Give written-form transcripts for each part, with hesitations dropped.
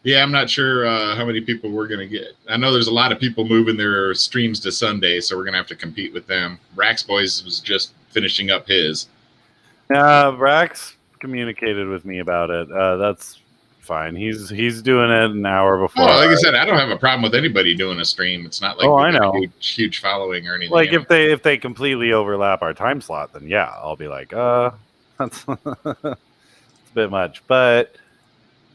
Yeah, I'm not sure how many people we're going to get. I know there's a lot of people moving their streams to Sunday, so we're going to have to compete with them. Rax Boys was just finishing up his. Rax communicated with me about it. That's fine. He's doing it an hour before. Oh, like I said, I don't have a problem with anybody doing a stream. It's not like I know. a huge following or anything. Like if they completely overlap our time slot, then yeah, I'll be like, that's it's a bit much. But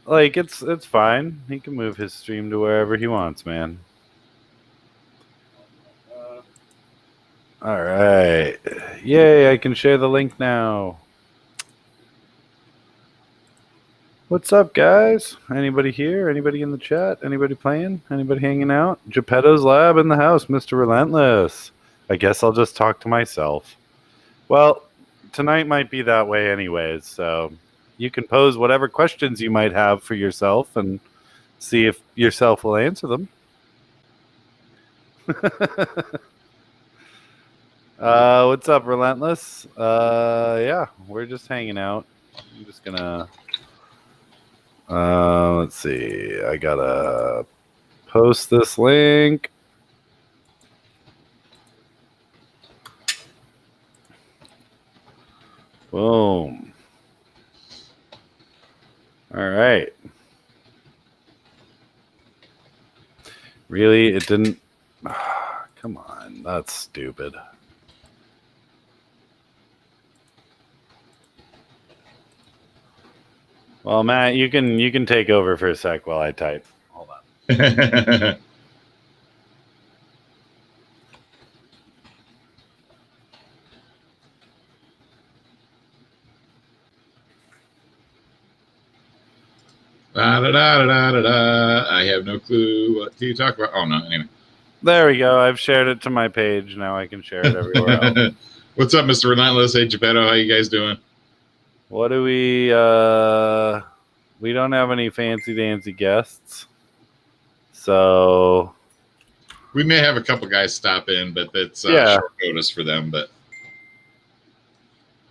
like it's fine. He can move his stream to wherever he wants, man. All right. Yay, I can share the link now. What's up, guys? Anybody here? Anybody in the chat? Anybody playing? Anybody hanging out? Geppetto's Lab in the house, Mr. Relentless. I guess I'll just talk to myself. Well, tonight might be that way anyways, so you can pose whatever questions you might have for yourself and see if yourself will answer them. What's up, Relentless? Yeah, we're just hanging out. I'm just gonna let's see. I gotta post this link. Boom. All right. Really? It didn't. Come on. That's stupid. Well, Matt, you can take over for a sec while I type. Hold on. I have no clue what to talk about. Oh, no, anyway. There we go. I've shared it to my page. Now I can share it everywhere else. What's up, Mr. Relentless? Hey, Geppetto, how you guys doing? What do we don't have any fancy dancy guests. So we may have a couple guys stop in, but that's short notice for them, but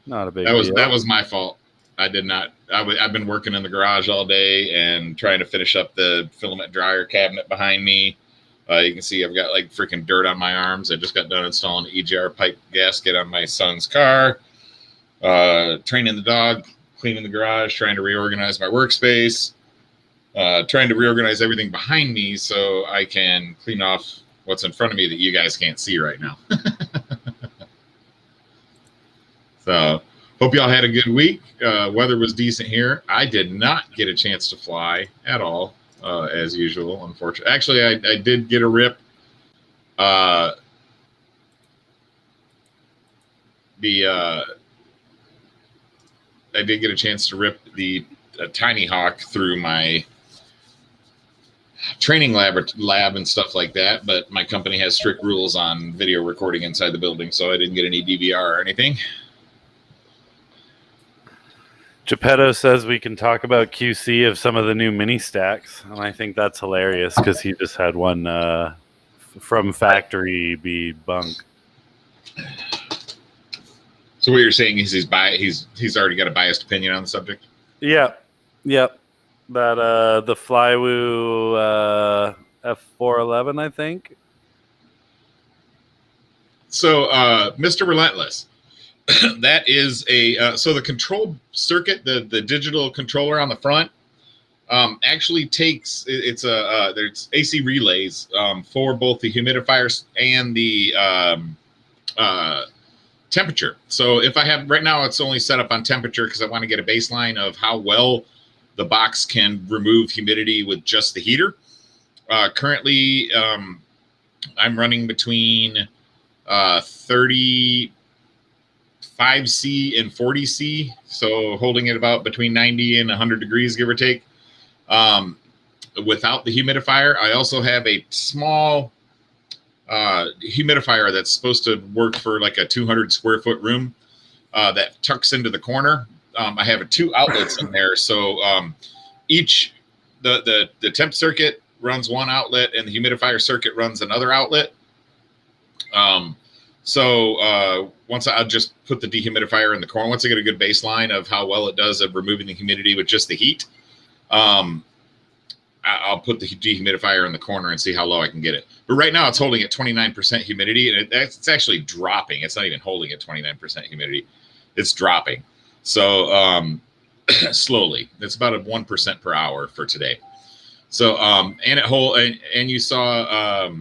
not a big deal. That was my fault. I did not. I've been working in the garage all day and trying to finish up the filament dryer cabinet behind me. You can see I've got like freaking dirt on my arms. I just got done installing an EGR pipe gasket on my son's car. Training the dog, cleaning the garage, trying to reorganize my workspace, trying to reorganize everything behind me so I can clean off what's in front of me that you guys can't see right now. So hope y'all had a good week. Weather was decent here. I did not get a chance to fly at all, as usual, unfortunately. Actually, I did get a rip. I did get a chance to rip the Tiny Hawk through my training lab and stuff like that, but my company has strict rules on video recording inside the building, so I didn't get any DVR or anything. Geppetto says we can talk about QC of some of the new mini stacks, and I think that's hilarious because he just had one from factory be bunk. So what you're saying is he's already got a biased opinion on the subject? Yep. That the Flywoo F411, I think. So Mr. Relentless, that is so the control circuit, the digital controller on the front, actually takes there's AC relays for both the humidifiers and the temperature. So if I have right now, it's only set up on temperature because I want to get a baseline of how well the box can remove humidity with just the heater. Currently, I'm running between 35C and 40C, so holding it about between 90 and 100 degrees, give or take. Without the humidifier, I also have a small humidifier that's supposed to work for like a 200 square foot room that tucks into the corner. I have 2 outlets in there, so each the temp circuit runs one outlet and the humidifier circuit runs another outlet. So once I'll just put the dehumidifier in the corner, once I get a good baseline of how well it does of removing the humidity with just the heat, I'll put the dehumidifier in the corner and see how low I can get it. But right now it's holding at 29% humidity, and it's actually dropping. It's not even holding at 29% humidity. It's dropping. So slowly. It's about a 1% per hour for today. So and it hold and you saw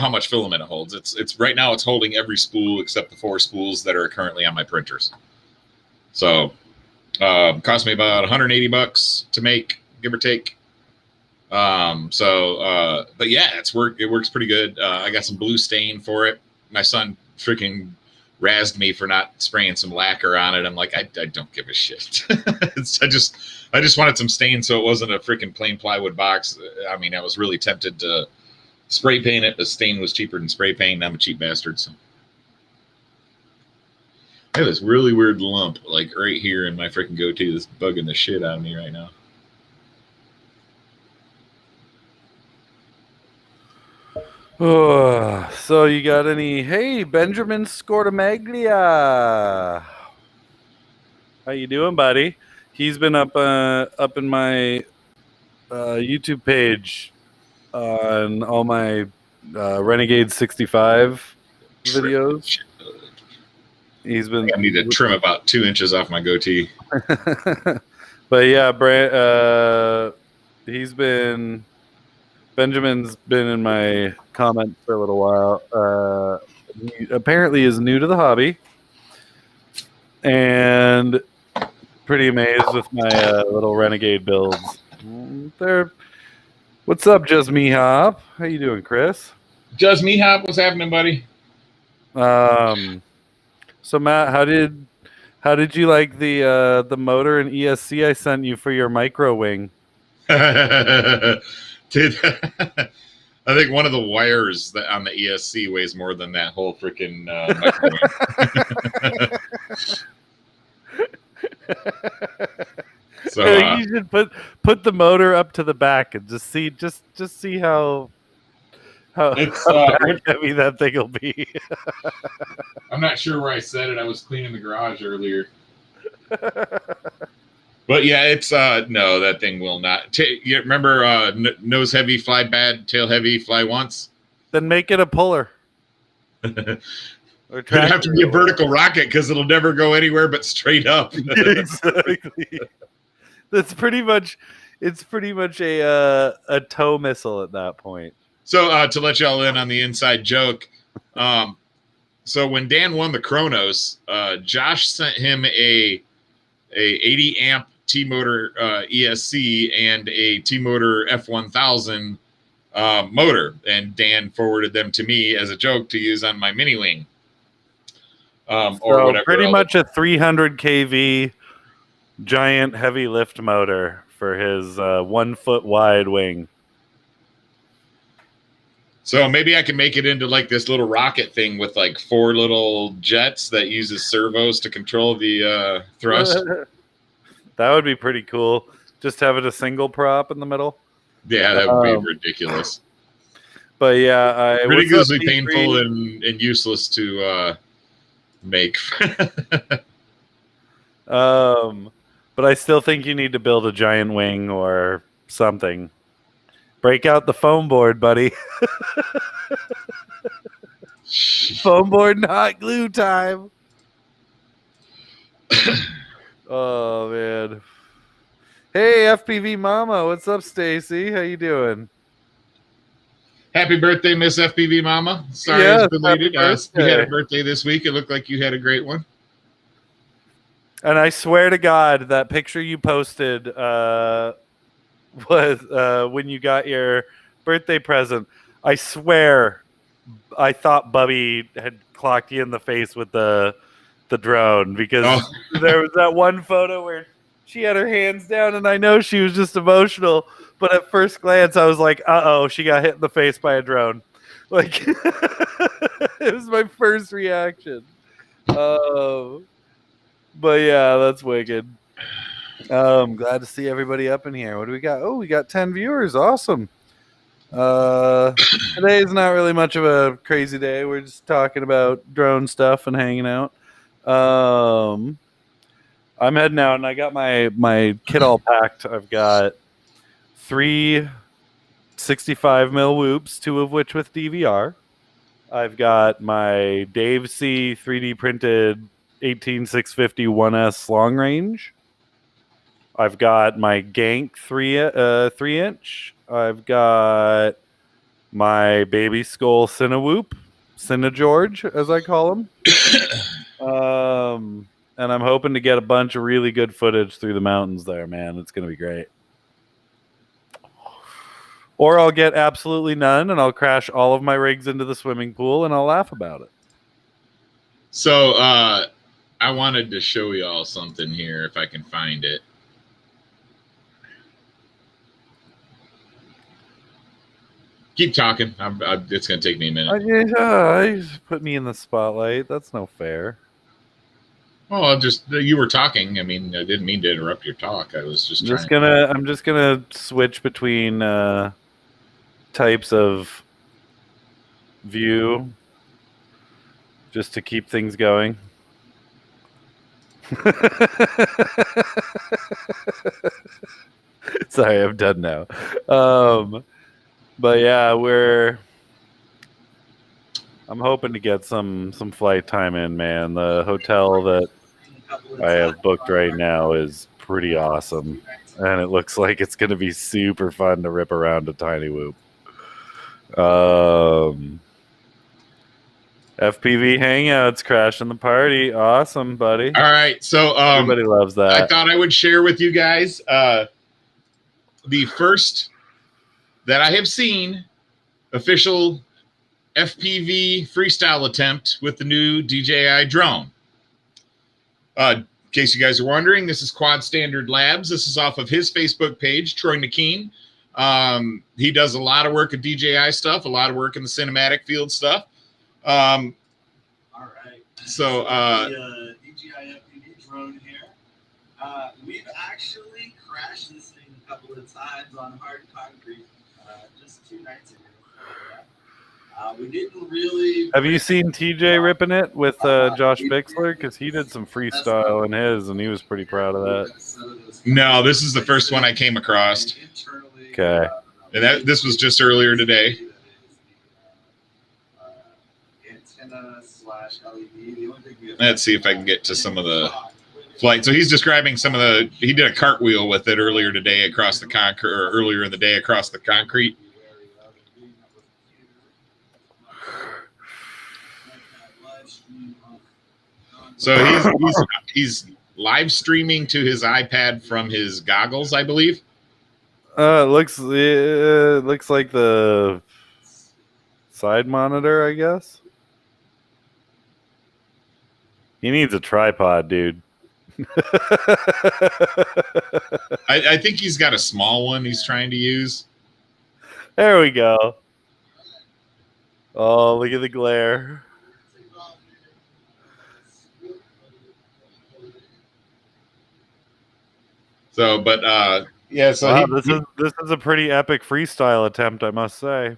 how much filament it holds. It's right now it's holding every spool except the 4 spools that are currently on my printers. So cost me about $180 to make, give or take. But yeah, it works pretty good. I got some blue stain for it. My son freaking razzed me for not spraying some lacquer on it. I'm like, I don't give a shit. I just wanted some stain so it wasn't a freaking plain plywood box. I mean, I was really tempted to spray paint it. The stain was cheaper than spray paint, and I'm a cheap bastard. So I have this really weird lump like right here in my freaking goatee that's bugging the shit out of me right now. Oh, so you got any? Hey, Benjamin Scortamaglia. How you doing, buddy? He's been up in my YouTube page on all my Renegade 65 videos. He's been. I need to trim about 2 inches off my goatee. But yeah, Benjamin's been in my comments for a little while. He apparently is new to the hobby and pretty amazed with my little Renegade builds. What's up, Just Me Hop? How you doing, Chris? Just Me Hop, what's happening, buddy? So Matt, how did you like the motor and ESC I sent you for your micro wing? Dude, I think one of the wires that on the ESC weighs more than that whole freaking microwave. So you should put the motor up to the back and just see how heavy that thing will be. I'm not sure where I said it. I was cleaning the garage earlier. But yeah, it's no, that thing will not. You remember nose heavy, fly bad, tail heavy, fly once? Then make it a puller. It'd have to be a vertical rocket because it'll never go anywhere but straight up. Exactly. It's pretty much a tow missile at that point. So to let y'all in on the inside joke, so when Dan won the Kronos, Josh sent him a 80 amp T-motor ESC and a T-motor F1000 motor, and Dan forwarded them to me as a joke to use on my mini wing. Or whatever. Pretty much a 300 kV giant heavy lift motor for his 1 foot wide wing. So maybe I can make it into like this little rocket thing with like 4 little jets that uses servos to control the thrust. That would be pretty cool. Just having a single prop in the middle. Yeah, that would be ridiculous. But yeah, ridiculously painful and useless to make. But I still think you need to build a giant wing or something. Break out the foam board, buddy. Foam board and hot glue time. Oh man. Hey, FPV Mama, what's up, Stacy? How you doing? Happy birthday, Miss FPV Mama. Sorry it's belated. You had a birthday this week. It looked like you had a great one. And I swear to God, that picture you posted was when you got your birthday present. I swear I thought Bubby had clocked you in the face with the drone, because there was that one photo where she had her hands down, and I know she was just emotional, but at first glance I was like, uh-oh, she got hit in the face by a drone. Like, it was my first reaction. But yeah, that's wicked. I'm glad to see everybody up in here. What do we got? Oh, we got 10 viewers. Awesome. Today is not really much of a crazy day. We're just talking about drone stuff and hanging out. I'm heading out, and I got my kit all packed. I've got 3 65 mil whoops, 2 of which with DVR. I've got my Dave C 3D printed 18650 1S long range. I've got my Gank 3 inch. I've got my Baby Skull Cinewhoop, George, as I call him. And I'm hoping to get a bunch of really good footage through the mountains there, man. It's going to be great. Or I'll get absolutely none, and I'll crash all of my rigs into the swimming pool, and I'll laugh about it. So I wanted to show you all something here, if I can find it. Keep talking. It's going to take me a minute. You put me in the spotlight. That's no fair. Well, you were talking. I mean, I didn't mean to interrupt your talk. I was just I'm just gonna switch between types of view just to keep things going. Sorry, I'm done now. But yeah, I'm hoping to get some flight time in, man. The hotel that I have booked right now is pretty awesome, and it looks like it's going to be super fun to rip around a tiny whoop. FPV Hangouts crashing the party. Awesome, buddy. All right. So everybody loves that. I thought I would share with you guys the first that I have seen official FPV freestyle attempt with the new DJI drone. In case you guys are wondering, this is Quad Standard Labs. This is off of his Facebook page, Troy McKean. He does a lot of work at DJI stuff, a lot of work in the cinematic field stuff. All right. So the DJI FPV drone here. We've actually crashed this thing a couple of times on hard concrete just 2 nights ago. We didn't really. Have you seen TJ ripping it with Josh Bixler? Because he did some freestyle in his, and he was pretty proud of that. No, this is the first one I came across. Okay. And this was just earlier today. Let's see if I can get to some of the flight. So he's describing he did a cartwheel with it earlier today across the concrete, or earlier in the day across the concrete. So he's live streaming to his iPad from his goggles, I believe. It looks like the side monitor, I guess. He needs a tripod, dude. I think he's got a small one he's trying to use. There we go. Oh, look at the glare. So, but yeah. So wow, this is a pretty epic freestyle attempt, I must say.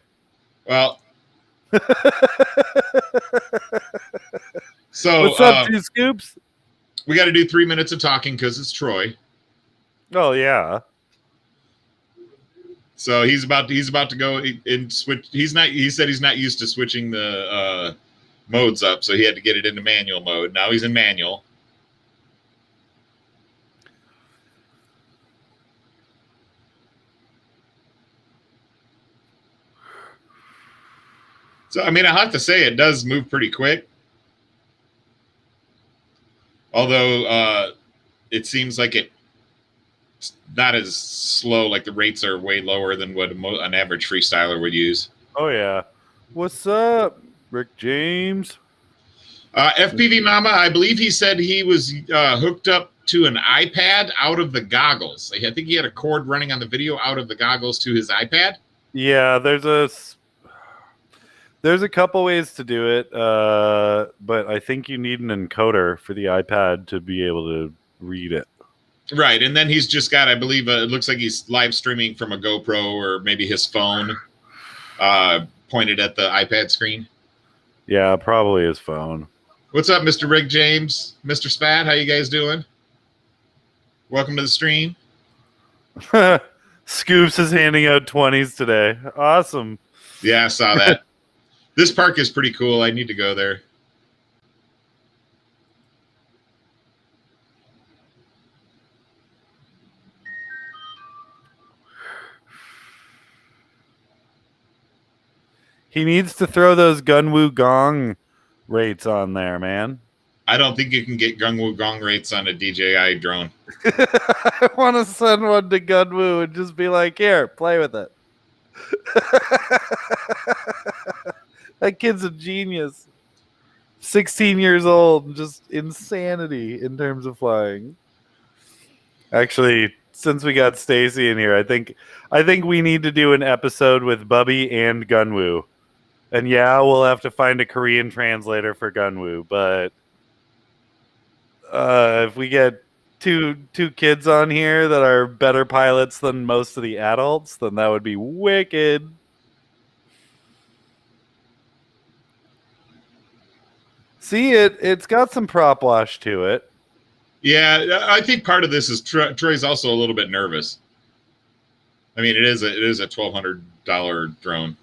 Well. So what's up, 2 Scoops? We got to do 3 minutes of talking because it's Troy. Oh yeah. So he's about to go and switch. He said he's not used to switching the modes up, so he had to get it into manual mode. Now he's in manual. So I mean, I have to say it does move pretty quick. Although it seems like it's not as slow, like the rates are way lower than what an average freestyler would use. Oh, yeah. What's up, Rick James? FPV Mama, I believe he said he was hooked up to an iPad out of the goggles. I think he had a cord running on the video out of the goggles to his iPad. Yeah, there's a couple ways to do it, but I think you need an encoder for the iPad to be able to read it. Right, and then he's just got, I believe, it looks like he's live streaming from a GoPro or maybe his phone pointed at the iPad screen. Yeah, probably his phone. What's up, Mr. Rick James? Mr. Spat, how you guys doing? Welcome to the stream. Scoops is handing out 20s today. Awesome. Yeah, I saw that. This park is pretty cool. I need to go there. He needs to throw those Gunwoo Gong rates on there, man. I don't think you can get Gunwoo Gong rates on a DJI drone. I want to send one to Gunwoo and just be like, here, play with it. That kid's a genius. 16 years old, just insanity in terms of flying. Actually, since we got Stacy in here, I think we need to do an episode with Bubby and Gunwoo. And yeah, we'll have to find a Korean translator for Gunwoo, but if we get two kids on here that are better pilots than most of the adults, then that would be wicked. See, it's got some prop wash to it. Yeah, I think part of this is Troy's also a little bit nervous. I mean, it is a $1,200 drone.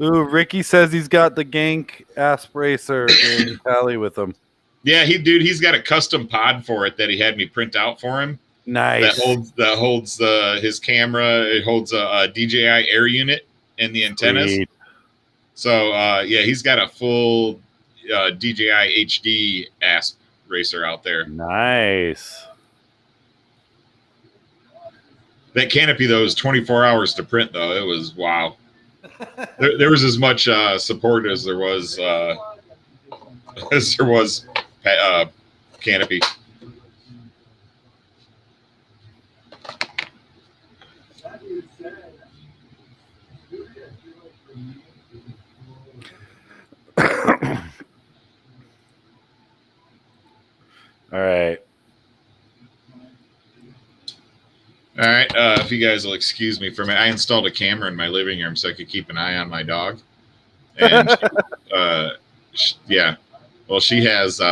Ooh, Ricky says he's got the Gank Asp Racer in Cali with him. Yeah, he's got a custom pod for it that he had me print out for him. Nice. That holds his camera. It holds a DJI Air unit and the antennas. Sweet. So yeah, he's got a full DJI HD Asp Racer out there. Nice. That canopy though is 24 hours to print though. It was wow. There was as much support as there was canopy. All right. All right, if you guys will excuse me for a minute, I installed a camera in my living room so I could keep an eye on my dog. And yeah, well, she has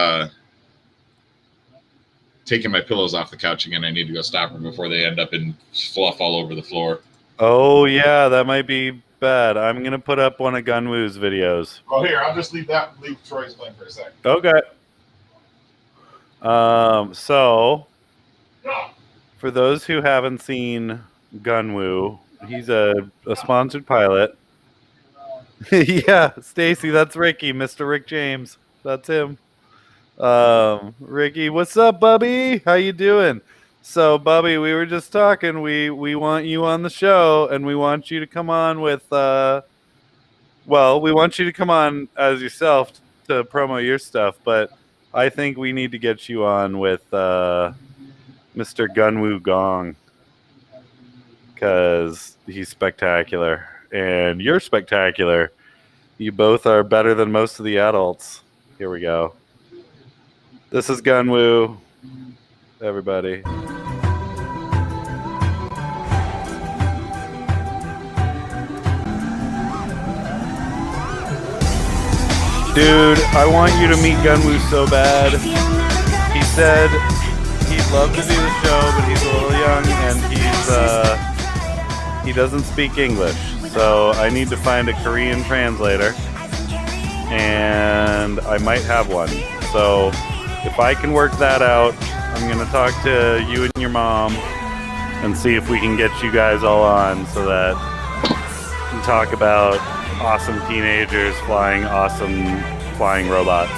taken my pillows off the couch again. I need to go stop her before they end up in fluff all over the floor. Oh yeah, that might be bad. I'm gonna put up one of Gunwoo's videos. Well, here, I'll just leave Troy's playing for a second. Okay. So for those who haven't seen Gunwoo, he's a sponsored pilot. Yeah, Stacy, that's Ricky, Mr. Rick James. That's him. Ricky, what's up, Bubby? How you doing? So, Bubby, we were just talking. We want you on the show, and we want you to come on with. We want you to come on as yourself to promo your stuff, but I think we need to get you on with Mr. Gunwoo Gong because he's spectacular, and you're spectacular. You both are better than most of the adults. Here we go. This is Gunwoo, everybody. Dude, I want you to meet Gunwoo so bad. He said he'd love to do the show, but he's a little young and he doesn't speak English. So I need to find a Korean translator, and I might have one. So if I can work that out, I'm going to talk to you and your mom and see if we can get you guys all on so that we can talk about awesome teenagers flying awesome flying robots.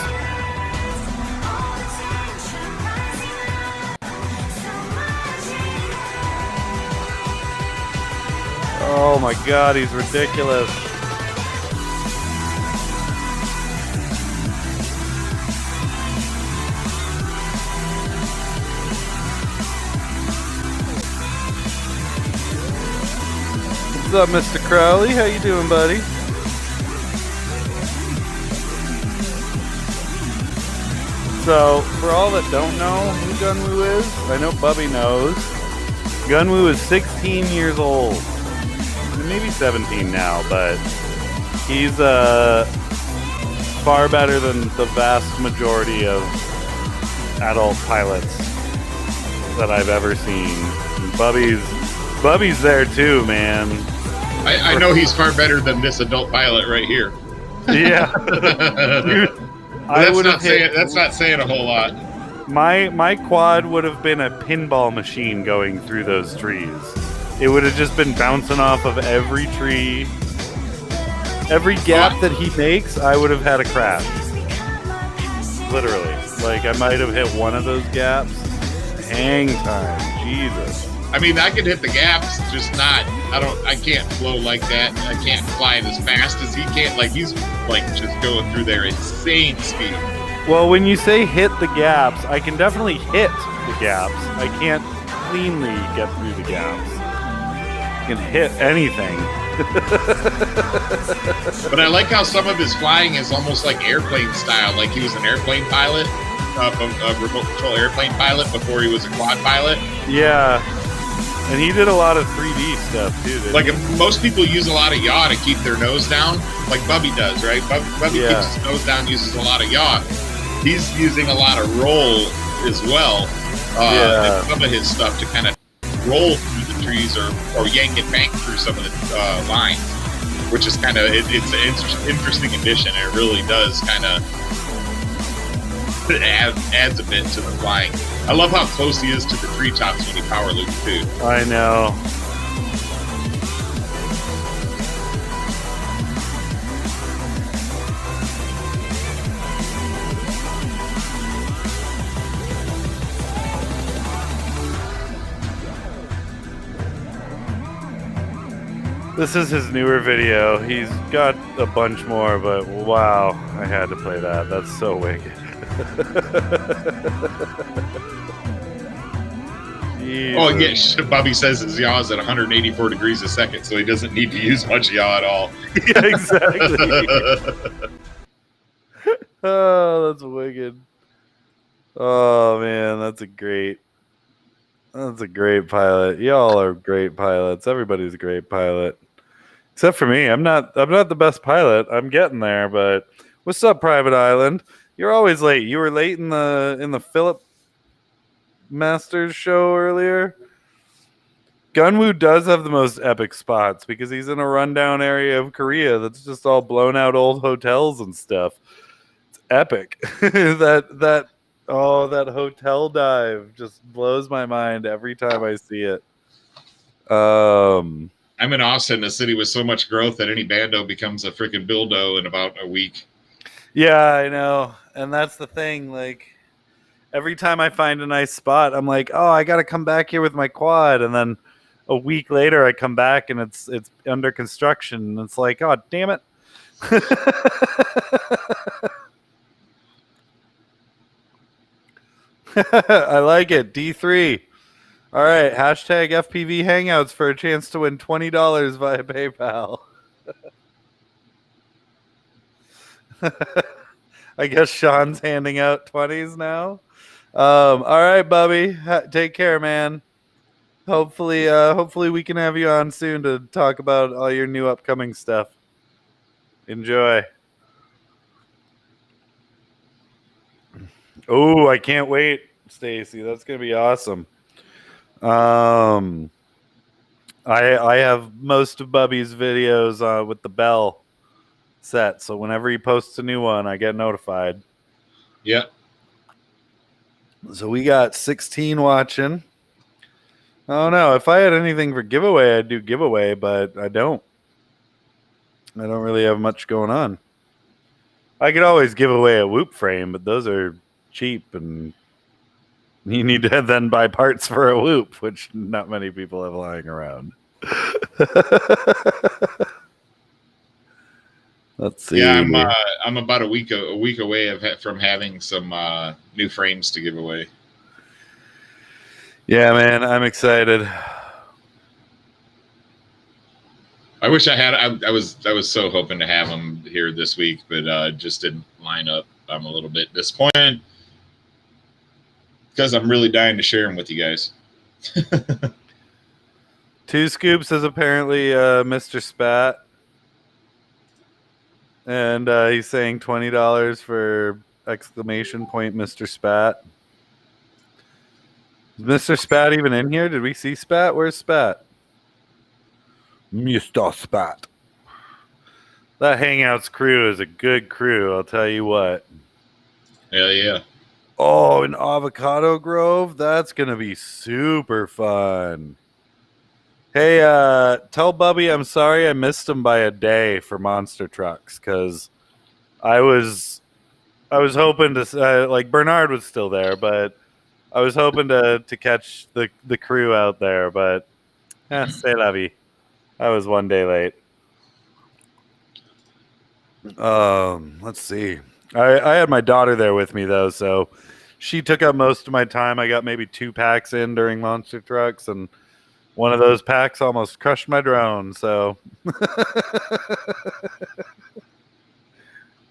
Oh my god, he's ridiculous. What's up, Mr. Crowley? How you doing, buddy? So, for all that don't know who Gunwoo is, I know Bubby knows. Gunwoo is 16 years old. Maybe 17 now, but he's far better than the vast majority of adult pilots that I've ever seen. And Bubby's Bubby's there too, man. I know he's far better than this adult pilot right here. Yeah. Dude, that's not saying a whole lot. My quad would have been a pinball machine going through those trees. It would have just been bouncing off of every tree. Every gap that he makes, I would have had a crash. Literally. Like, I might have hit one of those gaps. Hang time. Jesus. I mean, I could hit the gaps, just not. I can't flow like that. I can't fly as fast as he can. Like, he's like just going through there insane speed. Well, when you say hit the gaps, I can definitely hit the gaps. I can't cleanly get through the gaps. I can hit anything. But I like how some of his flying is almost like airplane style. Like he was an airplane pilot, a remote control airplane pilot before he was a quad pilot. Yeah. And he did a lot of 3D stuff too. Like most people use a lot of yaw to keep their nose down, like Bubby does, right? Bubby keeps his nose down, uses a lot of yaw. He's using a lot of roll as well. And some of his stuff to kind of roll through the trees or yank and bank through some of the lines, which is kind of it's an interesting addition. It really does kind of adds a bit to the flying. I love how close he is to the treetops when he power loops too. I know. This is his newer video. He's got a bunch more, but wow, I had to play that. That's so wicked. Oh, yeah, Bobby says his yaw is at 184 degrees a second, so he doesn't need to use much yaw at all. Yeah, exactly. Oh, that's wicked. Oh, man, that's a great pilot. Y'all are great pilots. Everybody's a great pilot. Except for me. I'm not the best pilot. I'm getting there, but what's up, Private Island? You're always late. You were late in the Philip Masters show earlier. Gunwoo does have the most epic spots because he's in a rundown area of Korea that's just all blown out old hotels and stuff. It's epic. that hotel dive just blows my mind every time I see it. I'm in Austin, a city with so much growth that any bando becomes a freaking buildo in about a week. Yeah, I know. And that's the thing. Like, every time I find a nice spot, I'm like, oh, I got to come back here with my quad. And then a week later, I come back and it's under construction. And it's like, oh, damn it. I like it. D3. All right. Hashtag FPV Hangouts for a chance to win $20 via PayPal. I guess Sean's handing out 20s now. All right, Bubby. Take care, man. Hopefully we can have you on soon to talk about all your new upcoming stuff. Enjoy. Oh, I can't wait, Stacy. That's gonna be awesome. I have most of Bubby's videos with the bell set, so whenever he posts a new one, I get notified. Yep. So we got 16 watching. Oh no, if I had anything for giveaway, I'd do giveaway, but I don't. I don't really have much going on. I could always give away a Whoop frame, but those are cheap and you need to then buy parts for a Whoop, which not many people have lying around. Let's see. Yeah, I'm about a week away from having some new frames to give away. Yeah, man, I'm excited. I wish I had. I was so hoping to have them here this week, but it just didn't line up. I'm a little bit disappointed because I'm really dying to share them with you guys. Two Scoops is apparently Mr. Spat. And he's saying $20 for exclamation point Mr. Spat. Is Mr. Spat even in here? Did we see Spat? Where's Spat? Mr. Spot. That Hangouts crew is a good crew, I'll tell you what. Hell yeah. Oh, an Avocado Grove? That's going to be super fun. Hey, tell Bubby I'm sorry I missed him by a day for Monster Trucks, because I was hoping to, like, Bernard was still there, but I was hoping to catch the crew out there, but c'est la vie. I was one day late. Let's see. I had my daughter there with me though, so she took up most of my time. I got maybe 2 packs in during Monster Trucks, and one of those packs almost crushed my drone. So,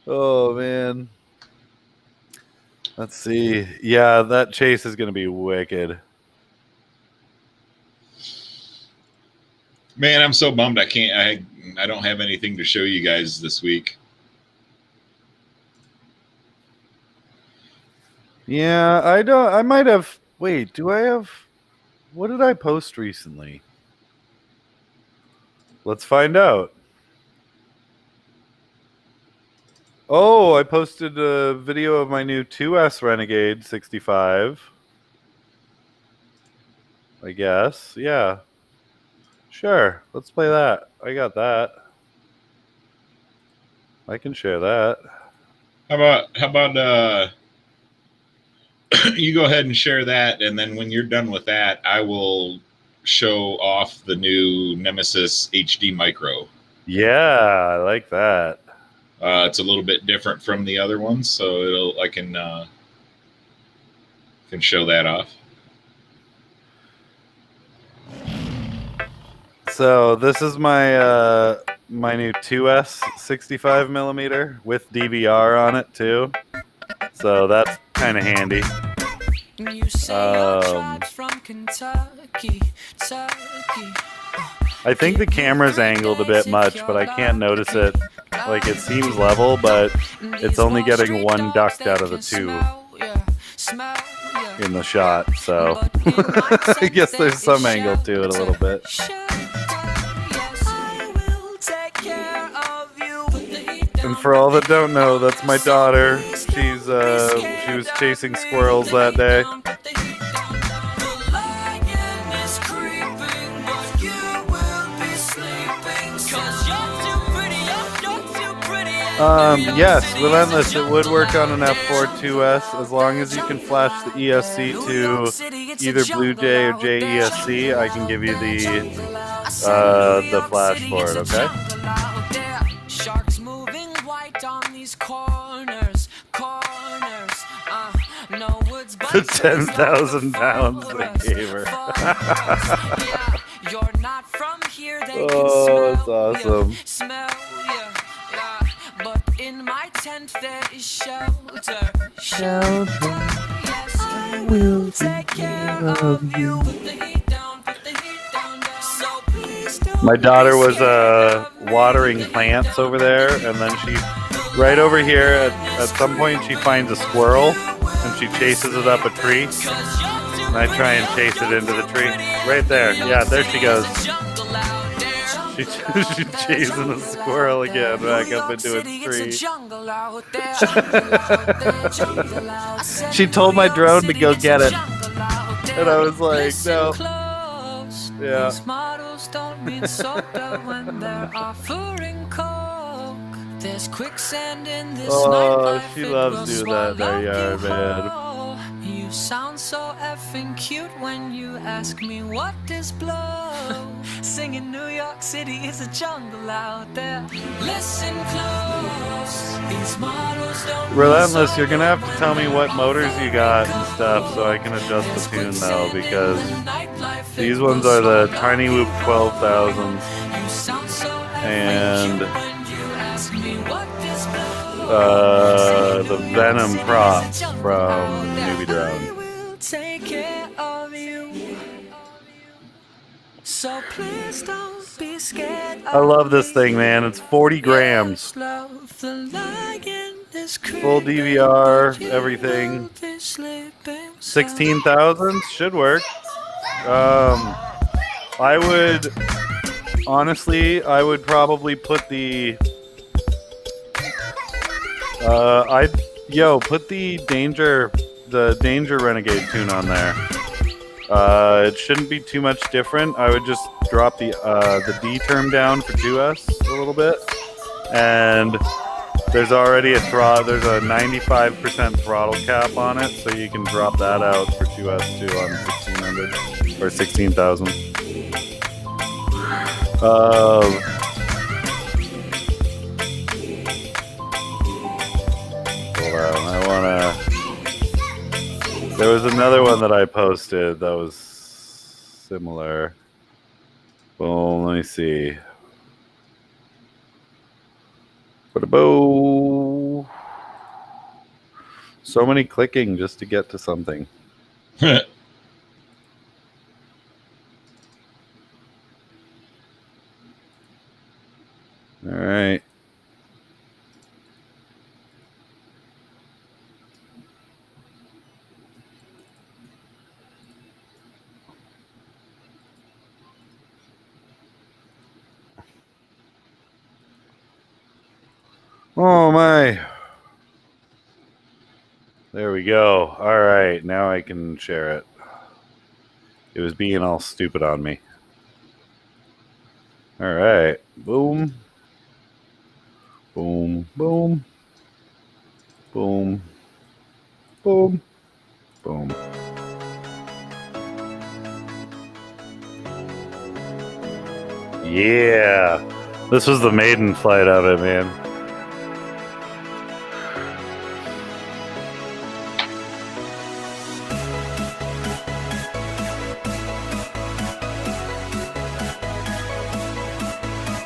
oh man. Let's see. Yeah, that chase is going to be wicked. Man, I'm so bummed I don't have anything to show you guys this week. Yeah, I might have. Wait, do I have? What did I post recently? Let's find out. Oh, I posted a video of my new 2S Renegade 65. I guess. Yeah. Sure. Let's play that. I got that. I can share that. How about you go ahead and share that, and then when you're done with that, I will show off the new Nemesis HD Micro. Yeah, I like that. It's a little bit different from the other ones, so I can show that off. So this is my my new 2S 65 millimeter with DVR on it too. So that's kind of handy. I think the camera's angled a bit much, but I can't notice it. Like, it seems level, but it's only getting one duct out of the 2 in the shot. So I guess there's some angle to it a little bit. And for all that don't know, that's my daughter. She was chasing squirrels that day. Yes, Relentless, it would work on an F4 2S as long as you can flash the ESC to either Blue Jay or JESC. I can give you the flash for it, okay? Sharks moving white on these corners. No woods but the 10,000 pounds they gave her. You're not from here, they oh, that's awesome. Smell ya. But in my tent there is shelter. Yes, I will take care of you. My daughter was watering plants over there, and then she, right over here, at some point she finds a squirrel, and she chases it up a tree, and I try and chase it into the tree. Right there. Yeah, there she goes. She's chasing a squirrel again back up into a tree. She told my drone to go get it. And I was like, no. Yeah. Oh, she loves doing that in their yard, man. You sound so effing cute when you ask me what is blow. Singing New York City is a jungle out there. Listen close. These models don't Relentless, you're gonna have to tell me what motors you got and stuff so I can adjust the tune though, because these ones are the Tiny Whoop 12,000s and the Venom props from Newbie Drone. So please don't be scared. I love this thing, man. It's 40 grams. Full DVR, everything. 16,000 should work. I would honestly, I would probably put the put the Danger Renegade tune on there. It shouldn't be too much different. I would just drop the D term down for 2S a little bit, and there's already a there's a 95% throttle cap on it, so you can drop that out for 2S too on 1600 or 16,000. Hold on, there was another one that I posted that was similar. Boom, let me see. So many clicking just to get to something. All right. Oh my. There we go. All right, now I can share it. It was being all stupid on me. All right. Boom. Boom. Boom. Boom. Boom. Boom. Yeah. This was the maiden flight of it, man.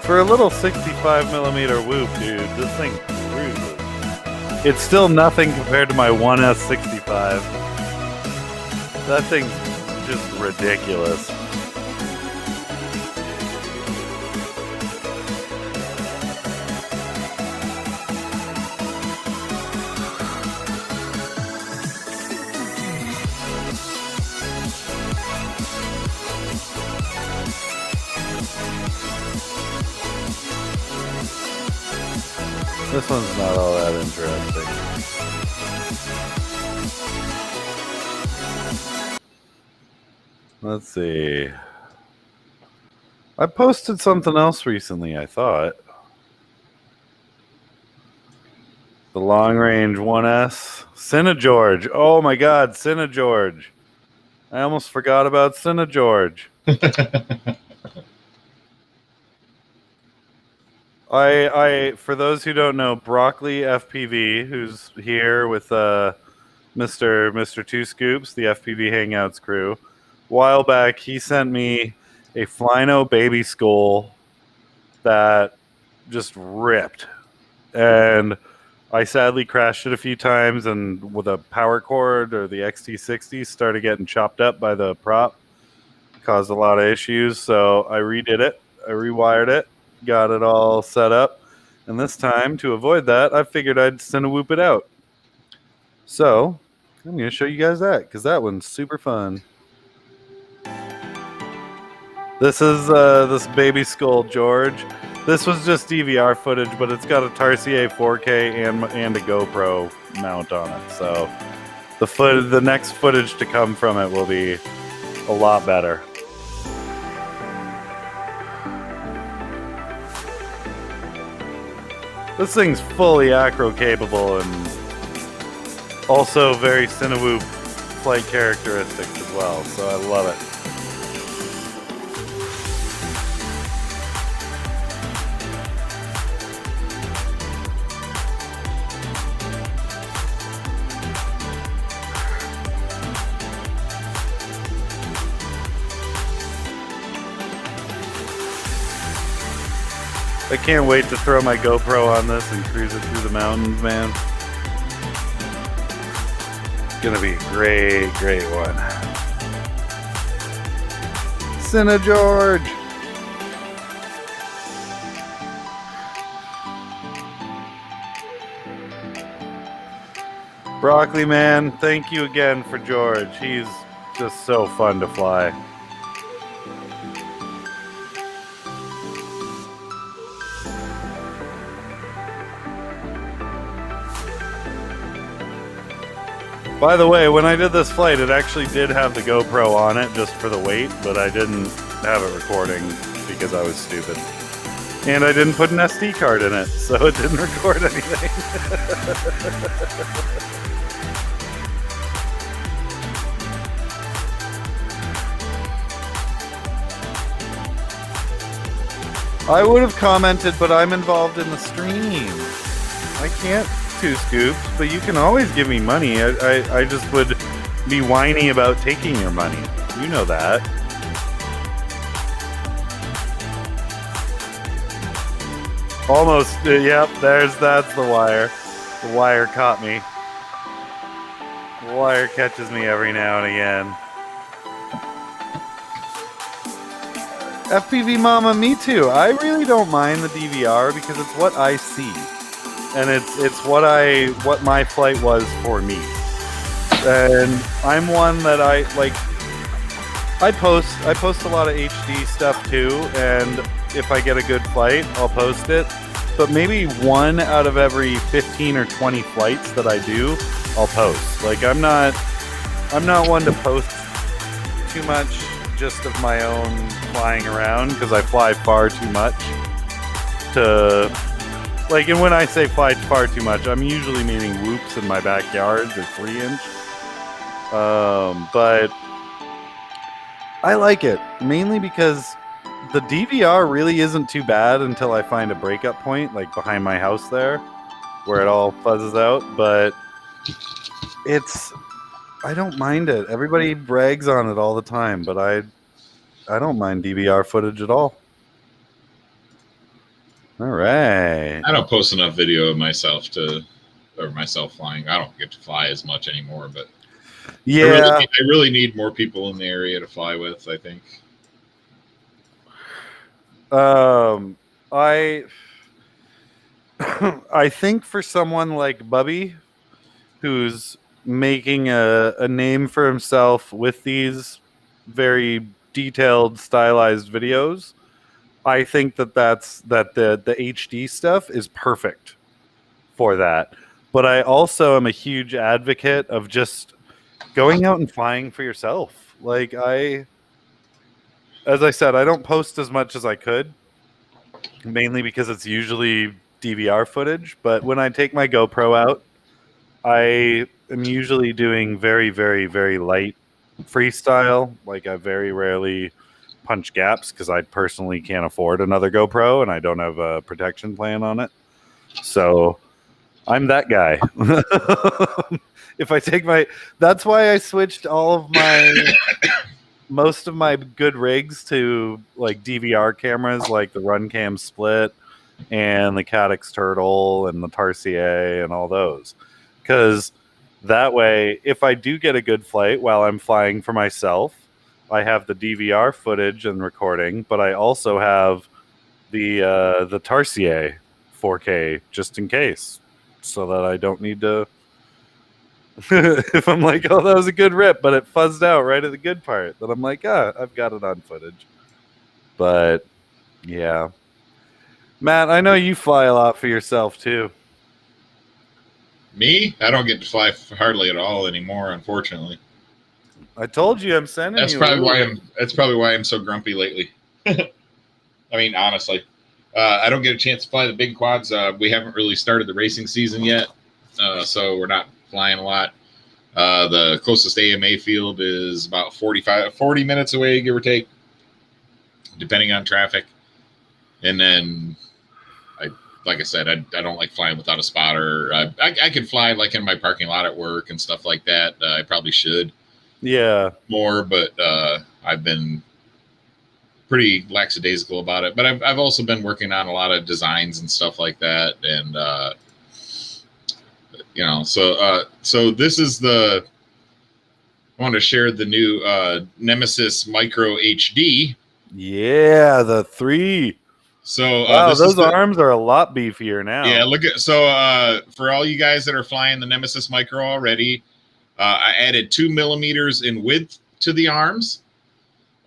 For a little 65mm whoop, dude, this thing cruises. It's still nothing compared to my 1S 65. That thing's just ridiculous. This one's not all that interesting. Let's see. I posted something else recently, I thought. The long range 1S. Cinegeorge. Oh my god, Cinegeorge. I almost forgot about Cinegeorge. For those who don't know, Broccoli FPV, who's here with Mr. Two Scoops, the FPV Hangouts crew, a while back he sent me a Flyno baby skull that just ripped, and I sadly crashed it a few times, and with a power cord or the XT60 started getting chopped up by the prop, caused a lot of issues. So I redid it, I rewired it, got it all set up, and this time, to avoid that, I figured I'd Cinewhoop it out. So I'm going to show you guys that, because that one's super fun. This is this baby skull George. This was just DVR footage, but it's got a Tarsier 4K and a GoPro mount on it. So the next footage to come from it will be a lot better. This thing's fully acro capable and also very Cinewhoop flight characteristics as well, so I love it. I can't wait to throw my GoPro on this and cruise it through the mountains, man. It's gonna be a great, great one. Cinegeorge! Broccoli man, thank you again for George. He's just so fun to fly. By the way, when I did this flight, it actually did have the GoPro on it just for the weight, but I didn't have it recording because I was stupid. And I didn't put an SD card in it, so it didn't record anything. I would have commented, but I'm involved in the stream. I can't 2 scoops, but you can always give me money. I just would be whiny about taking your money. You know that. Almost. Yep, that's the wire. The wire caught me. The wire catches me every now and again. FPV Mama, me too. I really don't mind the DVR because it's what I see. And it's what my flight was for me. And I'm one that I post a lot of HD stuff too, and if I get a good flight, I'll post it. But maybe 1 out of every 15 or 20 flights that I do, I'll post. Like I'm not one to post too much just of my own flying around because I fly far too much to like, and when I say fly far too much, I'm usually meaning whoops in my backyard. They're 3-inch. But I like it mainly because the DVR really isn't too bad until I find a breakup point, like behind my house there, where it all fuzzes out. But I don't mind it. Everybody brags on it all the time, but I don't mind DVR footage at all. All right. I don't post enough video of myself flying. I don't get to fly as much anymore, but yeah, I really need more people in the area to fly with, I think. I think for someone like Bubby, who's making a name for himself with these very detailed, stylized videos, I think that the HD stuff is perfect for that. But I also am a huge advocate of just going out and flying for yourself. Like as I said, I don't post as much as I could, mainly because it's usually DVR footage. But when I take my GoPro out, I am usually doing very, very, very light freestyle. Like I very rarely punch gaps because I personally can't afford another GoPro and I don't have a protection plan on it. So I'm that guy. If I take that's why I switched most of my good rigs to like DVR cameras, like the Runcam Split and the Caddx Turtle and the Tarsier and all those. Because that way, if I do get a good flight while I'm flying for myself, I have the DVR footage and recording, but I also have the Tarsier 4K just in case, so that I don't need to. If I'm like, oh, that was a good rip, but it fuzzed out right at the good part, then I'm like, I've got it on footage. But yeah, Matt, I know you fly a lot for yourself too. Me? I don't get to fly hardly at all anymore, unfortunately. I told you I'm sending that's you. That's probably why I'm so grumpy lately. I mean, honestly, I don't get a chance to fly the big quads. We haven't really started the racing season yet, so we're not flying a lot. The closest AMA field is about 40 minutes away, give or take, depending on traffic. And then, like I said, I don't like flying without a spotter. I could fly like in my parking lot at work and stuff like that. I probably should. Yeah, more, but I've been pretty lackadaisical about it. But I've also been working on a lot of designs and stuff like that, and so this is I want to share the new Nemesis Micro HD. Yeah, the 3. So wow, those arms are a lot beefier now. Yeah, look at for all you guys that are flying the Nemesis Micro already. I added 2 millimeters in width to the arms.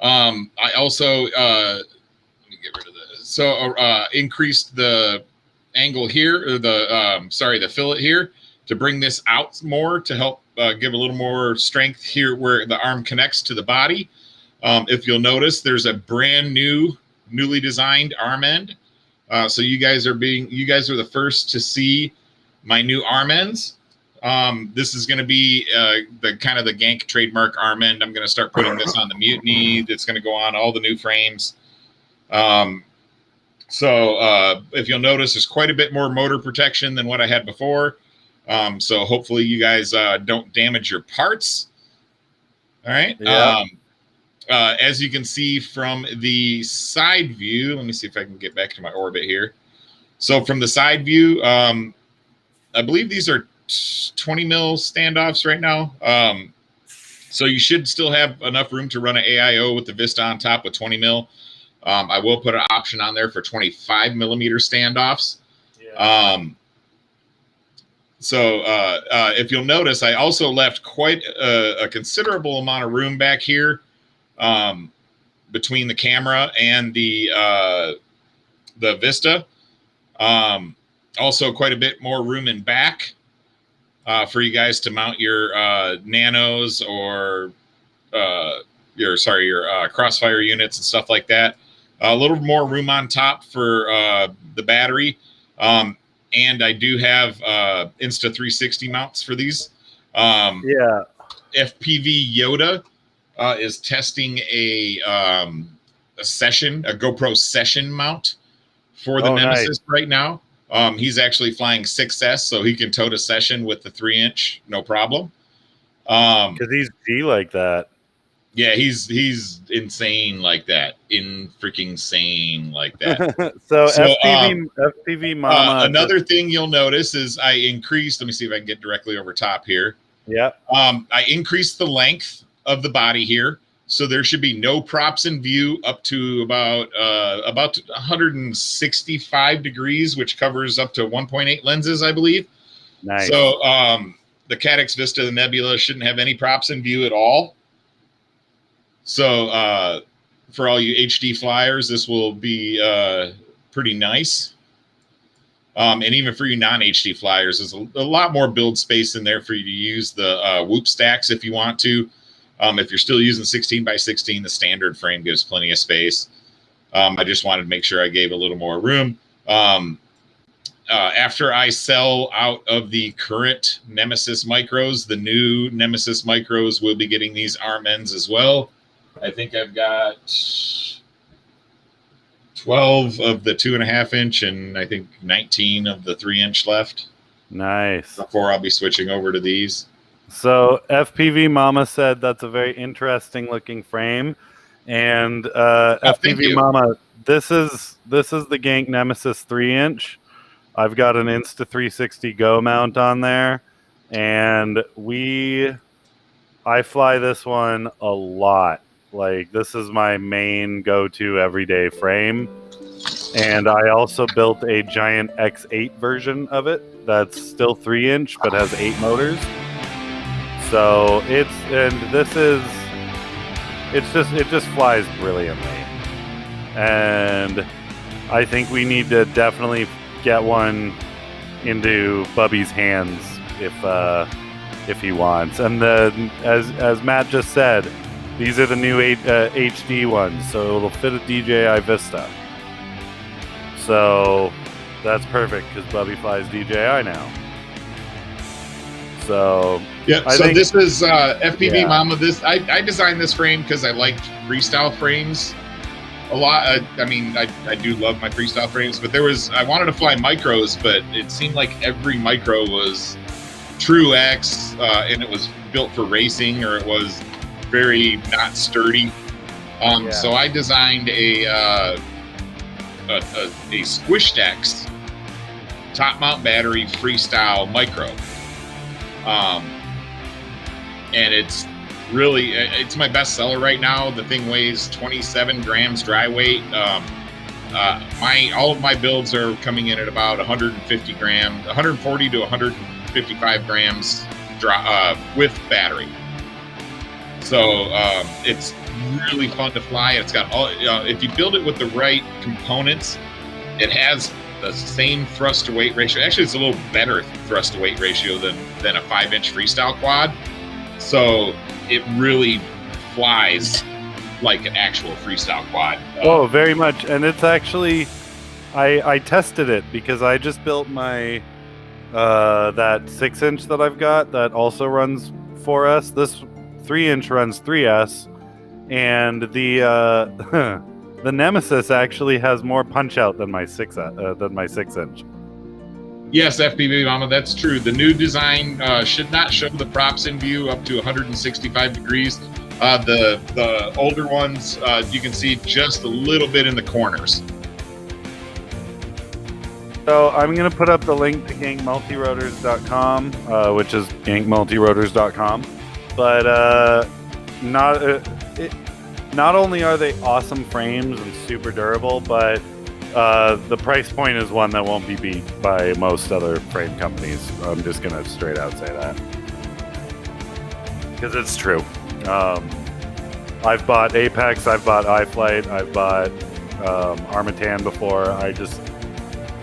I also let me get rid of this. So increased the angle here, or the fillet here, to bring this out more to help give a little more strength here where the arm connects to the body. If you'll notice, there's a brand newly designed arm end. So you guys are the first to see my new arm ends. This is going to be the kind of the Gank trademark arm end. I'm going to start putting this on the Mutiny. It's going to go on all the new frames. So if you'll notice, there's quite a bit more motor protection than what I had before. So hopefully you guys don't damage your parts. All right. Yeah. As you can see from the side view, let me see if I can get back to my orbit here. So from the side view, I believe these are 20 mil standoffs right now. So you should still have enough room to run an AIO with the Vista on top with 20 mil. I will put an option on there for 25 millimeter standoffs. Yeah. So if you'll notice, I also left quite a considerable amount of room back here between the camera and the Vista. Also quite a bit more room in back for you guys to mount your nanos or your crossfire units and stuff like that. A little more room on top for the battery. And I do have Insta360 mounts for these. Yeah. FPV Yoda is testing a GoPro session mount for the Nemesis right now. He's actually flying 6S, so he can tote a session with the 3-inch, no problem. Because he's G like that. Yeah, he's insane like that. Insane like that. so FPV Mama. Another thing you'll notice is I increased. Let me see if I can get directly over top here. Yeah. I increased the length of the body here, so there should be no props in view up to about 165 degrees, which covers up to 1.8 lenses, I believe. Nice. So the Caddx Vista, the Nebula, shouldn't have any props in view at all. So for all you HD flyers, this will be pretty nice. And even for you non-HD flyers, there's a lot more build space in there for you to use the whoop stacks if you want to. If you're still using 16x16, the standard frame gives plenty of space. I just wanted to make sure I gave a little more room. After I sell out of the current Nemesis Micros, the new Nemesis Micros will be getting these arm ends as well. I think I've got 12 of the 2.5-inch and I think 19 of the 3-inch left. Nice. Before I'll be switching over to these. So FPV Mama said that's a very interesting looking frame. And FPV Mama, this is the Gank Nemesis 3-inch. I've got an Insta360 Go mount on there. And I fly this one a lot. Like, this is my main go-to everyday frame. And I also built a giant X8 version of it that's still 3-inch but has 8 motors. So it just flies brilliantly. And I think we need to definitely get one into Bubby's hands if he wants. And as Matt just said, these are the new HD ones, so it'll fit a DJI Vista. So that's perfect because Bubby flies DJI now. So yeah, this is FPV Mama. I designed this frame because I liked freestyle frames a lot. I do love my freestyle frames, but I wanted to fly micros, but it seemed like every micro was True X, and it was built for racing, or it was very not sturdy. So I designed a Squished X top mount battery freestyle micro. And it's my best seller right now. The thing weighs 27 grams dry weight. All of my builds are coming in at about 140 to 155 grams with battery. So it's really fun to fly. It's got all, if you build it with the right components, it has the same thrust to weight ratio. Actually, it's a little better thrust to weight ratio than a 5-inch freestyle quad. So it really flies like an actual freestyle quad. Oh, very much. And it's actually, I tested it because I just built my that 6-inch that I've got that also runs 4S. This 3-inch runs 3S, and the the Nemesis actually has more punch out than my 6-inch. Yes, FPV Mama, that's true. The new design should not show the props in view up to 165 degrees. The older ones, you can see just a little bit in the corners. So I'm going to put up the link to gankmultirotors.com, which is gankmultirotors.com. But not only are they awesome frames and super durable, but the price point is one that won't be beat by most other frame companies. I'm just going to straight out say that. Because it's true. I've bought Apex, I've bought iFlight, I've bought Armatan before.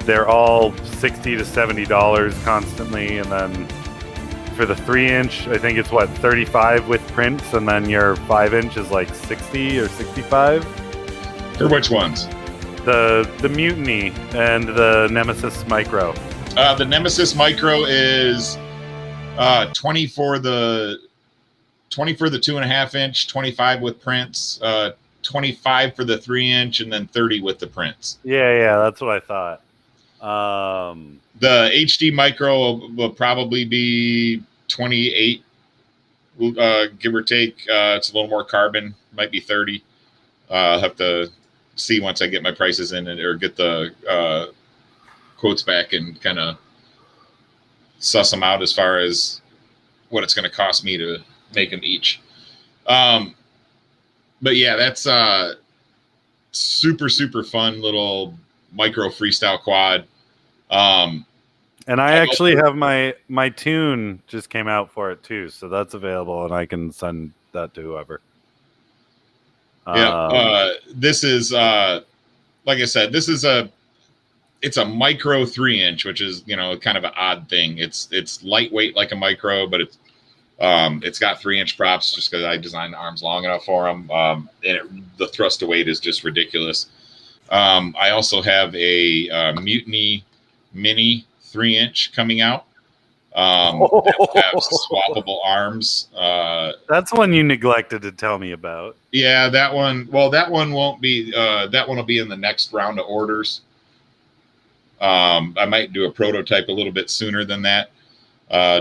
They're all $60 to $70 constantly, and then for the 3-inch, I think it's what, $35 with prints, and then your 5-inch is like $60 or $65. For which ones? The Mutiny and the Nemesis Micro. The Nemesis Micro is 20 for the 2.5-inch, 25 with prints, 25 for the 3-inch, and then 30 with the prints. Yeah, that's what I thought. The HD Micro will probably be 28, give or take. It's a little more carbon, might be 30. I'll have to see once I get my prices in or get the quotes back and kind of suss them out as far as what it's going to cost me to make them each. But yeah, that's super, super fun little micro freestyle quad. And I actually have my tune just came out for it too, so that's available, and I can send that to whoever. This is like I said, it's a micro 3-inch, which is kind of an odd thing. It's lightweight like a micro, but it's got 3-inch props just because I designed the arms long enough for them. And the thrust to weight is just ridiculous. I also have a Mutiny Mini 3-inch coming out. That will have swappable arms. That's one you neglected to tell me about. Yeah, that one. Well, that one won't be. That one will be in the next round of orders. I might do a prototype a little bit sooner than that,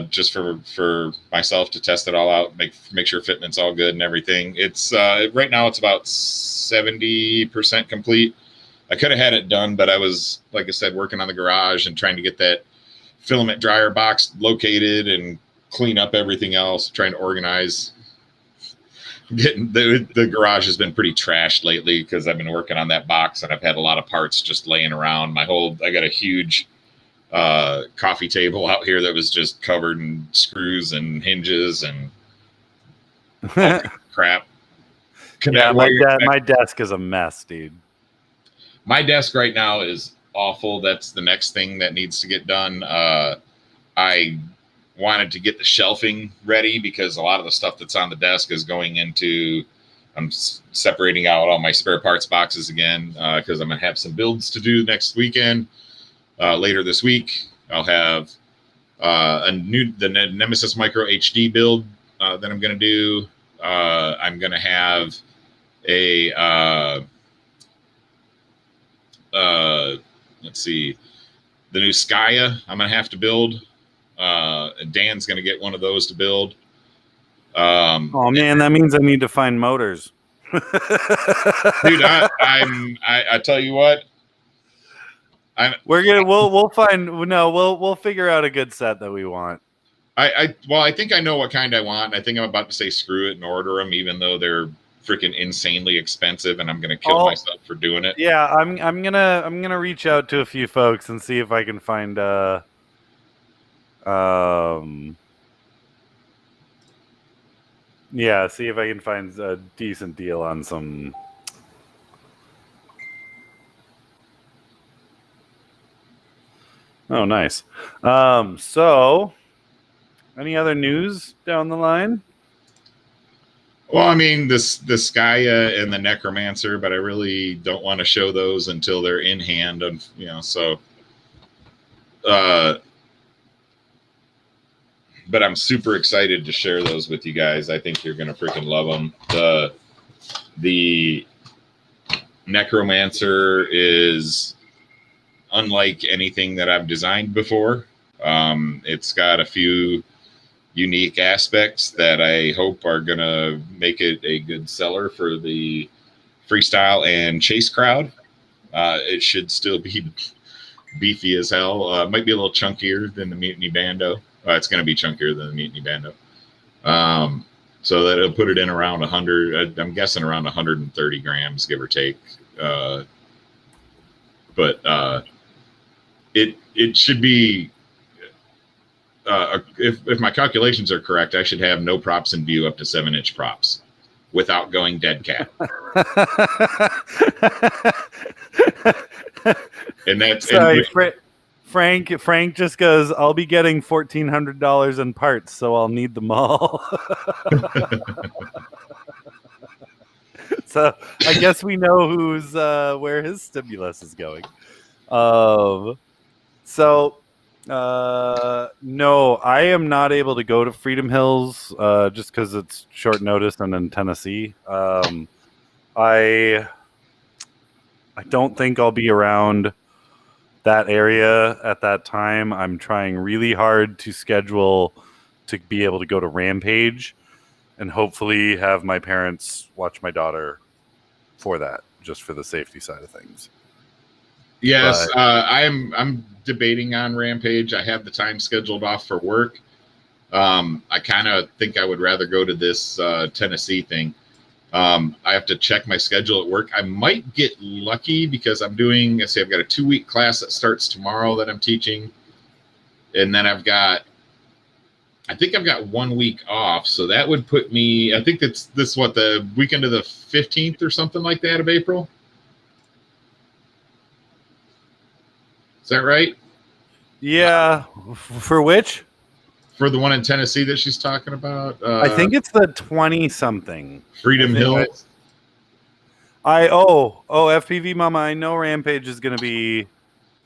just for myself to test it all out, make sure fitment's all good and everything. It's right now it's about 70% complete. I could have had it done, but I was, like I said, working on the garage and trying to get that filament dryer box located and clean up everything else, trying to organize. Getting the garage has been pretty trashed lately because I've been working on that box and I've had a lot of parts just laying around. I got a huge coffee table out here that was just covered in screws and hinges and crap. Yeah, my desk is a mess, dude. My desk right now is awful. That's the next thing that needs to get done. I wanted to get the shelving ready because a lot of the stuff that's on the desk is going into, I'm separating out all my spare parts boxes again because I'm going to have some builds to do next weekend. Later this week, I'll have the Nemesis Micro HD build that I'm going to do. I'm going to have a let's see, the new Skya I'm gonna have to build. Dan's gonna get one of those to build. Oh man, that means I need to find motors. Dude, I tell you what, we'll figure out a good set that we want. I think I know what kind I want. I think I'm about to say screw it and order them, even though they're freaking insanely expensive, and I'm gonna kill myself for doing it. Yeah, I'm gonna reach out to a few folks and see if I can find see if I can find a decent deal on some. Oh, nice. So, any other news down the line? Well, I mean, the Skya and the Necromancer, but I really don't want to show those until they're in hand, and so. But I'm super excited to share those with you guys. I think you're gonna freaking love them. The Necromancer is unlike anything that I've designed before. It's got a few unique aspects that I hope are gonna make it a good seller for the freestyle and chase crowd. It should still be beefy as hell. Might be a little chunkier than the Mutiny Bando. It's going to be chunkier than the Mutiny Bando. So that it'll put it in around 100. I'm guessing around 130 grams, give or take. But it should be. If my calculations are correct, I should have no props in view up to 7-inch props without going dead cat. And that's sorry, Frank just goes, I'll be getting $1,400 in parts, so I'll need them all. So I guess we know who's where his stimulus is going. No, I am not able to go to Freedom Hills just because it's short notice and in Tennessee. I don't think I'll be around that area at that time. I'm trying really hard to schedule to be able to go to Rampage and hopefully have my parents watch my daughter for that, just for the safety side of things. Yes, I'm debating on Rampage. I have the time scheduled off for work. I kind of think I would rather go to this Tennessee thing. I have to check my schedule at work. I might get lucky because I've got a 2-week class that starts tomorrow that I'm teaching. And then I've got 1 week off. So that would put me, I think the weekend of the 15th or something like that of April. Is that right? Yeah. For which? For the one in Tennessee that she's talking about? I think it's the 20-something. Freedom Hills. FPV Mama, I know Rampage is going to be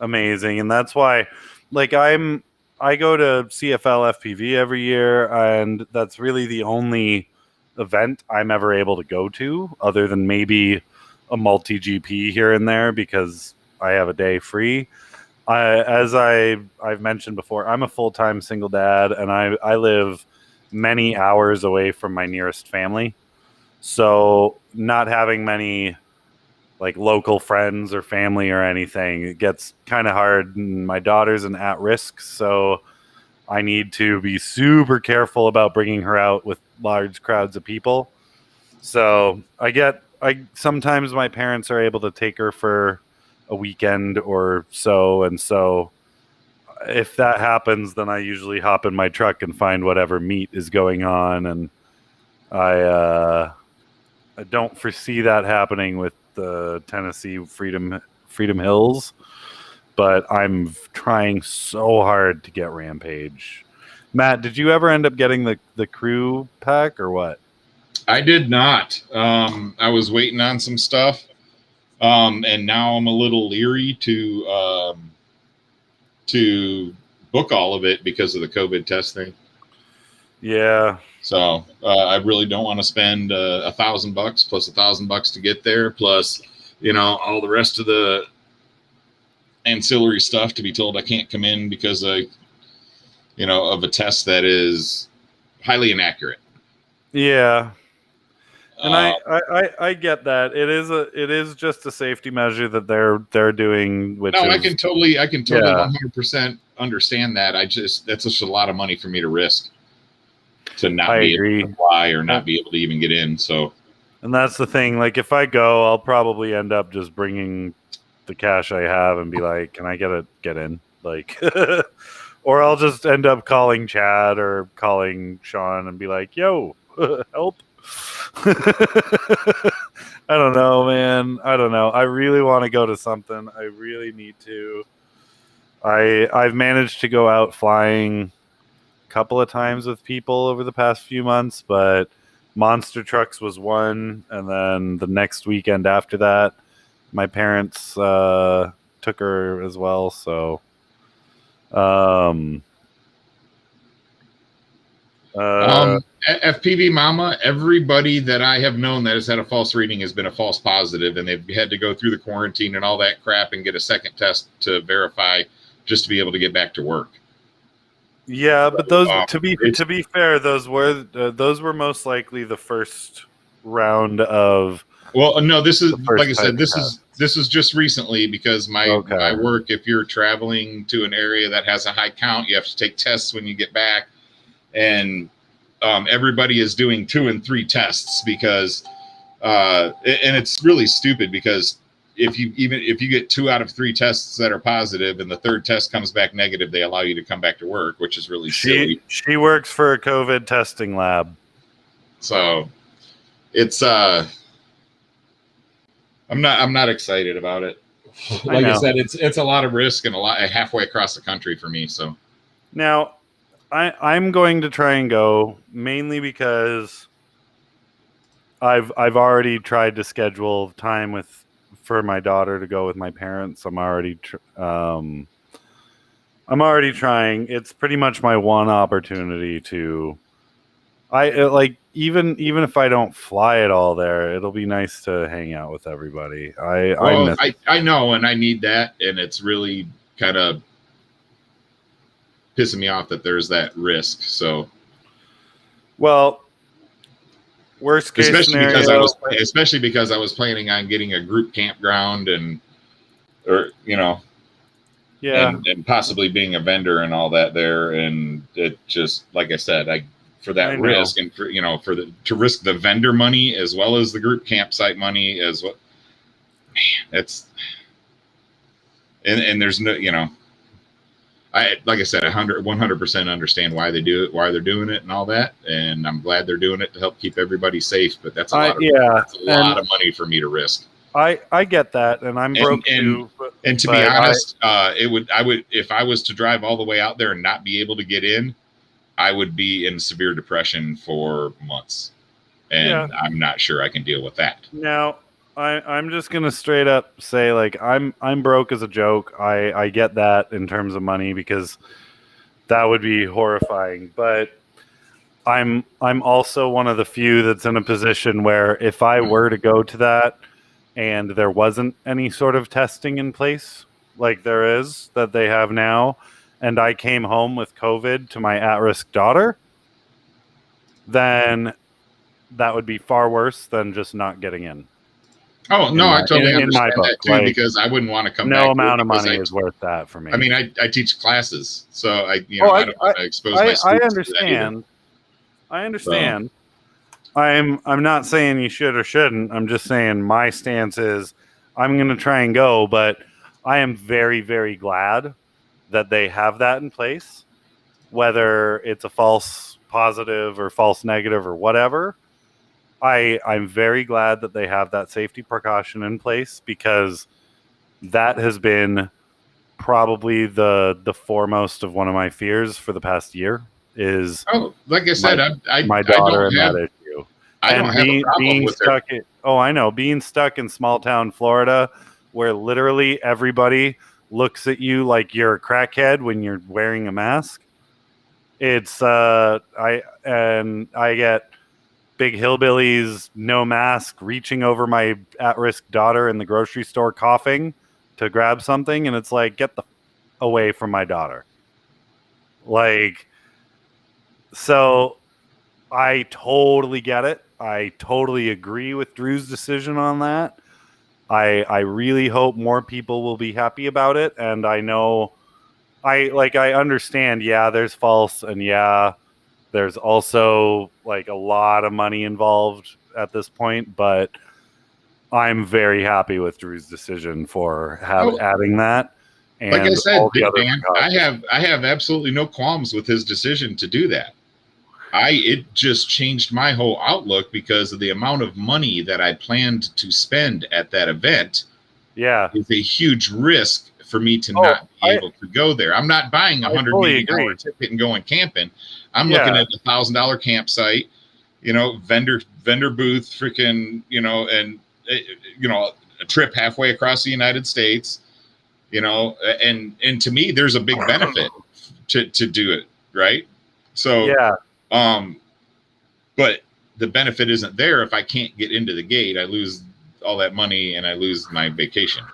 amazing. And that's why, like, I go to CFL FPV every year, and that's really the only event I'm ever able to go to, other than maybe a multi-GP here and there because I have a day free. As I've mentioned before, I'm a full-time single dad, and I live many hours away from my nearest family. So not having many like local friends or family or anything, it gets kind of hard. And my daughter's an at-risk, so I need to be super careful about bringing her out with large crowds of people. So sometimes my parents are able to take her for a weekend or so, and so if that happens, then I usually hop in my truck and find whatever meet is going on, and I don't foresee that happening with the Tennessee Freedom Hills, but I'm trying so hard to get Rampage. Matt, did you ever end up getting the crew pack or what? I did not. I was waiting on some stuff. And now I'm a little leery to book all of it because of the COVID testing. Yeah. So I really don't want to spend $1,000 plus $1,000 to get there, plus all the rest of the ancillary stuff to be told I can't come in because of a test that is highly inaccurate. Yeah. And I get that. It is just a safety measure that they're doing. I can totally 100% understand that. That's just a lot of money for me to risk to not be able to fly or not be able to even get in. So, and that's the thing. Like if I go, I'll probably end up just bringing the cash I have and be like, "Can I get in?" Like, or I'll just end up calling Chad or calling Sean and be like, "Yo, help." I don't know, man. I don't know. I really want to go to something. I really need to. I've managed to go out flying a couple of times with people over the past few months, but monster trucks was one, and then the next weekend after that, my parents took her as well. So, FPV Mama, everybody that I have known that has had a false reading has been a false positive, and they've had to go through the quarantine and all that crap and get a second test to verify just to be able to get back to work. Yeah, but those to be fair, those were most likely the first round of. Well, no, this is like I said, this is just recently because my work. If you're traveling to an area that has a high count, you have to take tests when you get back, and everybody is doing 2 and 3 tests because, and it's really stupid because if you get 2 out of 3 tests that are positive and the 3rd test comes back negative, they allow you to come back to work, which is really silly. She works for a COVID testing lab, so it's I'm not excited about it. Like I said, it's a lot of risk and a lot halfway across the country for me. So now I'm going to try and go mainly because I've already tried to schedule time for my daughter to go with my parents. I'm already trying. It's pretty much my one opportunity to. Even if I don't fly at all there, it'll be nice to hang out with everybody. I know, and I need that, and it's really kind of pissing me off that there's that risk. So, well, worst case especially scenario, because I was planning on getting a group campground and possibly being a vendor and all that there, and it just like I said, for that risk and to risk the vendor money as well as the group campsite money as well. Man, and there's no, like I said, 100% understand why they do it, why they're doing it and all that. And I'm glad they're doing it to help keep everybody safe, but that's a lot of money for me to risk. I get that. And I'm broke too. And to be honest, I would, if I was to drive all the way out there and not be able to get in, I would be in severe depression for months, and I'm not sure I can deal with that. Now, I'm just gonna straight up say, like, I'm broke as a joke. I get that in terms of money because that would be horrifying. But I'm also one of the few that's in a position where if I were to go to that and there wasn't any sort of testing in place like there is that they have now, and I came home with COVID to my at-risk daughter, then that would be far worse than just not getting in. Oh, no, I totally understand that too, because I wouldn't want to come back. No amount of money is worth that for me. I mean, I teach classes, so I don't want to expose my students I understand. I understand. I'm not saying you should or shouldn't. I'm just saying my stance is I'm going to try and go, but I am very, very glad that they have that in place, whether it's a false positive or false negative or whatever. I'm very glad that they have that safety precaution in place, because that has been probably the foremost of one of my fears for the past year is like I said, my daughter and that issue. I don't have a problem with it. I know, being stuck in small town Florida where literally everybody looks at you like you're a crackhead when you're wearing a mask. It's I get big hillbillies, no mask, reaching over my at-risk daughter in the grocery store coughing to grab something, and it's like, get the away from my daughter. Like, so I totally get it. I totally agree with Drew's decision on that. I really hope more people will be happy about it. And I know I understand, there's false, and there's also like a lot of money involved at this point, but I'm very happy with Drew's decision for adding that. And like I said, Dan, I have absolutely no qualms with his decision to do that. It just changed my whole outlook because of the amount of money that I planned to spend at that event. Yeah, is a huge risk for me to Oh, not be able to go there. I'm not buying a I fully $180 agree. ticket and going camping. I'm Yeah. looking at a $1,000 campsite, vendor booth, freaking, and a trip halfway across the United States, and to me, there's a big benefit to do it, right? So, but the benefit isn't there if I can't get into the gate. I lose all that money and I lose my vacation.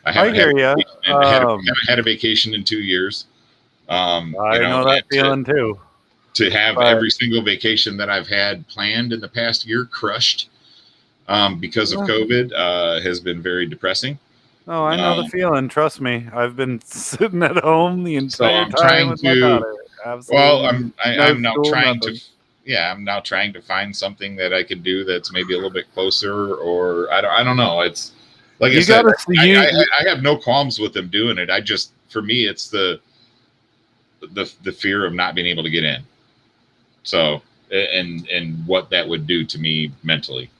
I hear you. I haven't had a vacation in 2 years. I know that feeling too. To have every single vacation that I've had planned in the past year crushed because of COVID has been very depressing. Oh, I know the feeling. Trust me. I've been sitting at home the entire time with my daughter. Absolutely. Well, I'm now trying to. Yeah, I'm now trying to find something that I could do that's maybe a little bit closer, or I don't know. It's like I said, I have no qualms with them doing it. For me, it's the fear of not being able to get in. So, and what that would do to me mentally.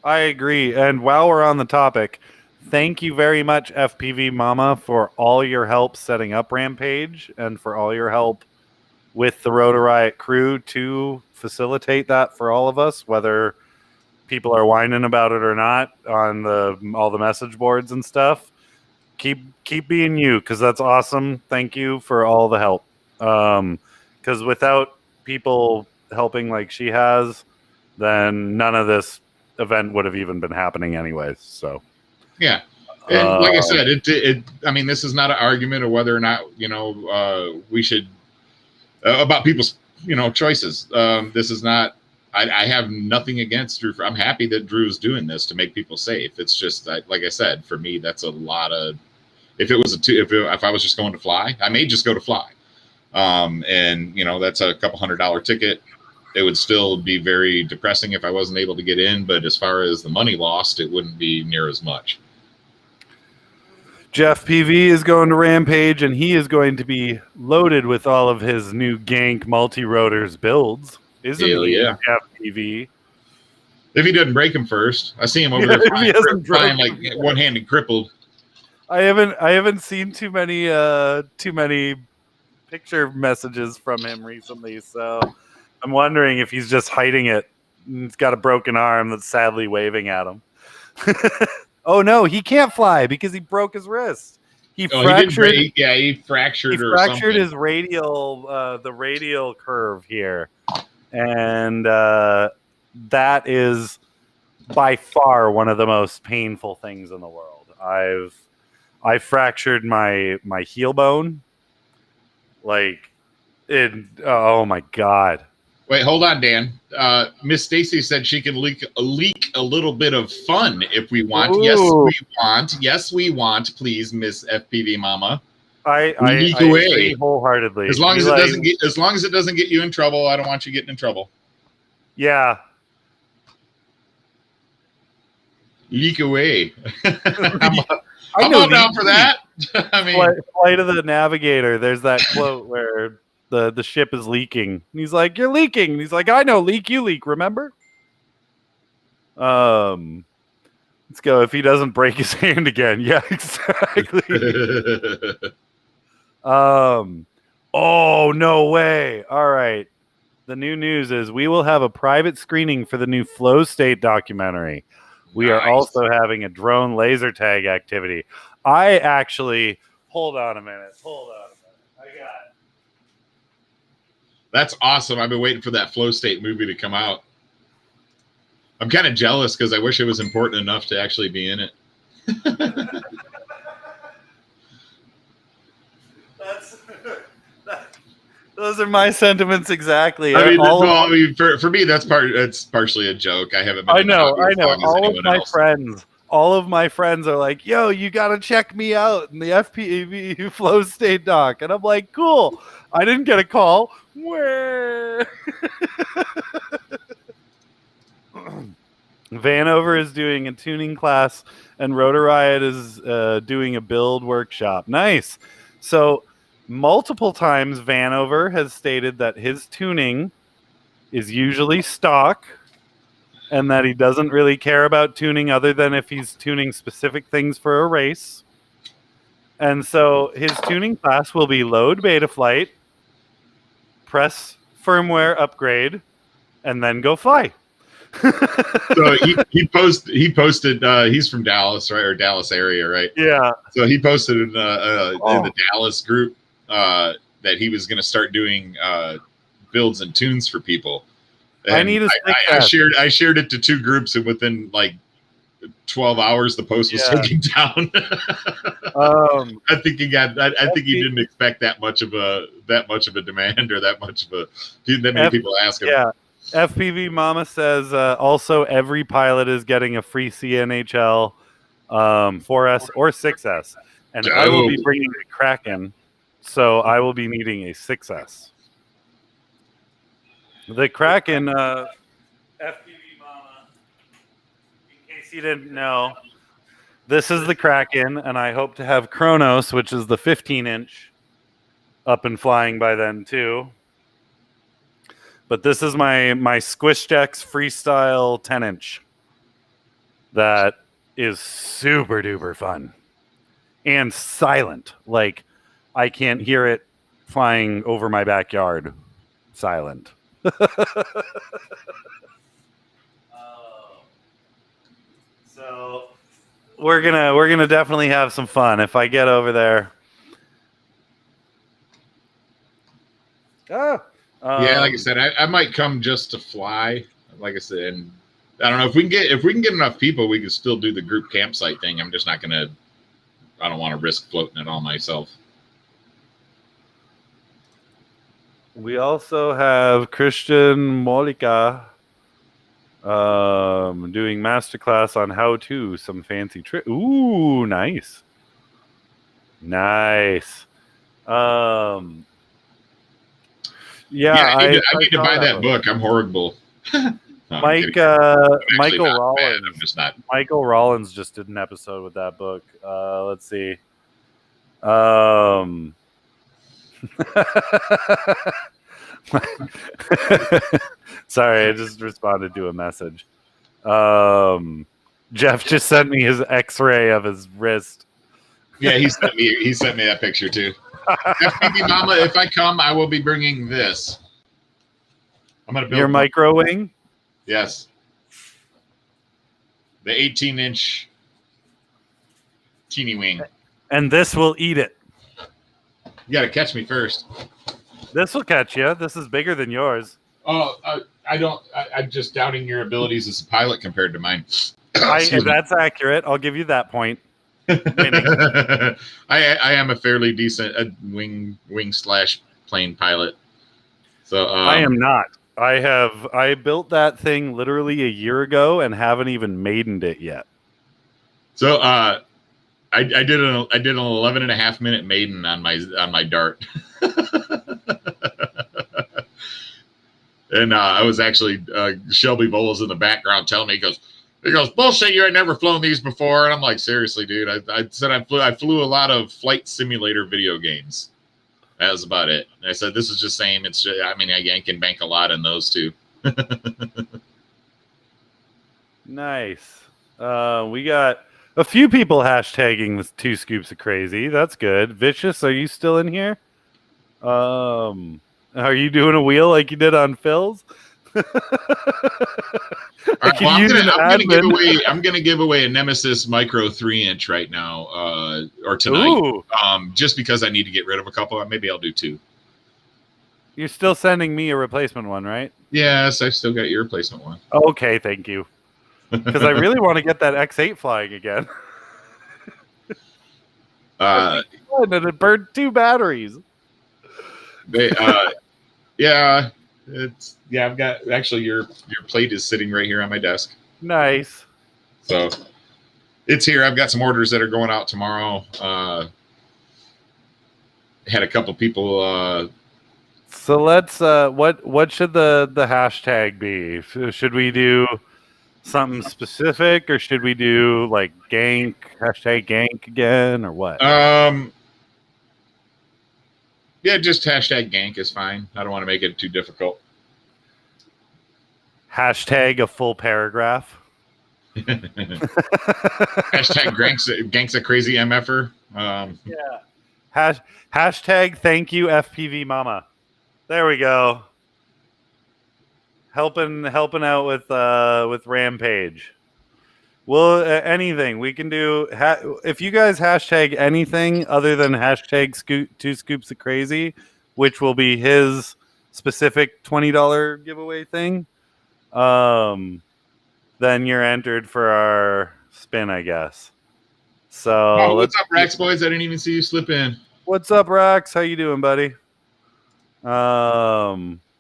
I agree. And while we're on the topic, thank you very much, FPV Mama, for all your help setting up Rampage and for all your help with the Rotor Riot crew to facilitate that for all of us, whether people are whining about it or not on all the message boards and stuff. Keep being you, because that's awesome. Thank you for all the help. Because without people helping like she has, then none of this event would have even been happening anyways. So yeah. And like I said, I mean, this is not an argument of whether or not, we should about people's, choices. This is not, I have nothing against Drew. I'm happy that Drew's doing this to make people safe. It's just like I said, for me, that's a lot of, if I was just going to fly, I may just go to fly. And that's a couple $100 ticket. It would still be very depressing if I wasn't able to get in, but as far as the money lost, it wouldn't be near as much. Jeff PV is going to Rampage, and he is going to be loaded with all of his new Gank multi-rotors builds. Isn't he, Jeff PV? If he doesn't break him first. I see him over there flying like one-handed crippled. I haven't seen too many picture messages from him recently, so I'm wondering if he's just hiding it. He's got a broken arm that's sadly waving at him. Oh no, he can't fly because he broke his wrist. He fractured his radial, the radial curve here, and that is by far one of the most painful things in the world. I fractured my heel bone, oh my God. Wait, hold on, Dan. Miss Stacy said she can leak a little bit of fun if we want. Ooh. Yes, we want. Yes, we want. Please, Miss FPV Mama. I agree wholeheartedly. As long as it doesn't get you in trouble, I don't want you getting in trouble. Yeah. Leak away. I'm down for that. I mean, Flight of the Navigator. There's that quote where the ship is leaking. And he's like, "You're leaking." And he's like, "I know, leak, you leak. Remember?" Let's go. If he doesn't break his hand again, yeah, exactly. Oh no way! All right. The new news is we will have a private screening for the new Flow State documentary. We are also having a drone laser tag activity. Hold on a minute. I got it. That's awesome. I've been waiting for that Flow State movie to come out. I'm kind of jealous because I wish it was important enough to actually be in it. Those are my sentiments exactly. I mean, for me, that's partially a joke. I haven't been. I know. All of my friends are like, "Yo, you gotta check me out in the FPV Flow State doc," and I'm like, "Cool." I didn't get a call. Where? Vanover is doing a tuning class, and Rotor Riot is doing a build workshop. Nice. So multiple times Vanover has stated that his tuning is usually stock, and that he doesn't really care about tuning other than if he's tuning specific things for a race. And so his tuning class will be load beta flight, press firmware upgrade, and then go fly. So he posted he's from Dallas, right, or Dallas area, right? Yeah. So he posted in the Dallas group that he was going to start doing builds and tunes for people. And I need a I shared it to 2 groups, and within like 12 hours the post was taken down. I think he didn't expect that much of a demand, or that many people asking. Yeah. FPV Mama says also every pilot is getting a free CNHL 4S or 6S, and I will be bringing a Kraken, so I will be needing a 6S. The Kraken, FPV Mama, in case you didn't know, this is the Kraken, and I hope to have Kronos, which is the 15-inch, up and flying by then too. But this is my SquishJex Freestyle 10-inch. That is super duper fun and silent. Like, I can't hear it flying over my backyard. Silent. So we're gonna definitely have some fun if I get over there. Yeah, like I said, I might come just to fly. Like I said, and I don't know if we can get enough people, we can still do the group campsite thing. I'm just not gonna. I don't want to risk floating it all myself. We also have Christian Molika doing masterclass on how to some fancy trick. Ooh, nice. Nice. Yeah, I need to buy that book. I'm horrible. No, Michael Rollins. I'm just not. Michael Rollins just did an episode with that book. Let's see. Sorry, I just responded to a message. Jeff just sent me his X-ray of his wrist. Yeah, he sent me that picture too. FPV Mama, if I come, I will be bringing this. I'm gonna build your micro wing. Yes, the 18-inch teeny wing. And this will eat it. You got to catch me first. This will catch you. This is bigger than yours. Oh, I'm just doubting your abilities as a pilot compared to mine. That's accurate. I'll give you that point. I am a fairly decent wing / plane pilot. So I am not. I built that thing literally a year ago and haven't even maidened it yet. So I did an 11.5 minute maiden on my dart. And I was actually Shelby Bowles in the background telling me, he goes, bullshit, you ain't never flown these before. And I'm like, seriously, dude. I said I flew a lot of flight simulator video games. That was about it. And I said, this is just same. It's just, I can bank a lot in those too. Nice. We got a few people hashtagging this 2 scoops of crazy. That's good. Vicious, are you still in here? Are you doing a wheel like you did on Phil's? All right, well, I'm gonna give away a Nemesis Micro 3-inch right now, or tonight. Ooh. Just because I need to get rid of a couple. Maybe I'll do 2. You're still sending me a replacement one, right? Yes, I've still got your replacement one. Okay, thank you. Because I really want to get that X8 flying again. And it burned 2 batteries. Yeah, I've got actually your plate is sitting right here on my desk. Nice. So it's here. I've got some orders that are going out tomorrow. Had a couple people. So let's. What should the hashtag be? Should we do something specific, or should we do like gank #gank again, or what? Yeah, just #gank is fine. I don't want to make it too difficult. Hashtag a full paragraph. Hashtag Gank's a crazy MFer. Yeah. Hashtag thank you FPV mama. There we go. Helping out with Rampage. Well, anything we can do. If you guys hashtag anything other than hashtag 2 scoops of crazy, which will be his specific $20 giveaway thing, then you're entered for our spin, I guess. So what's up, Rax boys? I didn't even see you slip in. What's up, Rax? How you doing, buddy?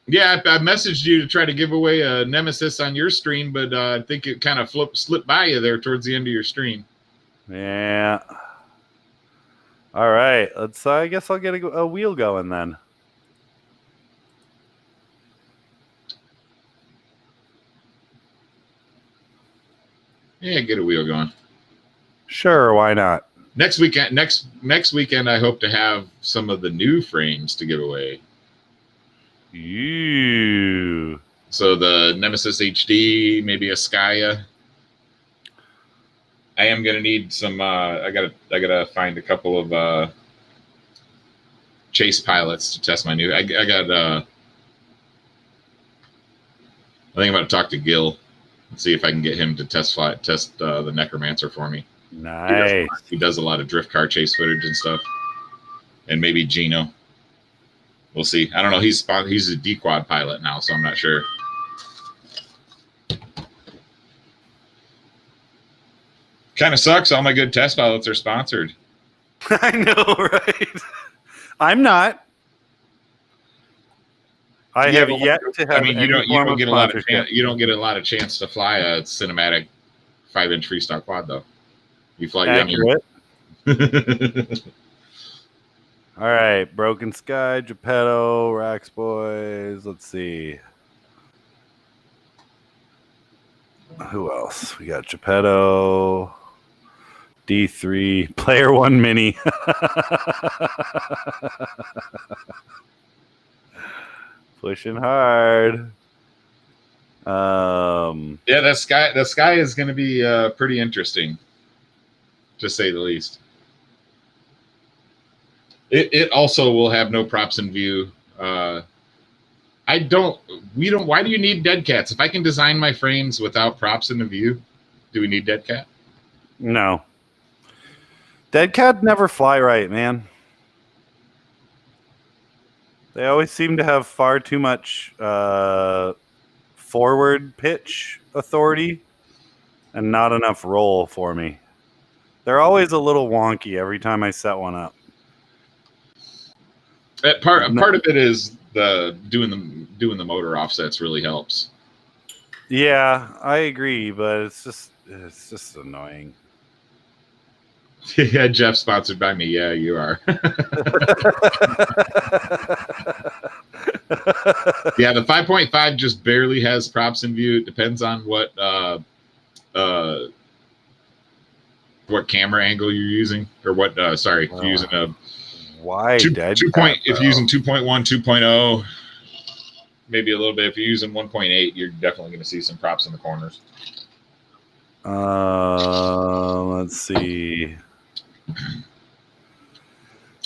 Yeah, I messaged you to try to give away a Nemesis on your stream, but I think it kind of slipped by you there towards the end of your stream. Yeah. All right. Let's. I guess I'll get a wheel going then. Yeah, get a wheel going. Sure, why not? Next weekend, I hope to have some of the new frames to give away. Ooh. So the Nemesis HD, maybe a Skya. I am gonna need some. I gotta find a couple of chase pilots to test my new. I got. I think I'm about to talk to Gil and see if I can get him to test the Necromancer for me. Nice. He does a lot of drift car chase footage and stuff, and maybe Gino. We'll see. I don't know. He's a D-quad pilot now, so I'm not sure. Kind of sucks. All my good test pilots are sponsored. I know, right? I'm not. I have yet to have. I mean, you don't get a lot of chance. You don't get a lot of chance to fly a cinematic 5-inch freestyle quad, though. You fly. Accurate. All right, Broken Sky, Geppetto, Rax Boys. Let's see. Who else? We got Geppetto, D3, Player One Mini. Pushing hard. Yeah, the sky is going to be pretty interesting, to say the least. It also will have no props in view. Why do you need dead cats? If I can design my frames without props in the view, do we need dead cat? No. Dead cat never fly right, man. They always seem to have far too much forward pitch authority and not enough roll for me. They're always a little wonky every time I set one up. Part of it is doing the motor offsets really helps. Yeah, I agree, but it's just annoying. Yeah, Jeff, sponsored by me. Yeah, you are. Yeah, the 5.5 just barely has props in view. It depends on what camera angle you're using, or what. Sorry, if you're using a wide if you're using 2.1, 2.0, maybe a little bit. If you're using 1.8, you're definitely going to see some props in the corners. Let's see.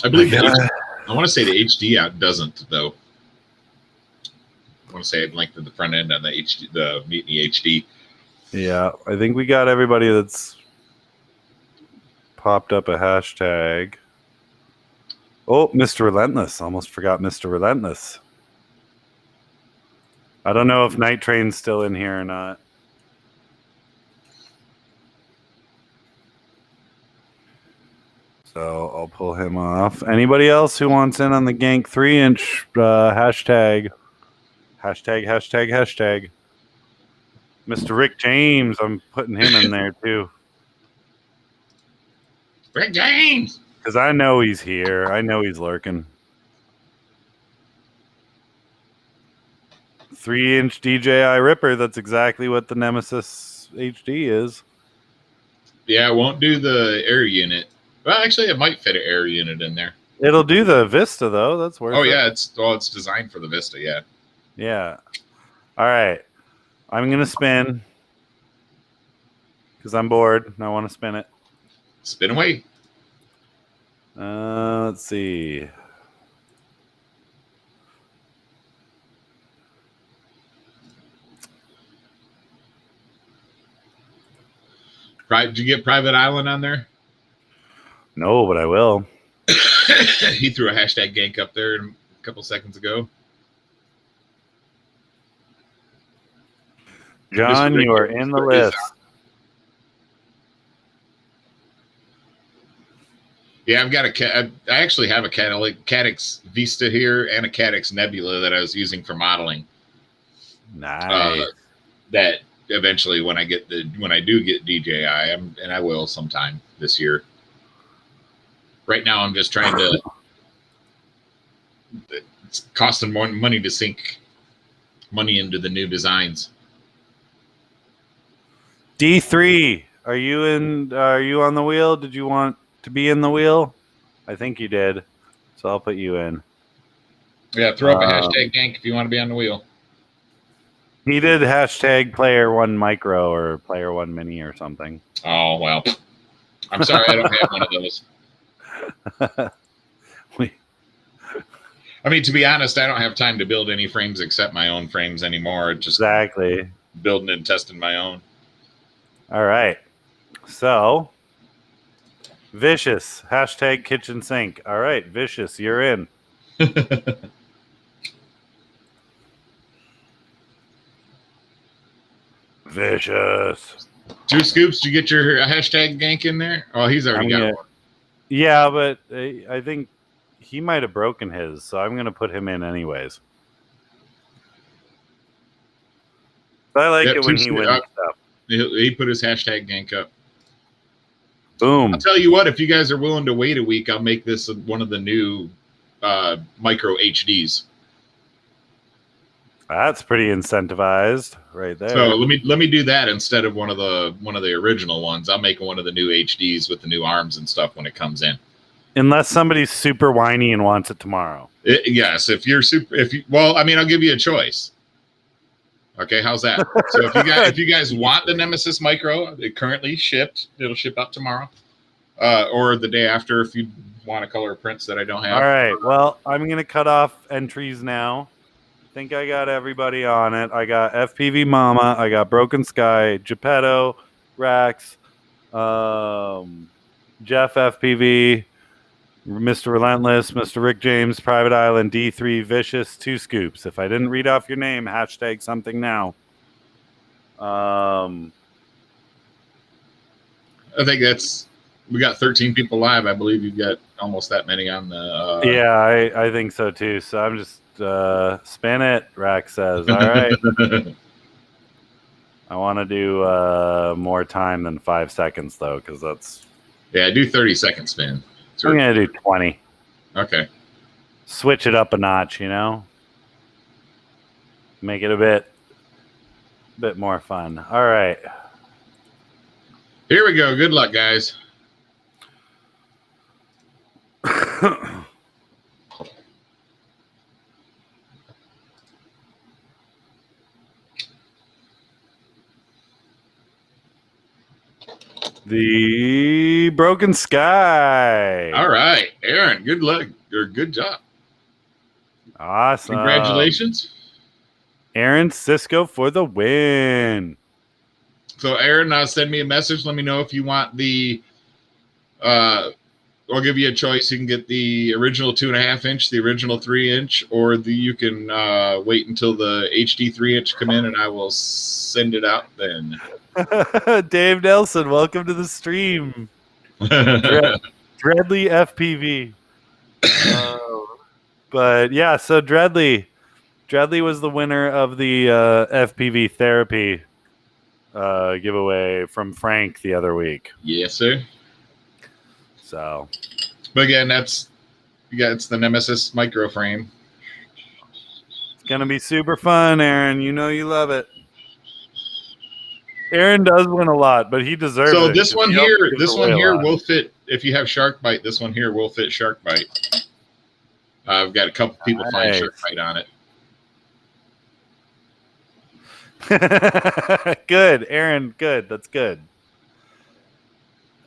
I believe I want to say the HD out doesn't, though. I want to say I've lengthened the front end on the Meet Me HD. Yeah, I think we got everybody that's popped up a hashtag. Oh, Mr. Relentless. Almost forgot Mr. Relentless. I don't know if Night Train's still in here or not. So I'll pull him off. Anybody else who wants in on the Gank 3-inch hashtag? Hashtag. Mr. Rick James, I'm putting him in there too. Rick James! Because I know he's here. I know he's lurking. 3-inch DJI Ripper. That's exactly what the Nemesis HD is. Yeah, it won't do the air unit. Well, actually, it might fit an air unit in there. It'll do the Vista, though. That's worth it. Oh, yeah. It's designed for the Vista, yeah. Yeah. All right. I'm going to spin because I'm bored and I want to spin it. Spin away. Let's see. Did you get Private Island on there? No, but I will. He threw a hashtag gank up there a couple seconds ago. John, you are in the list. Yeah, I've got I actually have a Cadix Vista here and a Cadix Nebula that I was using for modeling. Nice. That eventually, when I do get DJI, and I will sometime this year. Right now, I'm just trying to. It's costing more money to sink money into the new designs. D3, are you on the wheel? Did you want to be in the wheel? I think you did, so I'll put you in. Yeah, throw up a hashtag gank if you want to be on the wheel. He did hashtag player 1 micro or player 1 mini or something. Oh, well. I'm sorry I don't have one of those. I mean, to be honest, I don't have time to build any frames except my own frames anymore. Just exactly. Building and testing my own. All right. So, Vicious, hashtag kitchen sink. All right, Vicious, you're in. Vicious. 2 scoops, did you get your hashtag gank in there? Oh, he's already got one. Yeah, but I think he might have broken his, so I'm going to put him in anyways. But I like it when he wins stuff. He put his hashtag gank up. Boom. I'll tell you what, if you guys are willing to wait a week, I'll make this one of the new micro HDs. That's pretty incentivized right there. So let me do that instead of one of the original ones. I'll make one of the new HDs with the new arms and stuff when it comes in. Unless somebody's super whiny and wants it tomorrow. Yes, I'll give you a choice. Okay, how's that? So if you guys want the Nemesis Micro, it currently shipped. It'll ship out tomorrow, or the day after if you want a color prints that I don't have. All right. Well, I'm gonna cut off entries now. I think I got everybody on it. I got FPV Mama. I got Broken Sky, Geppetto, Rax, Jeff FPV, Mr. Relentless, Mr. Rick James, Private Island, D3, Vicious, 2 scoops. If I didn't read off your name, hashtag something now. I think we got 13 people live. I believe you've got almost that many on the. Yeah, I think so too. So I'm just spin it. Rack says, all right. I want to do more time than 5 seconds though, because that's. Yeah, do 30-second spin. I'm going to do 20. Okay. Switch it up a notch, Make it a bit more fun. All right. Here we go. Good luck, guys. The Broken Sky. All right, Aaron. Good luck or good job. Awesome. Congratulations, Aaron Cisco for the win. So, Aaron, send me a message. Let me know if you want the. I'll give you a choice. You can get the original 2.5 inch, the original 3 inch, or you can wait until the HD 3 inch come in, and I will send it out then. Dave Nelson, welcome to the stream. Dreadly FPV. But yeah, so Dreadly was the winner of the FPV therapy giveaway from Frank the other week. Yes, sir. So, but again, it's the Nemesis micro frame. It's gonna be super fun, Aaron. You know you love it. Aaron does win a lot, but he deserves it. So this one here will fit. If you have Shark Bite, this one here will fit Shark Bite. I've got a couple people flying Shark Bite on it. Good, Aaron. Good. That's good.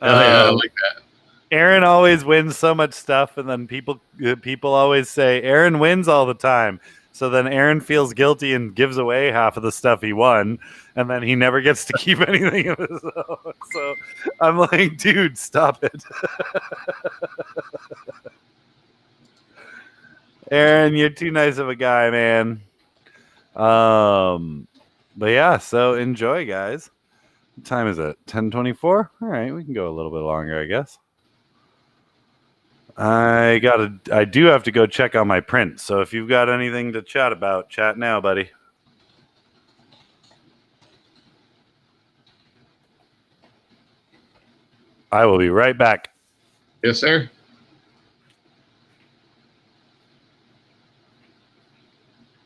Hell yeah, I like that. Aaron always wins so much stuff, and then people always say Aaron wins all the time. So then Aaron feels guilty and gives away half of the stuff he won, and then he never gets to keep anything of his own. So I'm like, dude, stop it. Aaron, you're too nice of a guy, man. But yeah, so enjoy, guys. What time is it? 10:24? All right, we can go a little bit longer, I guess. I do have to go check on my print. So if you've got anything to chat about, chat now, buddy. I will be right back. Yes, sir.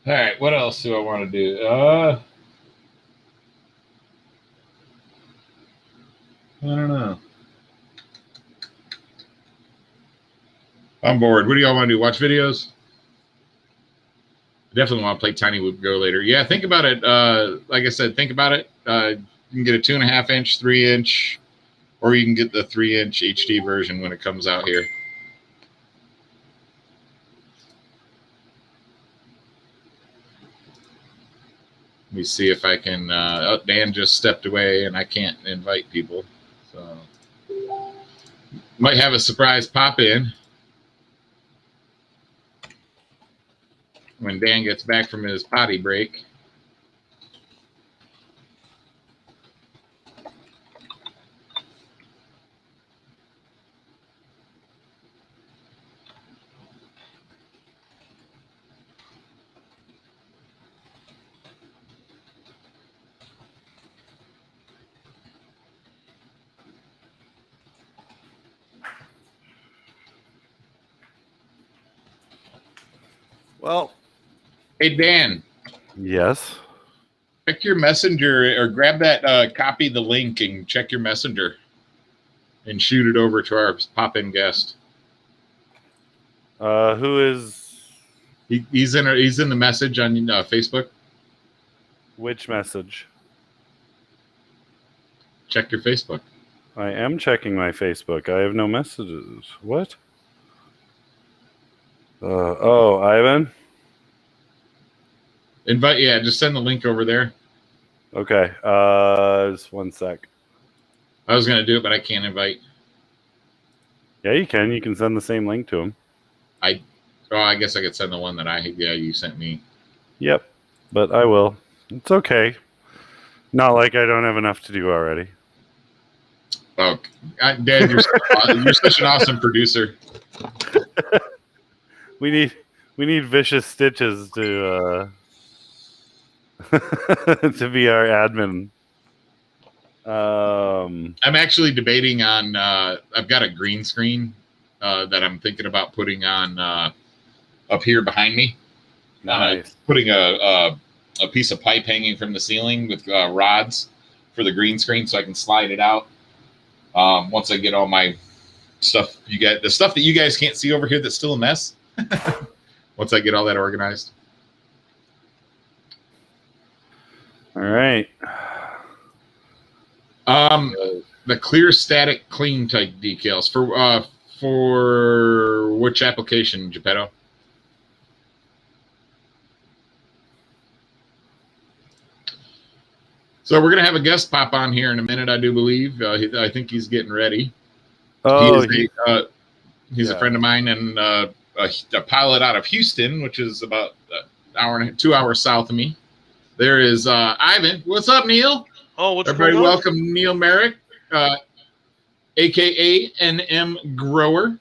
All right, what else do I want to do? I don't know. I'm bored. What do y'all want to do? Watch videos? Definitely want to play Tiny Whoop Go later. Yeah, think about it. Like I said, think about it. You can get a 2.5 inch, 3 inch, or you can get the 3 inch HD version when it comes out here. Let me see if I can. Oh, Dan just stepped away, and I can't invite people. So might have a surprise pop in when Dan gets back from his potty break. Well, Hey, Dan. Yes. Check your messenger or grab that, copy the link and check your messenger and shoot it over to our pop-in guest. Who is? He's in the message on Facebook. Which message? Check your Facebook. I am checking my Facebook. I have no messages. What? Oh, Ivan? Invite, yeah, just send the link over there. Okay. Just one sec. I was going to do it, but I can't invite. Yeah, you can. You can send the same link to him. I guess I could send the one that you sent me. Yep. But I will. It's okay. Not like I don't have enough to do already. Oh, Dad, you're such an awesome producer. We need Vicious Stitches to to be our admin. I'm actually debating on. I've got a green screen that I'm thinking about putting on up here behind me. Nice. Putting a piece of pipe hanging from the ceiling with rods for the green screen, so I can slide it out. Once I get all my stuff, the stuff that you guys can't see over here that's still a mess. Once I get all that organized. All right. The clear static clean type decals for which application, Geppetto? So we're gonna have a guest pop on here in a minute, I do believe. I think he's getting ready. Oh, he's a friend of mine and a pilot out of Houston, which is about 2 hours south of me. There is Ivan. What's up, Neil? Oh, what's Everybody going on? welcome Neil Merrick, a.k.a. NM Grower.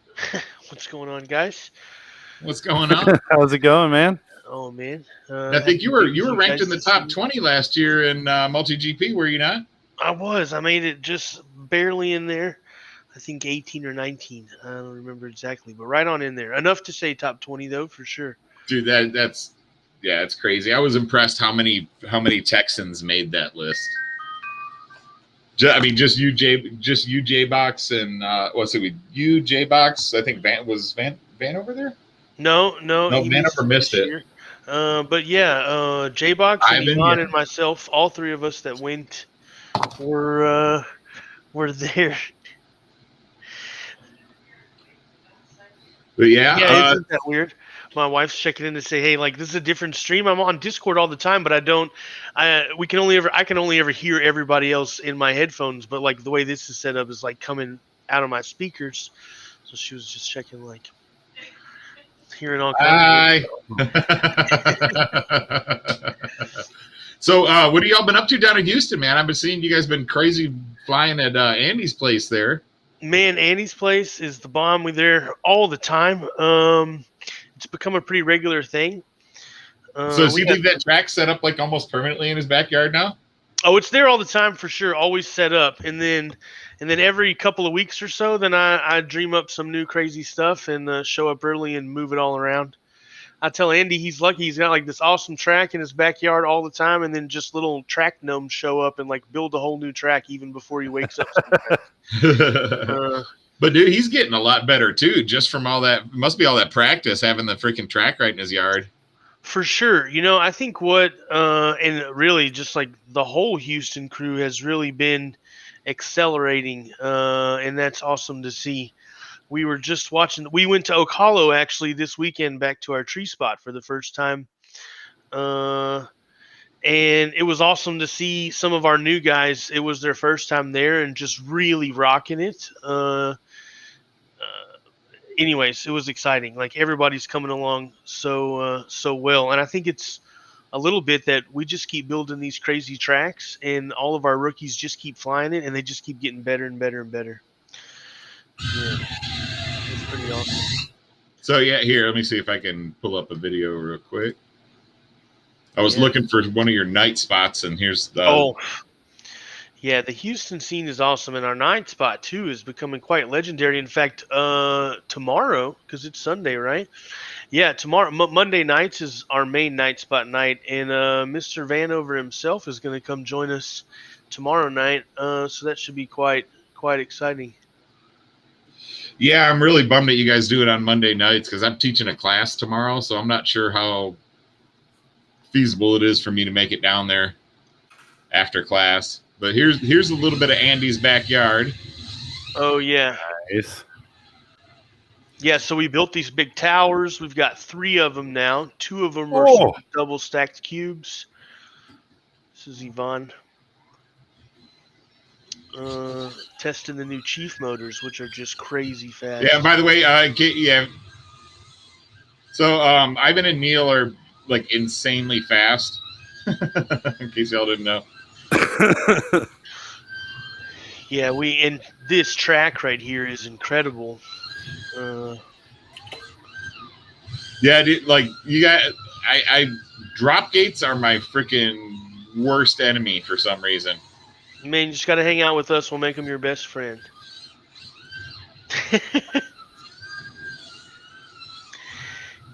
What's going on, guys? What's going on? how's it going, man? Oh, man. I think you were ranked in the top 20 last year in multi-GP, were you not? I was. I made it just barely in there. I think 18 or 19. I don't remember exactly, but right on in there. Enough to say top 20, though, for sure. Dude, that's it's crazy. I was impressed how many Texans made that list. Just UJ Box and what's it with UJ Box? I think Van over there. No, Vanover missed it. Year. But yeah, J-Box and Ivan, Yvonne yeah. and myself, all three of us that went were there. But Yeah, yeah, isn't that weird? My wife's checking in to say, "Hey, like this is a different stream. I'm on Discord all the time, but I don't. I can only ever hear everybody else in my headphones. But like the way this is set up is like coming out of my speakers. So she was just checking, like hearing all kinds hi. So, what have y'all been up to down in Houston, man? I've been seeing you guys been crazy flying at Andy's place there. Man, Andy's place is the bomb. We're there all the time. It's become a pretty regular thing. So, does We he got leave that track set up like almost permanently in his backyard now? Oh, it's there all the time for sure. Always set up, and then every couple of weeks or so, then I dream up some new crazy stuff and show up early and move it all around. I tell Andy he's lucky. He's got like this awesome track in his backyard all the time, and then just little track gnomes show up and like build a whole new track even before he wakes up. uh, But dude, he's getting a lot better too, just from all that. Must be all that practice having the freaking track right in his yard. For sure. I think and really just like the whole Houston crew has really been accelerating, and that's awesome to see. We were just we went to Oak Hollow actually this weekend back to our tree spot for the first time. And it was awesome to see some of our new guys. It was their first time there and just really rocking it. Anyways, it was exciting. Like everybody's coming along so well, and I think it's a little bit that we just keep building these crazy tracks, and all of our rookies just keep flying it, and they just keep getting better and better and better. Yeah, it's pretty awesome. So yeah, here, let me see if I can pull up a video real quick. I was Yeah. looking for one of your night spots, and here's the. Oh, yeah, the Houston scene is awesome, and our night spot too is becoming quite legendary. In fact, tomorrow, because it's Sunday, right? Yeah, tomorrow, Monday nights is our main night spot night, and Mr. Vanover himself is going to come join us tomorrow night. So that should be quite exciting. Yeah, I'm really bummed that you guys do it on Monday nights because I'm teaching a class tomorrow, so I'm not sure how feasible it is for me to make it down there after class. But here's a little bit of Andy's backyard. Oh yeah. Nice. Yeah, so we built these big towers. We've got 3 of them now. 2 of them are Oh. double stacked cubes. This is Yvonne testing the new Chief motors, which are just crazy fast. Yeah, by the way, So Ivan and Neil are like insanely fast. In case y'all didn't know. Yeah, and this track right here is incredible. Yeah, dude, like you got, I drop gates are my freaking worst enemy for some reason. Man, you just got to hang out with us. We'll make them your best friend.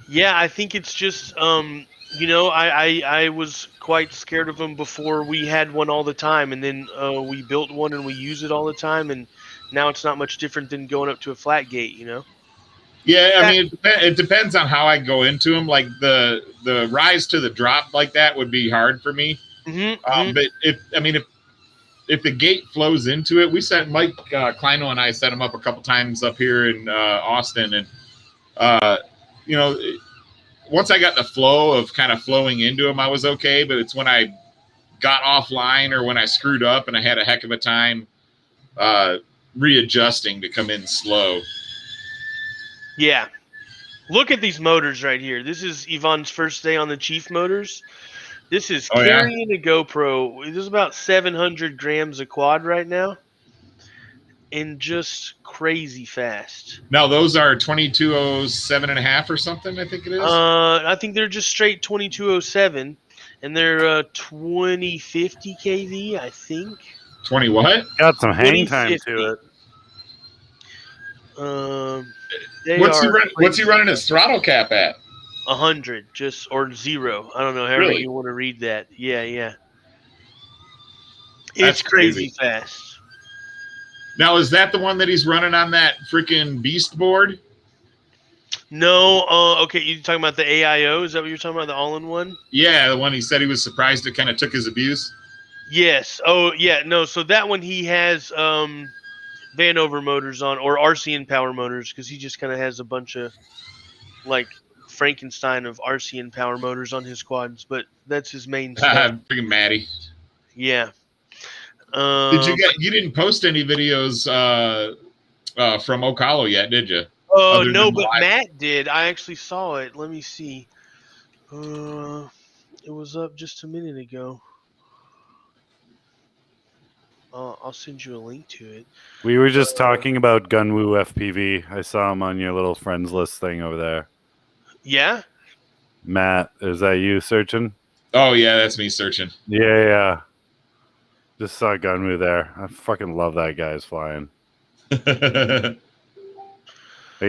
Yeah, I think it's just, I was quite scared of them before we had one all the time, and then we built one and we use it all the time, and now it's not much different than going up to a flat gate, Yeah, I mean, it depends on how I go into them. Like the rise to the drop like that would be hard for me. Mm-hmm. But if the gate flows into it, we set Mike Kleino and I set him up a couple times up here in Austin, and once I got the flow of kind of flowing into him, I was okay. But it's when I got offline or when I screwed up and I had a heck of a time readjusting to come in slow. Yeah. Look at these motors right here. This is Yvonne's first day on the Chief motors. This is carrying a GoPro. This is about 700 grams a quad right now. And just crazy fast. Now, those are 2207.5 or something, I think it is? I think they're just straight 2207. And they're 2050 kV, I think. 20 what? Got some hang time to it. What's he running his throttle cap at? 100, or 0. I don't know. However you want to read that. Yeah. It's crazy fast. Now, is that the one that he's running on that freaking beast board? No, okay, you talking about the AIO? Is that what you're talking about, the all-in-one? Yeah, the one he said he was surprised it kind of took his abuse. Yes. Oh, yeah. No, so that one he has Vanover motors on, or RCN power motors, because he just kind of has a bunch of like Frankenstein of RCN power motors on his quads, but that's his main stuff. Freaking Maddie. Yeah. Did you get? You didn't post any videos from Ocala yet, did you? Oh, Other no, than but live? Matt did. I actually saw it. Let me see. It was up just a minute ago. I'll send you a link to it. We were just talking about Gunwoo FPV. I saw him on your little friends list thing over there. Yeah? Matt, is that you searching? Oh yeah, that's me searching. Yeah. Just saw Gunwoo there. I fucking love that guy's flying. Like,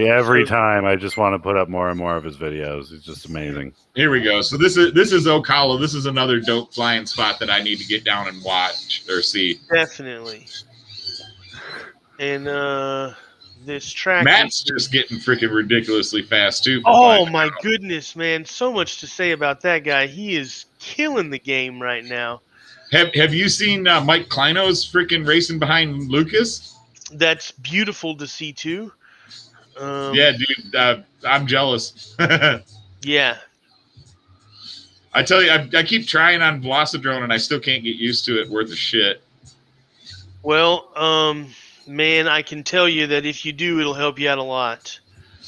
every time I just want to put up more and more of his videos. He's just amazing. Here we go. So this is Ocala. This is another dope flying spot that I need to get down and watch or see. Definitely. And this track. Matt's just getting freaking ridiculously fast too. Oh my goodness, man! So much to say about that guy. He is killing the game right now. Have you seen Mike Kleino's freaking racing behind Lucas? That's beautiful to see too. Yeah, dude, I'm jealous. Yeah. I tell you, I keep trying on Velocidrone and I still can't get used to it worth a shit. Well, man, I can tell you that if you do, it'll help you out a lot.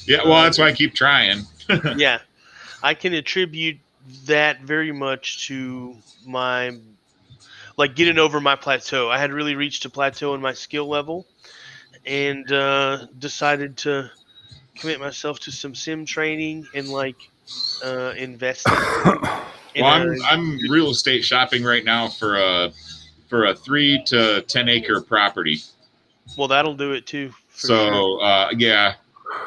Yeah, well, that's why I keep trying. Yeah. I can attribute that very much to my, like, getting over my plateau. I had really reached a plateau in my skill level and decided to commit myself to some sim training and, like, investing. Well, I'm real estate shopping right now for a 3 to 10 acre property. Well, that'll do it too. So sure. Yeah,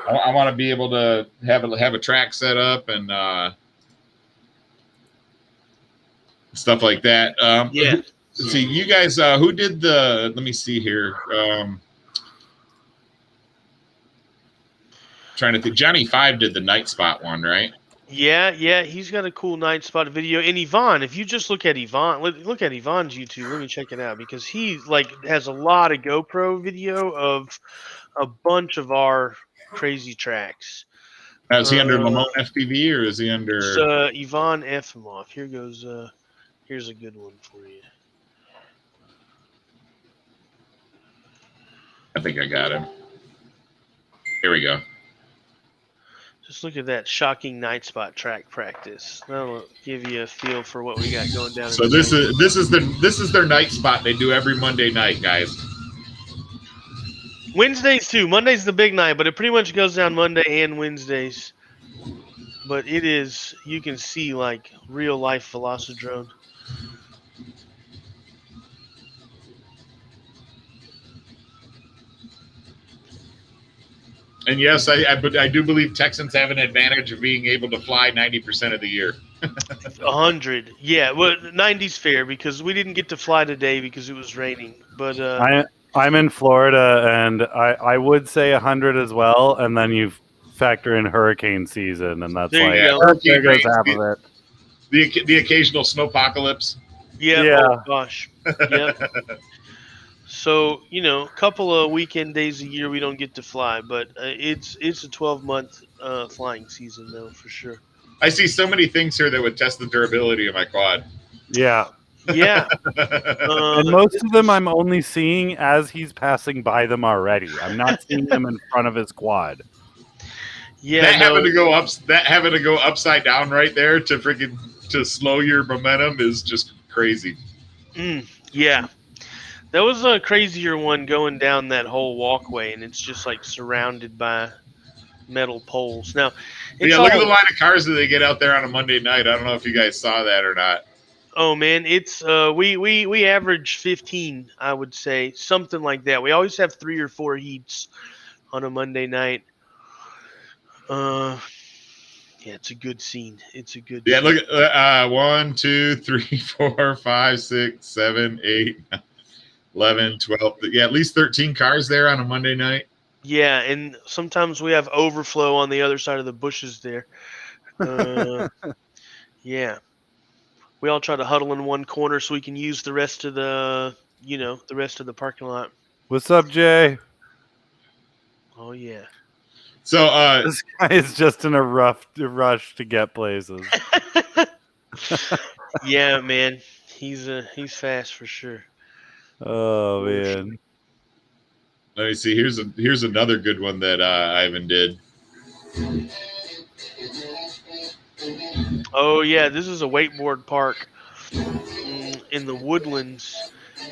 I want to be able to have a track set up and stuff like that. Yeah. Let's see, you guys, who did the? Let me see here. Trying to think. Johnny 5 did the night spot one, right? Yeah, he's got a cool night spot video. And Yvonne, if you just look at Yvonne, look at Yvonne's YouTube. Let me check it out because he has a lot of GoPro video of a bunch of our crazy tracks. Now, is he under Lamone FPV or is he under? It's Yvonne Efimov. Here goes. Here's a good one for you. I think I got him. Here we go. Just look at that shocking night spot track practice. That'll give you a feel for what we got going down. So this is their night spot they do every Monday night, guys. Wednesdays too. Monday's the big night, but it pretty much goes down Monday and Wednesdays. But it is, you can see like real life Velocidrone. And yes, I do believe Texans have an advantage of being able to fly 90% of the year. 100, yeah. Well, 90's fair because we didn't get to fly today because it was raining. But I'm in Florida, and I would say 100 as well. And then you factor in hurricane season, and that's there like there goes half of it. The occasional snowpocalypse. Yeah. Oh gosh. Yeah. So, a couple of weekend days a year we don't get to fly, but it's a 12-month flying season, though, for sure. I see so many things here that would test the durability of my quad. Yeah. Yeah. And most of them I'm only seeing as he's passing by them already. I'm not seeing them in front of his quad. Yeah. Having to go upside down right there to slow your momentum is just crazy. Yeah. That was a crazier one going down that whole walkway, and it's just like surrounded by metal poles. Now, look at the line of cars that they get out there on a Monday night. I don't know if you guys saw that or not. Oh man, it's we average 15, I would say, something like that. We always have 3 or 4 heats on a Monday night. Yeah, it's a good scene. It's a good. Yeah, look at 1, 2, 3, 4, 5, 6, 7, 8. 11, 12, yeah, at least 13 cars there on a Monday night. Yeah, and sometimes we have overflow on the other side of the bushes there. Uh, yeah, we all try to huddle in one corner so we can use the rest of the rest of the parking lot. What's up, Jay? Oh yeah. So This guy is just in a rush to get places. Yeah, man. He's fast for sure. Oh For sure. man. let me see. Here's another good one that Ivan did. Oh yeah, this is a wakeboard park in the woodlands.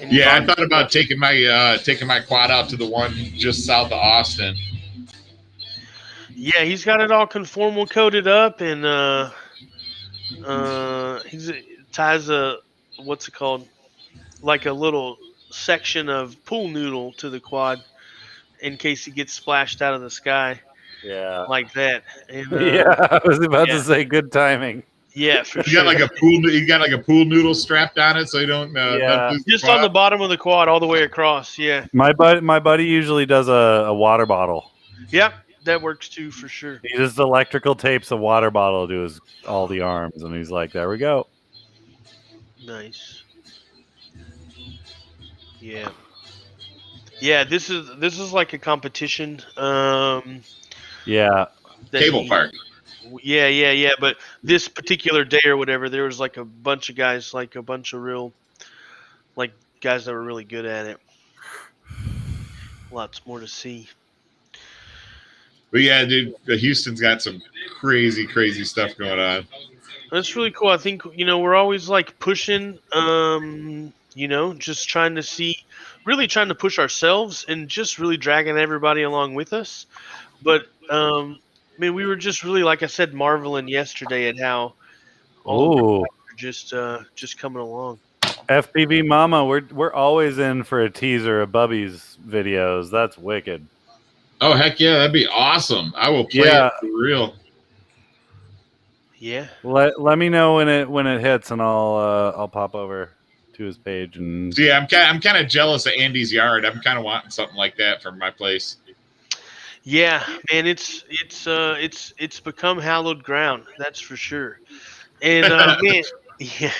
In Yeah, I Yvonne. thought about taking my quad out to the one just south of Austin. Yeah, he's got it all conformal coated up, and he's ties a what's it called, like a little section of pool noodle to the quad in case he gets splashed out of the sky Yeah. like that. And Yeah, I was about yeah, to say good timing. yeah, for You got sure. like a pool noodle strapped on it, so you don't Yeah. lose Just on quad. the bottom of the quad, all the way across. Yeah, My buddy usually does a water bottle. yep, that works too for sure. He just electrical tapes a water bottle to all the arms, and he's like, "There we go." Nice. Yeah. Yeah, this is like a competition. Yeah. That Cable he- park. Yeah. But this particular day or whatever, there was like a bunch of guys, like a bunch of real, like guys that were really good at it. Lots more to see. But yeah, dude, Houston's got some crazy stuff going on. That's really cool. I think we're always like pushing, just trying to see, really trying to push ourselves and just really dragging everybody along with us. But I mean, we were just really, like I said, marveling yesterday at how all of our Ooh, guys are just coming along. FPV Mama, we're always in for a teaser of Bubby's videos. That's wicked. Oh heck yeah, that'd be awesome. I will play Yeah. it for real. Yeah. Let me know when it hits, and I'll pop over to his page and So yeah, I'm kind of jealous of Andy's yard. I'm kind of wanting something like that for my place. Yeah, man, it's become hallowed ground. That's for sure. And man, yeah.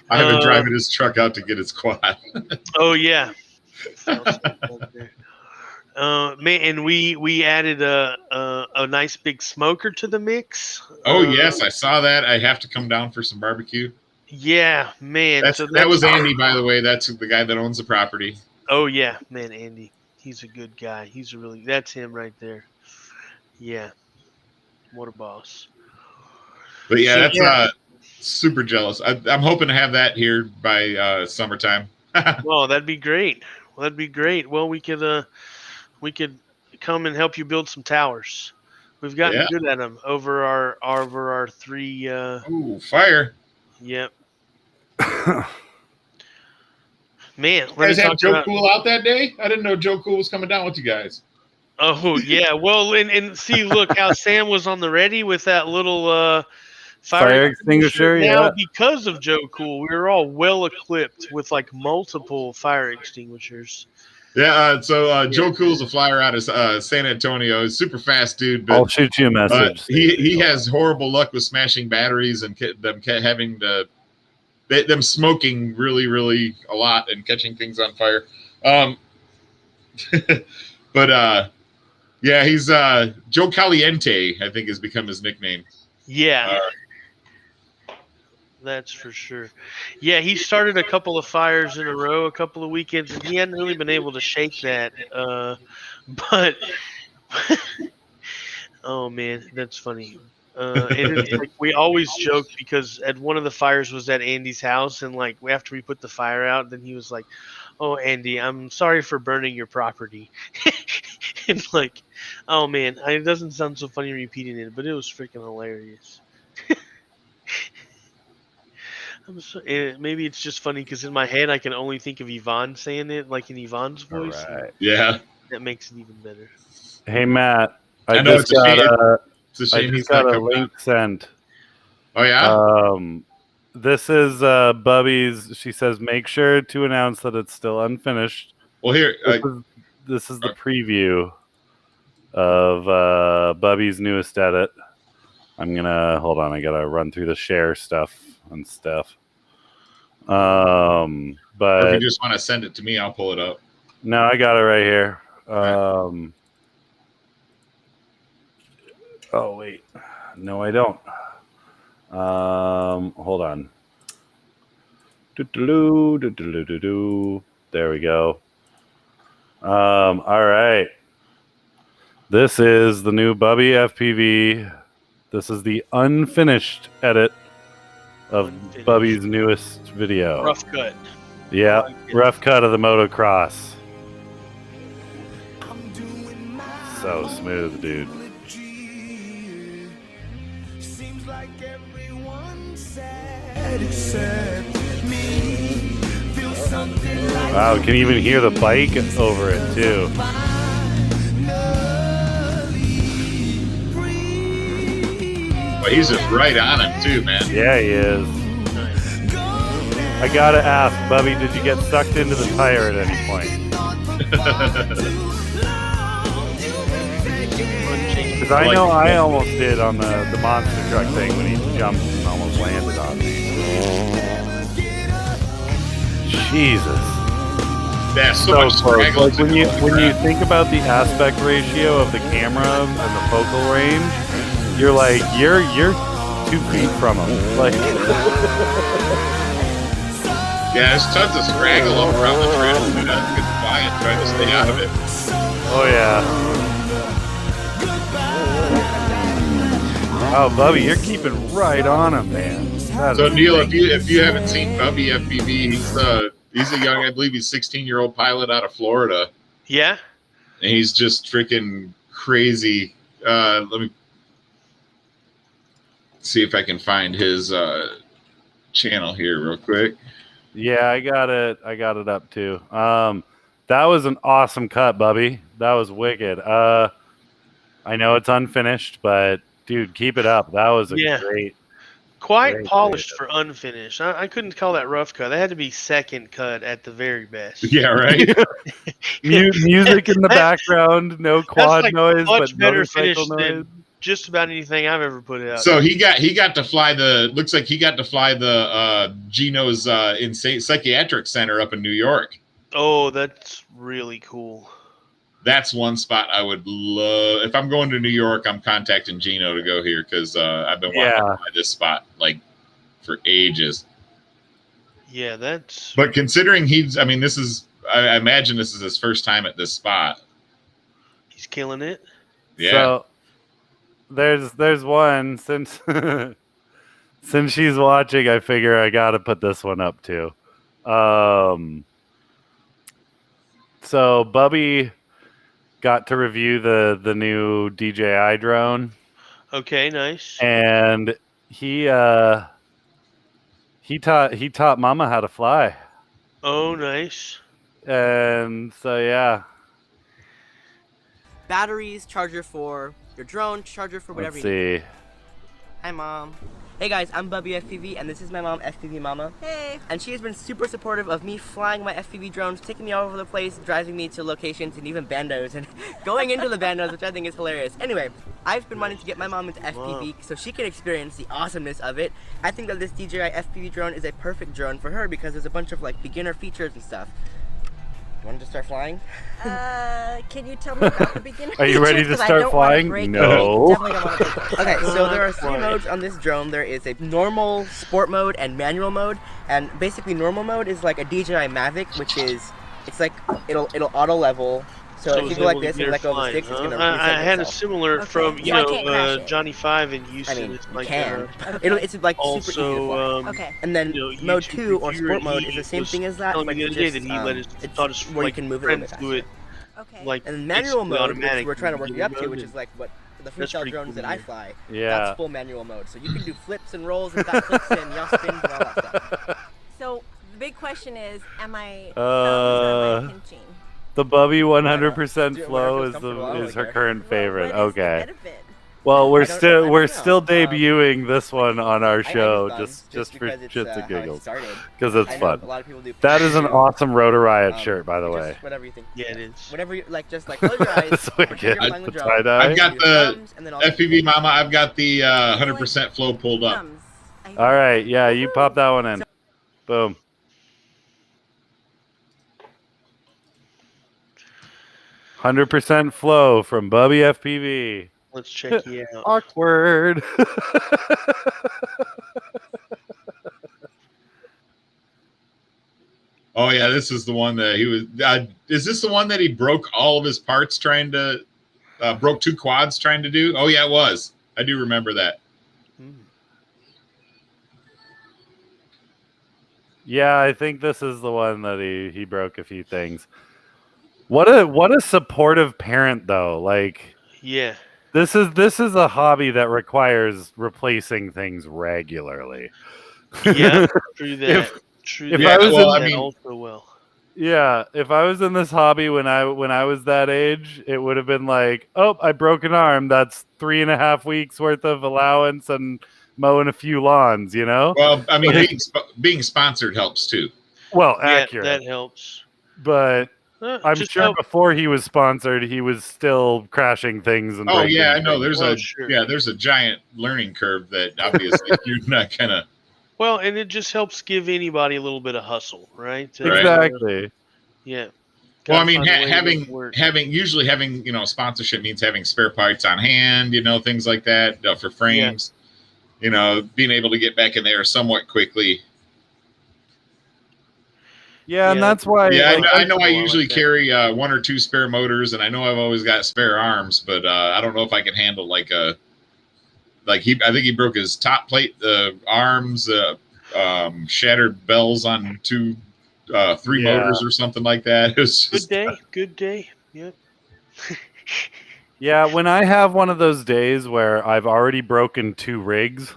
I've been driving his truck out to get his quad. Oh yeah. Man, and we added a nice big smoker to the mix. Oh yes, I saw that. I have to come down for some barbecue. Yeah, man. That was Andy, by the way. That's the guy that owns the property. Oh yeah, man, Andy. He's a good guy. That's him right there. Yeah. What a boss. But yeah, So, that's yeah. super jealous. I'm hoping to have that here by summertime. Well, that'd be great. Well, we could come and help you build some towers. We've gotten Yeah. good at them over our three. Ooh, fire! Yep. Man, You let me guys had talk Joe about. Cool out that day? I didn't know Joe Cool was coming down with you guys. Oh yeah, well, and see, look how Sam was on the ready with that little fire extinguisher. Now, Yeah. because of Joe Cool, we were all well equipped with like multiple fire extinguishers. Yeah, so Joe Cool's a flyer out of San Antonio. He's a super fast dude, but I'll shoot you a message. he has horrible luck with smashing batteries and having them smoking really a lot and catching things on fire. But yeah, he's Joe Caliente, I think has become his nickname. Yeah. That's for sure. Yeah, he started a couple of fires in a row, a couple of weekends, and he hadn't really been able to shake that. But oh man, that's funny. Like, we always joke because at one of the fires was at Andy's house, and like after we put the fire out, then he was like, "Oh, Andy, I'm sorry for burning your property." And like, oh man, it doesn't sound so funny repeating it, but it was freaking hilarious. Maybe it's just funny because in my head I can only think of Yvonne saying it, like in Yvonne's All voice. right. Yeah, That makes it even better. Hey Matt, I know it's a shame. It's a I shame just he's got not a coming link sent. out. Oh yeah. This is Bubby's. She says, make sure to announce that it's still unfinished. Well, here This is the preview. of Bubby's newest edit. I'm gonna hold on. I gotta run through the share stuff and stuff. Or if But you just want to send it to me, I'll pull it up. no, I got it right here. Oh wait, no, I don't. Hold on. There we go. All right. This is the new Bubby FPV. This is the unfinished edit of Bubby's newest video. Rough cut. Yeah, I like it. rough cut of the motocross. So smooth, dude. Seems like everyone said except me. Feel something like Wow, you can even hear the bike over it too. But he's just right on it too, man. Yeah, he is. I gotta ask, Bubby, did you get sucked into the tire at any point? Because I know I almost did on the monster truck thing when he jumped and almost landed on me. Jesus. That's so So much close. straggle Like to when you the when you crowd. think about the aspect ratio of the camera and the focal range, you're like you're 2 feet from him. Like Yeah, there's tons of straggle up around the trail. Dude, that's good quiet, trying to stay out of it. oh yeah. Oh, Bubby, you're keeping right on him, man. That So is Neil, great. if you haven't seen Bubby FPV, he's a young, I believe he's 16-year-old pilot out of Florida, Yeah. and he's just freaking crazy. Let me see if I can find his channel here real quick. Yeah, I got it up too. That was an awesome cut, Bubby. That was wicked. I know it's unfinished, but dude, keep it up. That was a Yeah. great. Quite Great, polished for unfinished. I couldn't call that rough cut. That had to be second cut at the very best. Yeah, right. Music in the background, no quad like noise, much but better finish motorcycle noise. than just about anything I've ever put out. So he got to fly looks like he got to fly the Geno's insane psychiatric center up in New York. Oh, that's really cool. That's one spot I would love. If I'm going to New York, I'm contacting Gino to go here because I've been wanting to fly this spot like for ages. Yeah, that's. But considering this is, I imagine this is his first time at this spot. He's killing it. Yeah. So there's one since since she's watching, I figure I gotta put this one up too. So Bubby got to review the new DJI drone, Okay, nice. and he taught Mama how to fly, Oh, nice. and so yeah. Batteries, charger for your drone, charger for whatever Let's you need. see. Hi, Mom. Hey guys, I'm Bubby FPV, and this is my mom, FPV Mama. Hey. And she has been super supportive of me flying my FPV drones, taking me all over the place, driving me to locations and even bandos, and going into the bandos, which I think is hilarious. Anyway, I've been wanting to get my mom into FPV so she can experience the awesomeness of it. I think that this DJI FPV drone is a perfect drone for her because there's a bunch of like beginner features and stuff. You want to just start flying? Can you tell me about the beginning? Are you ready to start flying? No. Definitely don't want to break. Okay, so there are 3 modes on this drone. There is a normal, sport mode, and manual mode. And basically, normal mode is like a DJI Mavic, which is, it's like it'll auto level. So if you go like this and let go of the sticks, it's gonna reset I had a itself. similar Okay, from so I can't crash it. Johnny 5 in I Houston. mean, It's you like can. Okay. It's like super easy to fly. also Okay. And then you know, mode YouTube 2 or reviewer, sport mode he is the same was thing as that, telling but me the it's other day just, that he let his it's taught his where you like, can move it a little friends bit do it faster. Okay. like And manual basically mode, which automatic we're trying to work you up to, mode, which is like what the That's freestyle pretty drones cool that to I hear. fly. Yeah. That's full manual mode. So you can do flips and rolls and backflips and yaw spins and all that stuff. So the big question is, am I thumbs or Uh, am I pinching? The Bubby 100% Whatever flow feels is comfortable, I don't is her really care. current favorite. What is the Okay. benefit? Well, I don't know. debuting this one on our I like show his thumbs, just for because it's, shits and how it giggles started. because it's I know fun. a lot of people do. That is an too. awesome Rotor Riot shirt, by the way. Just whatever you think. Yeah, it is. Whatever you like, just like close your eyes. So pretend again, you're flying the the drone. tie-dye. I've got do the thumbs, and then I'll do FPV Mama. I've got the 100% flow pulled up. Thumbs. All right, yeah, you pop that one in. Boom. "100% flow" from Bubby FPV. Let's check you out. Awkward. Oh yeah, this is the one that he was. Is this the one that he broke all of his parts trying to broke 2 quads trying to do? Oh yeah, it was. I do remember that. Yeah, I think this is the one that he broke a few things. What a supportive parent though. Like, Yeah. this is a hobby that requires replacing things regularly. Yeah. True that. True if that. I was well, in, I mean- also well. Yeah, if I was in this hobby when I was that age, it would have been like, oh, I broke an arm. That's 3.5 weeks worth of allowance and mowing a few lawns, you know? Well, I mean, being sponsored helps too. Well, Yeah, accurate. that helps. But I'm Just sure help- before he was sponsored, he was still crashing things and Oh breaking yeah, I know. things. There's a giant learning curve that obviously you're not gonna. Well, and it just helps give anybody a little bit of hustle, right? Exactly. Yeah. Well, I Gotta mean, find a way to make it work. having sponsorship means having spare parts on hand, things like that for frames. Being able to get back in there somewhat quickly. Yeah, and that's why. Yeah, like, I know. I like usually that. carry 1 or 2 spare motors, and I know I've always got spare arms, but I don't know if I can handle I think he broke his top plate, arms, shattered bells on 2, 3 motors or something like that. It was just, Good day. Yep. Yeah, when I have one of those days where I've already broken 2 rigs,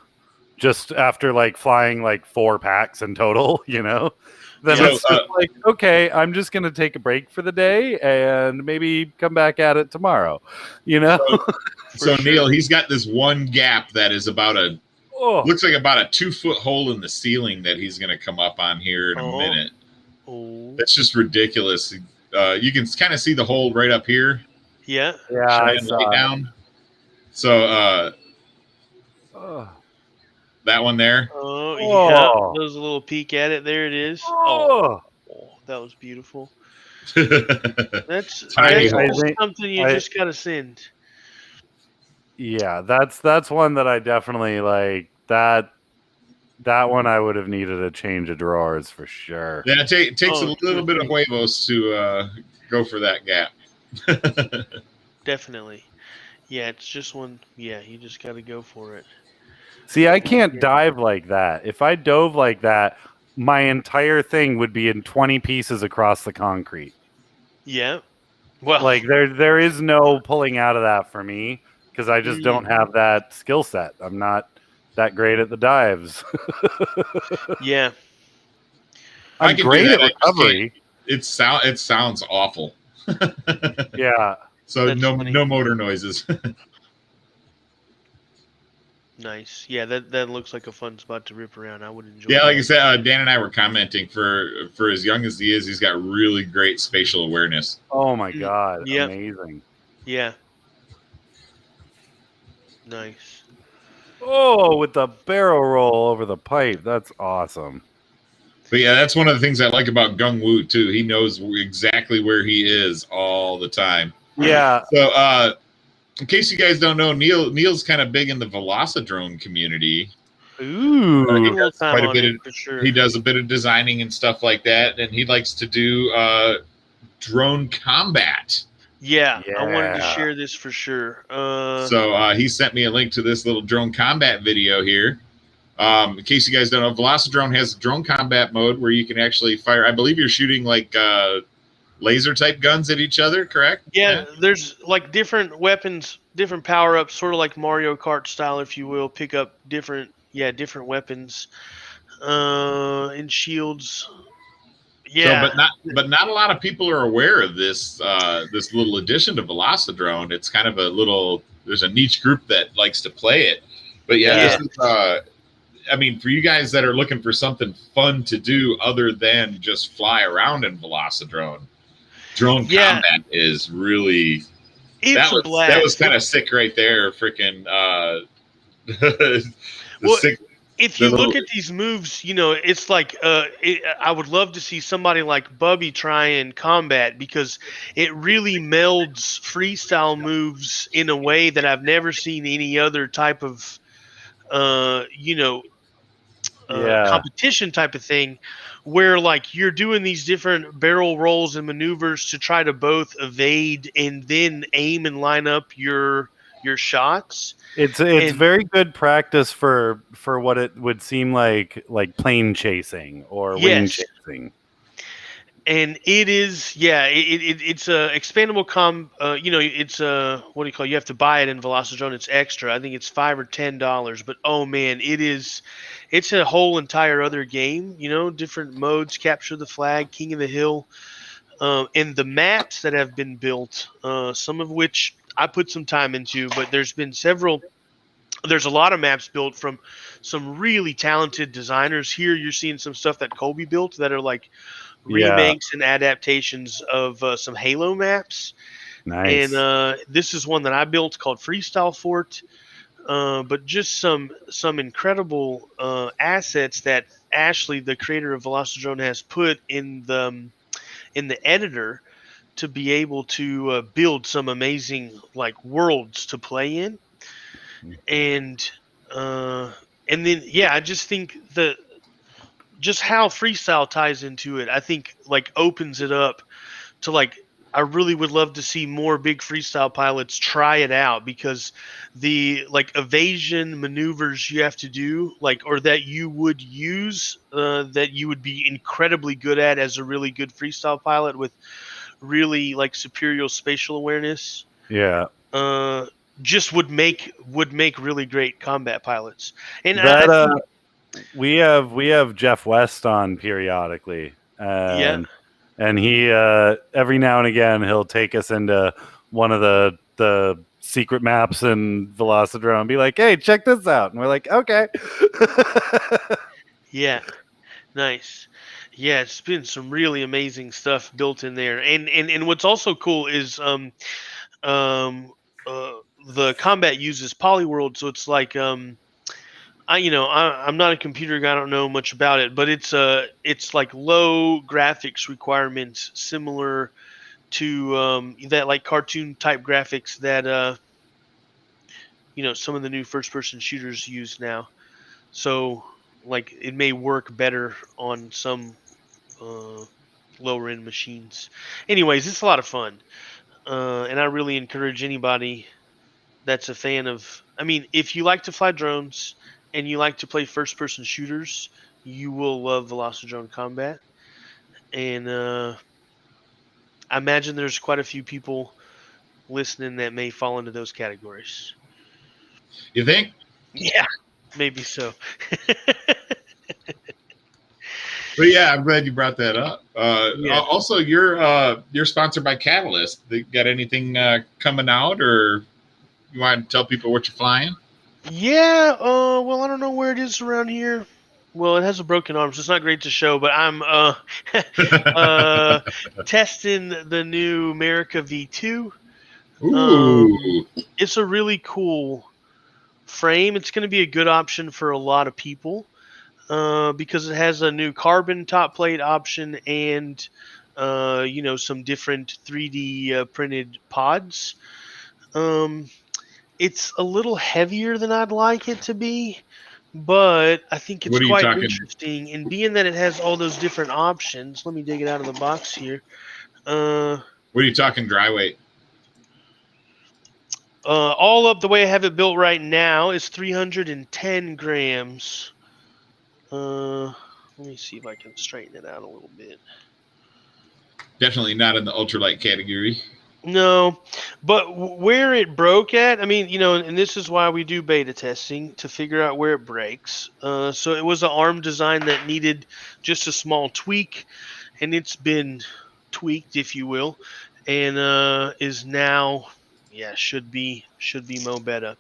just after flying 4 packs in total, then So, it's just okay, I'm just gonna take a break for the day and maybe come back at it tomorrow, So Neil, he's got this one gap that is looks like about a 2-foot hole in the ceiling that he's going to come up on here in a minute. Oh. That's just ridiculous. You can kind of see the hole right up here. Yeah. Yeah, I Shining saw light it. down. So that one there. Oh, Oh. yeah. There's a little peek at it. There it is. Oh. That was beautiful. That's That's Tiny hole. just something you just gotta send. Yeah, that's one that I definitely like. That one I would have needed a change of drawers for sure. Yeah, it takes Oh, a little bit of huevos to go for that gap. Definitely. Yeah, it's just one. Yeah, you just got to go for it. See, I can't dive like that. If I dove like that, my entire thing would be in 20 pieces across the concrete. Yeah. Well, there is no pulling out of that for me because I just don't have that skill set. I'm not that great at the dives. yeah. I I'm can do great that, at I just recovery. It sounds awful. Yeah. So That's no funny. no motor noises. Nice. Yeah, that looks like a fun spot to rip around. I would enjoy. Yeah, like I that. said, Dan and I were commenting for as young as he is, he's got really great spatial awareness. Oh my god. Yep. Amazing. Yeah. Nice. Oh, with the barrel roll over the pipe. That's awesome. But yeah, that's one of the things I like about Gung Wu too. He knows exactly where he is all the time. Yeah. So in case you guys don't know, Neil's kind of big in the Velocidrone community. Ooh. A he little does time quite a on bit it of- for sure. He does a bit of designing and stuff like that, and he likes to do drone combat. Yeah, I wanted to Yeah. share this for sure. So he sent me a link to this little drone combat video here. In case you guys don't know, Velocidrone has drone combat mode where you can actually fire. I believe you're shooting like laser type guns at each other, correct? Yeah, there's like different weapons, different power ups, sort of like Mario Kart style, if you will. Pick up different weapons, and shields. Yeah, So, but not a lot of people are aware of this this little addition to Velocidrone. It's kind of a little there's a niche group that likes to play it. But yeah, Yeah. this is, I mean, for you guys that are looking for something fun to do other than just fly around in Velocidrone, drone Yeah. combat is really It's a that blast. was kind of sick right there. Freaking the Well, sick. if the you little- look at these moves, it's like I would love to see somebody like Bubby try and combat, because it really melds freestyle moves in a way that I've never seen any other type of competition type of thing, where like you're doing these different barrel rolls and maneuvers to try to both evade and then aim and line up your shots. It's And- very good practice for what it would seem like plane chasing or wing Yes. chasing. And it is, it's a expandable it's a, what do you call it? You have to buy it in Velocidrone. It's extra. I think it's $5 or $10. But oh man, it's a whole entire other game. Different modes: capture the flag, King of the Hill, and the maps that have been built. Some of which I put some time into, but there's been several. There's a lot of maps built from some really talented designers. Here, you're seeing some stuff that Colby built that are like remakes and adaptations of some Halo maps. Nice. And this is one that I built called Freestyle Fort. But just some incredible assets that Ashley, the creator of Velocidrone, has put in the editor to be able to build some amazing like worlds to play in. And then I just think just how freestyle ties into it, I think like opens it up to like, I really would love to see more big freestyle pilots try it out, because the like evasion maneuvers you have to do, like, or that you would use, that you would be incredibly good at as a really good freestyle pilot with really like superior spatial awareness. Yeah. Just would make really great combat pilots. And that we have Jeff West on periodically. And he every now and again he'll take us into one of the secret maps in Velocidrone and be like, "Hey, check this out," and we're like, "Okay." Yeah, nice. Yeah, it's been some really amazing stuff built in there, and what's also cool is the combat uses Polyworld, so it's like I'm not a computer guy, I don't know much about it, but it's like low graphics requirements, similar to that like cartoon type graphics that some of the new first person shooters use now. So like it may work better on some lower end machines. Anyways, it's a lot of fun. And I really encourage anybody that's a fan of, if you like to fly drones and you like to play first person shooters, you will love Velocidrone Combat. And I imagine there's quite a few people listening that may fall into those categories. You think? Yeah, maybe so. But yeah, I'm glad you brought that up. Yeah. Also, you're sponsored by Catalyst. They got anything coming out, or you want to tell people what you're flying? Yeah. Well, I don't know where it is around here. Well, it has a broken arm, so it's not great to show. But I'm testing the new America V2. Ooh. It's a really cool frame. It's going to be a good option for a lot of people. Because it has a new carbon top plate option and, some different 3D printed pods. It's a little heavier than I'd like it to be, but I think it's quite interesting. And being that it has all those different options, let me dig it out of the box here. What are you talking dry weight? All up the way I have it built right now is 310 grams. Let me see if I can straighten it out a little bit. Definitely not in the ultralight category. No, but where it broke at, and this is why we do beta testing, to figure out where it breaks. So it was an arm design that needed just a small tweak, and it's been tweaked, if you will, and is now, should be mo better.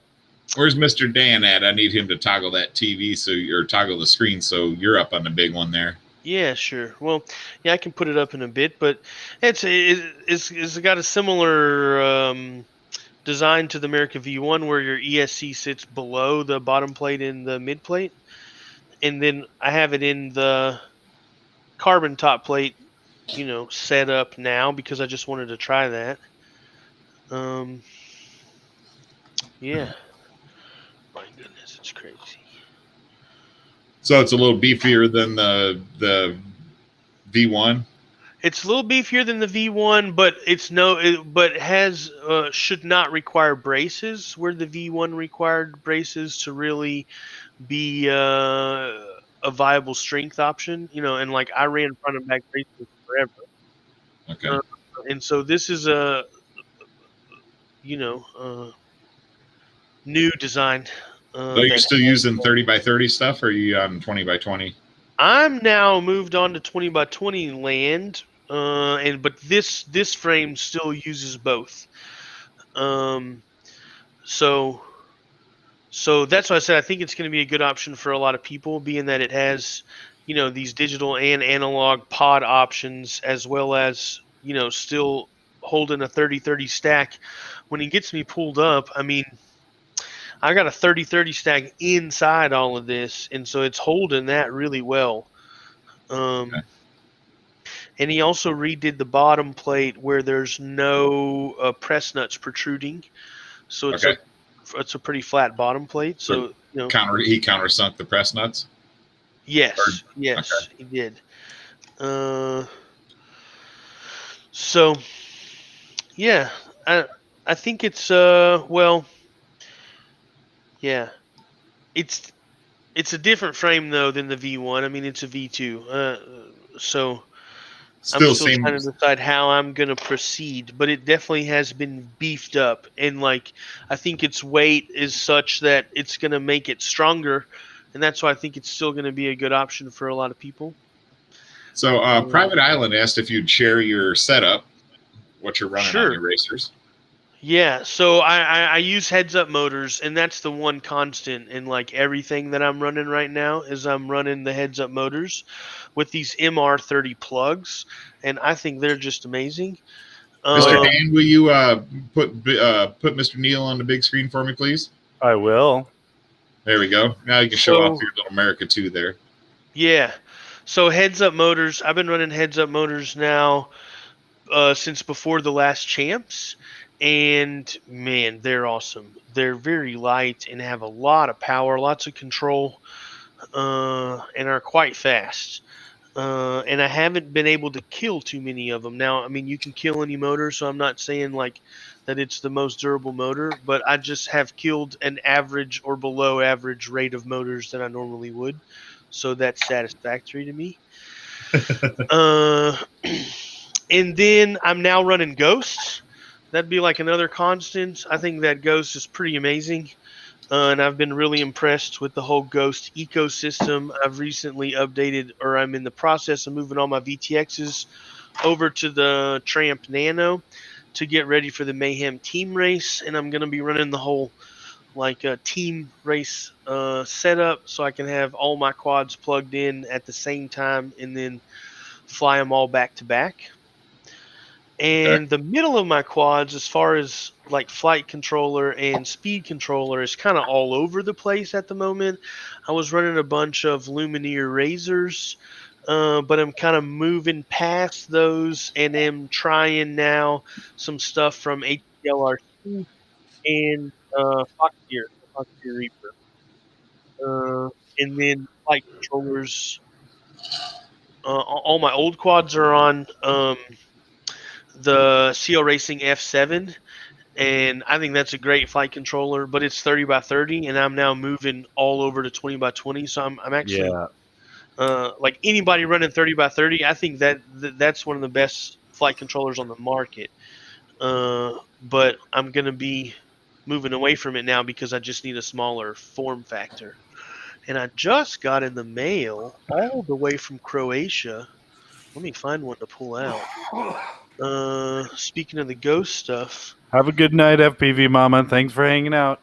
Where's Mr. Dan at? I need him to toggle that TV or toggle the screen so you're up on the big one there. Yeah, sure. Well, yeah, I can put it up in a bit, but it's got a similar design to the America V1 where your ESC sits below the bottom plate and the mid plate, and then I have it in the carbon top plate, set up now because I just wanted to try that. Yeah. My goodness, it's crazy. So it's a little beefier than the V1. It's a little beefier than the V1, but but has should not require braces, where the V1 required braces to really be a viable strength option. And like I ran front and back braces forever. Okay. And so this is a new design. So you're still using 30 by 30 stuff, or are you on 20 by 20? I'm now moved on to 20 by 20 land, but this frame still uses both. So that's why I said I think it's going to be a good option for a lot of people, being that it has, these digital and analog pod options, as well as, still holding a 30-30 stack. When it gets me pulled up, I mean, I got a 30-30 stack inside all of this, and so it's holding that really well. Okay. And he also redid the bottom plate where there's no press nuts protruding, so it's it's a pretty flat bottom plate. So he countersunk the press nuts. Yes, he did. So yeah, I think it's yeah, it's a different frame though than the V1. I mean, it's a V2. So I'm still trying to decide how I'm gonna proceed, but it definitely has been beefed up, and like I think its weight is such that it's gonna make it stronger, and that's why I think it's still gonna be a good option for a lot of people. So Private Island asked if you'd share your setup, what you're running on your racers. Yeah, so I use heads-up motors, and that's the one constant in like everything that I'm running right now is I'm running the heads-up motors with these MR30 plugs, and I think they're just amazing. Mr. Dan, will you put Mr. Neal on the big screen for me, please? I will. There we go. Now you can show off your little America 2 there. Yeah. So heads-up motors, I've been running heads-up motors now since before the last champs. And man, they're awesome. They're very light and have a lot of power, lots of control, and are quite fast. And I haven't been able to kill too many of them. Now, I mean, you can kill any motor, so I'm not saying like that it's the most durable motor, but I just have killed an average or below average rate of motors than I normally would. So that's satisfactory to me. And then I'm now running Ghosts. That'd be like another constant. I think that Ghost is pretty amazing. And I've been really impressed with the whole Ghost ecosystem. I've recently updated, or I'm in the process of moving all my VTXs over to the Tramp Nano to get ready for the Mayhem team race. And I'm going to be running the whole like team race setup so I can have all my quads plugged in at the same time and then fly them all back to back. And the middle of my quads, as far as like flight controller and speed controller, is kind of all over the place at the moment. I was running a bunch of Lumineer Razors, but I'm kind of moving past those and am trying now some stuff from HLRC and Fox Gear Reaper. And then flight controllers. All my old quads are on the CL Racing F7, and I think that's a great flight controller, but it's 30 by 30, and I'm now moving all over to 20 by 20. So I'm actually like anybody running 30 by 30. I think that's one of the best flight controllers on the market. But I'm gonna be moving away from it now because I just need a smaller form factor. And I just got in the mail all the way from Croatia. Let me find one to pull out. Speaking of the Ghost stuff, Have a good night, FPV Mama. Thanks for hanging out.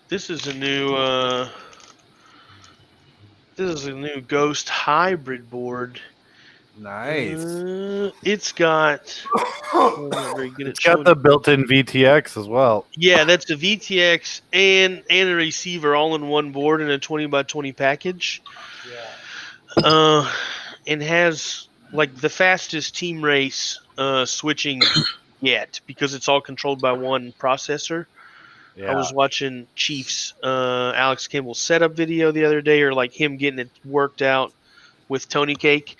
This is a new Ghost hybrid board. Nice. It's got. I'm not very good at It's got showing the you. built-in VTX as well. Yeah, that's a VTX and a receiver all in one board in a 20x20 package. And has like the fastest team race switching yet because it's all controlled by one processor. Yeah. I was watching Chief's Alex Kimball's setup video the other day, or like him getting it worked out with Tony Cake.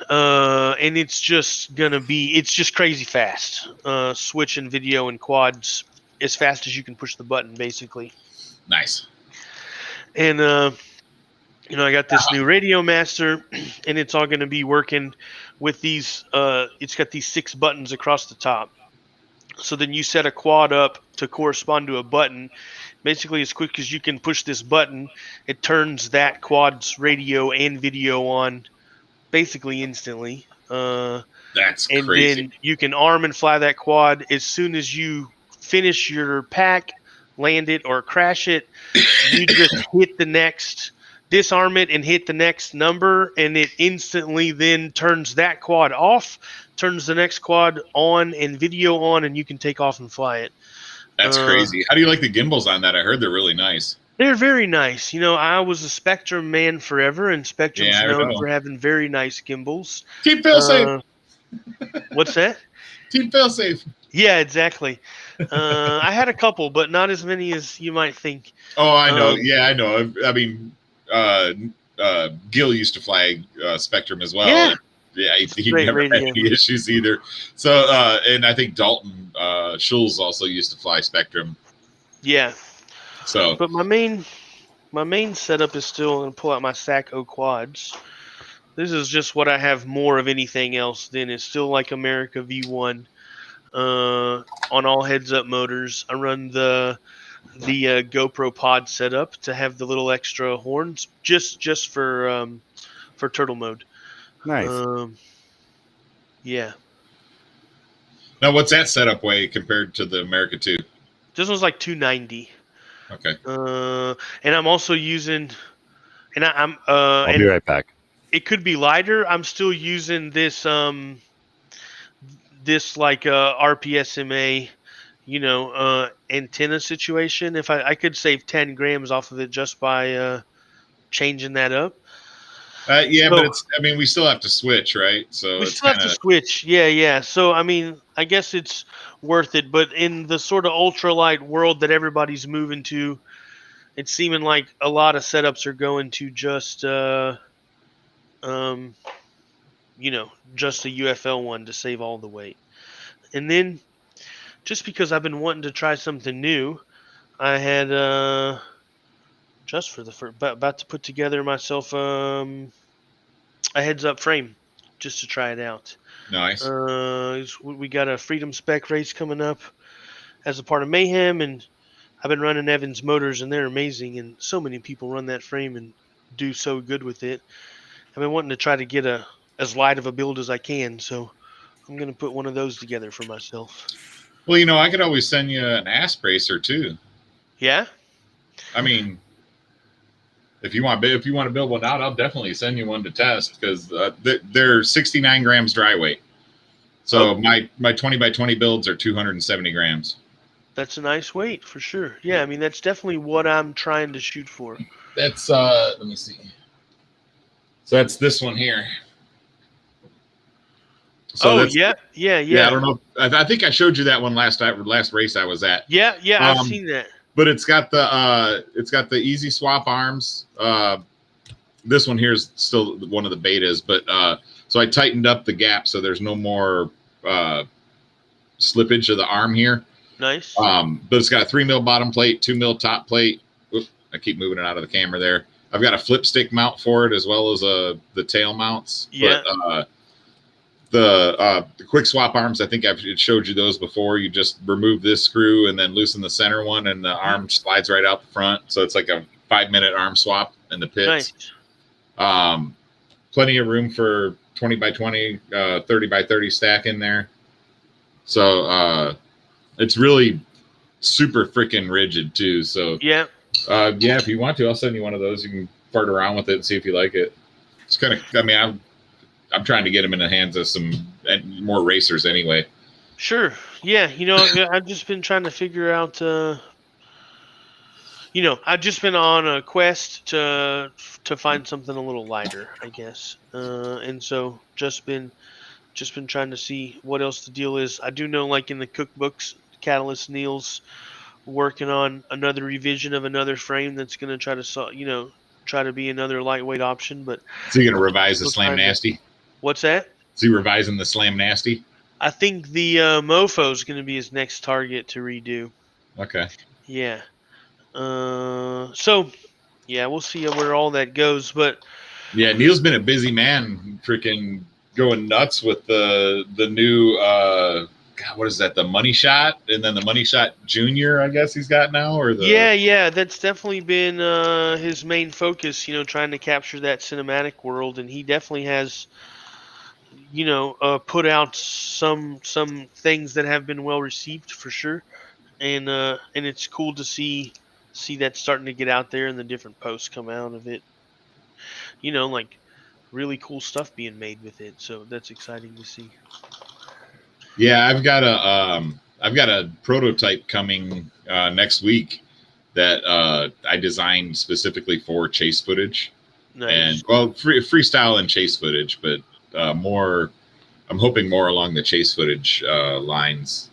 And it's just crazy fast. Switching video and quads as fast as you can push the button, basically. Nice. And I got this new Radio Master, and it's all going to be working with these. It's got these 6 buttons across the top. So then you set a quad up to correspond to a button. Basically, as quick as you can push this button, it turns that quad's radio and video on basically instantly. That's and crazy. then you can arm and fly that quad as soon as you finish your pack, land it, or crash it. You just hit the next, disarm it, and hit the next number, and it instantly then turns that quad off, turns the next quad on and video on, and you can take off and fly it. That's crazy. How do you like the gimbals on that? I heard they're really nice. They're very nice. I was a Spectrum man forever, and Spectrum's known for having very nice gimbals. Team failsafe. What's that? Team failsafe. Yeah, exactly. I had a couple, but not as many as you might think. Oh, I know. Yeah, I know. I mean, Gil used to fly Spectrum as well. Yeah. Yeah, he never had any issues either. So, and I think Dalton Schulz also used to fly Spectrum. Yeah. So, but my main setup is still going to pull out my SAC O quads. This is just what I have more of anything else than. It's still like America V1 on all heads-up motors. I run the GoPro pod setup to have the little extra horns just for turtle mode. Nice. Yeah. Now, what's that setup weigh compared to the America 2? This one's like 290. Okay. And I'm also using, and I'll be right back. It could be lighter. I'm still using this like RPSMA, antenna situation. If I could save 10 grams off of it just by changing that up. Yeah, but we still have to switch, right? So we still have to switch. Yeah. So, I guess it's worth it. But in the sort of ultralight world that everybody's moving to, it's seeming like a lot of setups are going to just, just a UFL one to save all the weight. And then, just because I've been wanting to try something new, I had just for the first, about to put together myself a heads-up frame just to try it out. Nice. We got a Freedom Spec race coming up as a part of Mayhem, and I've been running Evans motors, and they're amazing, and so many people run that frame and do so good with it. I've been wanting to try to get as light of a build as I can, so I'm going to put one of those together for myself. Well, I could always send you an asp racer too. Yeah? I mean, if you want to build one out, I'll definitely send you one to test because they're 69 grams dry weight. So my 20x20 builds are 270 grams. That's a nice weight for sure. Yeah, that's definitely what I'm trying to shoot for. That's let me see. So that's this one here. So yeah. I don't know. I think I showed you that one last race I was at. Yeah, I've seen that. But it's got the easy swap arms. This one here is still one of the betas, but so I tightened up the gap so there's no more slippage of the arm here. Nice. But it's got a 3 mil bottom plate, 2 mil top plate. Oops, I keep moving it out of the camera there. I've got a flip stick mount for it as well as the tail mounts. Yeah. But, the quick swap arms, I think I've showed you those before. You just remove this screw and then loosen the center one, and the arm slides right out the front. So it's like a 5-minute arm swap in the pits. Nice. Plenty of room for 20 by 20, 30 by 30 stack in there. So it's really super freaking rigid too. So Yeah. yeah, if you want to, I'll send you one of those. You can fart around with it and see if you like it. It's kind of, I mean, I'm trying to get them in the hands of some more racers anyway. Sure. Yeah. I've just been trying to figure out. I've just been on a quest to find something a little lighter, I guess. And so just been trying to see what else the deal is. I do know, like in the cookbooks, Catalyst Neil's working on another revision of another frame that's going to try to try to be another lightweight option. But is he going to revise the Slam Nasty? What's that? Is he revising the Slam Nasty? I think the Mofo is going to be his next target to redo. Okay. Yeah. So yeah, we'll see where all that goes. But yeah, Neil's been a busy man, freaking going nuts with the new God, what is that? The Money Shot, and then the Money Shot Junior, I guess he's got now, or the yeah, that's definitely been his main focus. Trying to capture that cinematic world, and he definitely has, put out some things that have been well received for sure, and it's cool to see that starting to get out there and the different posts come out of it. Like really cool stuff being made with it, so that's exciting to see. Yeah, I've got a prototype coming next week that I designed specifically for chase footage. Nice. And freestyle and chase footage, but more. I'm hoping more along the chase footage lines.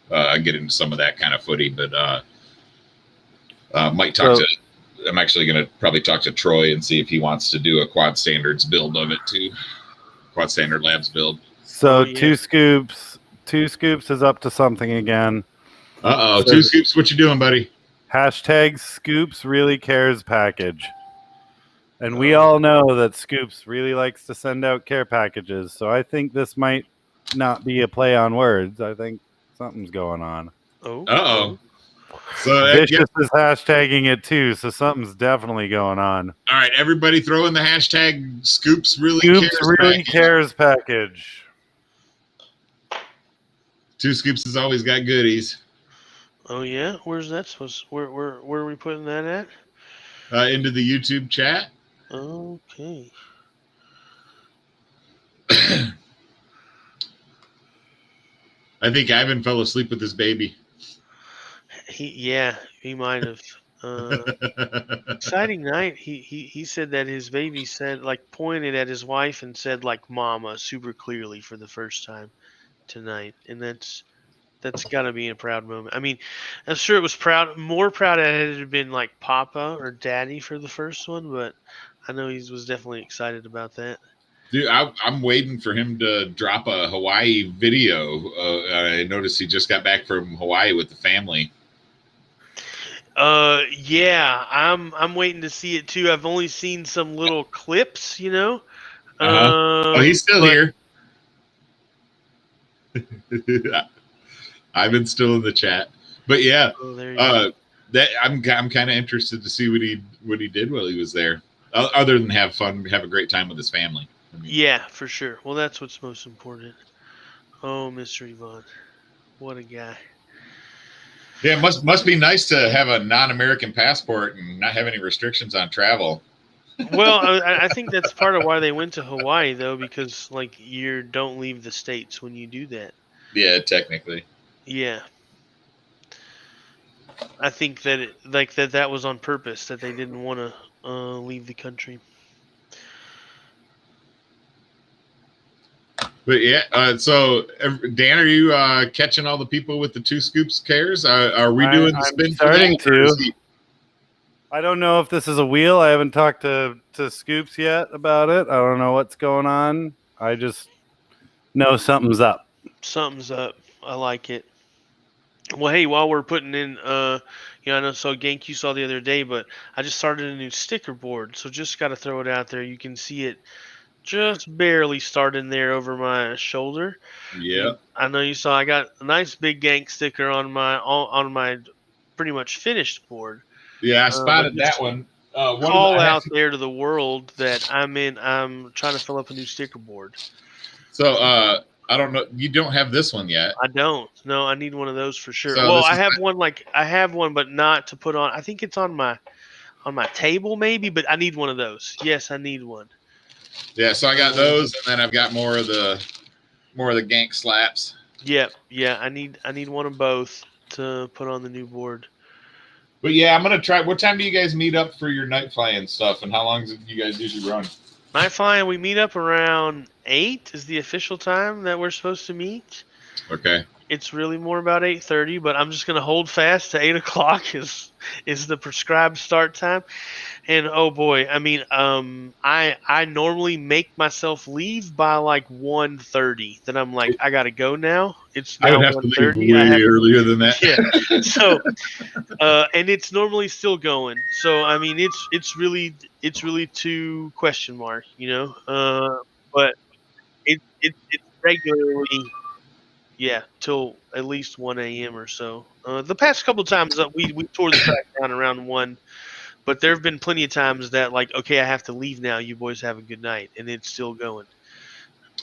Get into some of that kind of footy, but might talk to. I'm actually going to probably talk to Troy and see if he wants to do a Quad Standards build of it too. Quad Standard Labs build. So Two Scoops is up to something again. So, Two Scoops, what you doing, buddy? Hashtag Scoops really cares package. And we all know that Scoops really likes to send out care packages. So I think this might not be a play on words. I think something's going on. Oh. So Vicious is hashtagging it too, so something's definitely going on. All right, everybody throw in the hashtag Scoops cares package. Two Scoops has always got goodies. Oh yeah, where's that supposed? Where are we putting that at? Into the YouTube chat. Okay. I think Ivan fell asleep with his baby. He might have. Exciting night. He said that his baby pointed at his wife and said "mama" super clearly for the first time tonight, and that's got to be a proud moment. I mean, I'm sure it was more proud it had been Papa or Daddy for the first one, but I know he was definitely excited about that. Dude, I'm waiting for him to drop a Hawaii video. I noticed he just got back from Hawaii with the family. Yeah, I'm waiting to see it too. I've only seen some little clips, He's still here. Ivan's still in the chat, but yeah, that I'm kind of interested to see what he did while he was there, other than have fun, have a great time with his family. Yeah, for sure. Well, that's what's most important. Oh, Mr. Yvonne, what a guy. Yeah, it must be nice to have a non-American passport and not have any restrictions on travel. Well, I think that's part of why they went to Hawaii, though, because you don't leave the States when you do that. Yeah, technically. Yeah. I think that that was on purpose, that they didn't want to leave the country. But yeah, so Dan, are you catching all the people with the Two Scoops cares? Are we doing the spin? I'm starting to. I don't know if this is a wheel. I haven't talked to Scoops yet about it. I don't know what's going on. I just know something's up. Something's up. I like it. Well, hey, while we're putting in, I know Gank you saw the other day, but I just started a new sticker board, so just got to throw it out there. You can see it just barely starting there over my shoulder. Yeah. I know you saw I got a nice big Gank sticker on my pretty much finished board. Yeah, I spotted that one. call out there to the world that I'm trying to fill up a new sticker board. So I don't know. You don't have this one yet. I don't. No, I need one of those for sure. So Well, I have one, but not to put on. I think it's on my table maybe, but I need one of those. Yes, I need one. Yeah, so I got those, and then I've got more of the gank slaps. Yep. Yeah, I need one of both to put on the new board. But yeah, I'm gonna try. What time do you guys meet up for your night flying stuff, and how long do you guys usually run? Night flying, we meet up around 8 is the official time that we're supposed to meet. Okay. It's really more about 8:30, but I'm just gonna hold fast to 8 o'clock is the prescribed start time. And oh boy, I mean, I normally make myself leave by like 1:30. Then I'm like, I gotta go now. It's now I would have to leave 1:30. way earlier than that. Yeah. So, and it's normally still going. So I mean, it's really to question mark, you know. But it's regularly. Yeah, till at least 1 a.m. or so. The past couple of times we tore the track down around 1, but there have been plenty of times that like, okay, I have to leave now. You boys have a good night, and it's still going.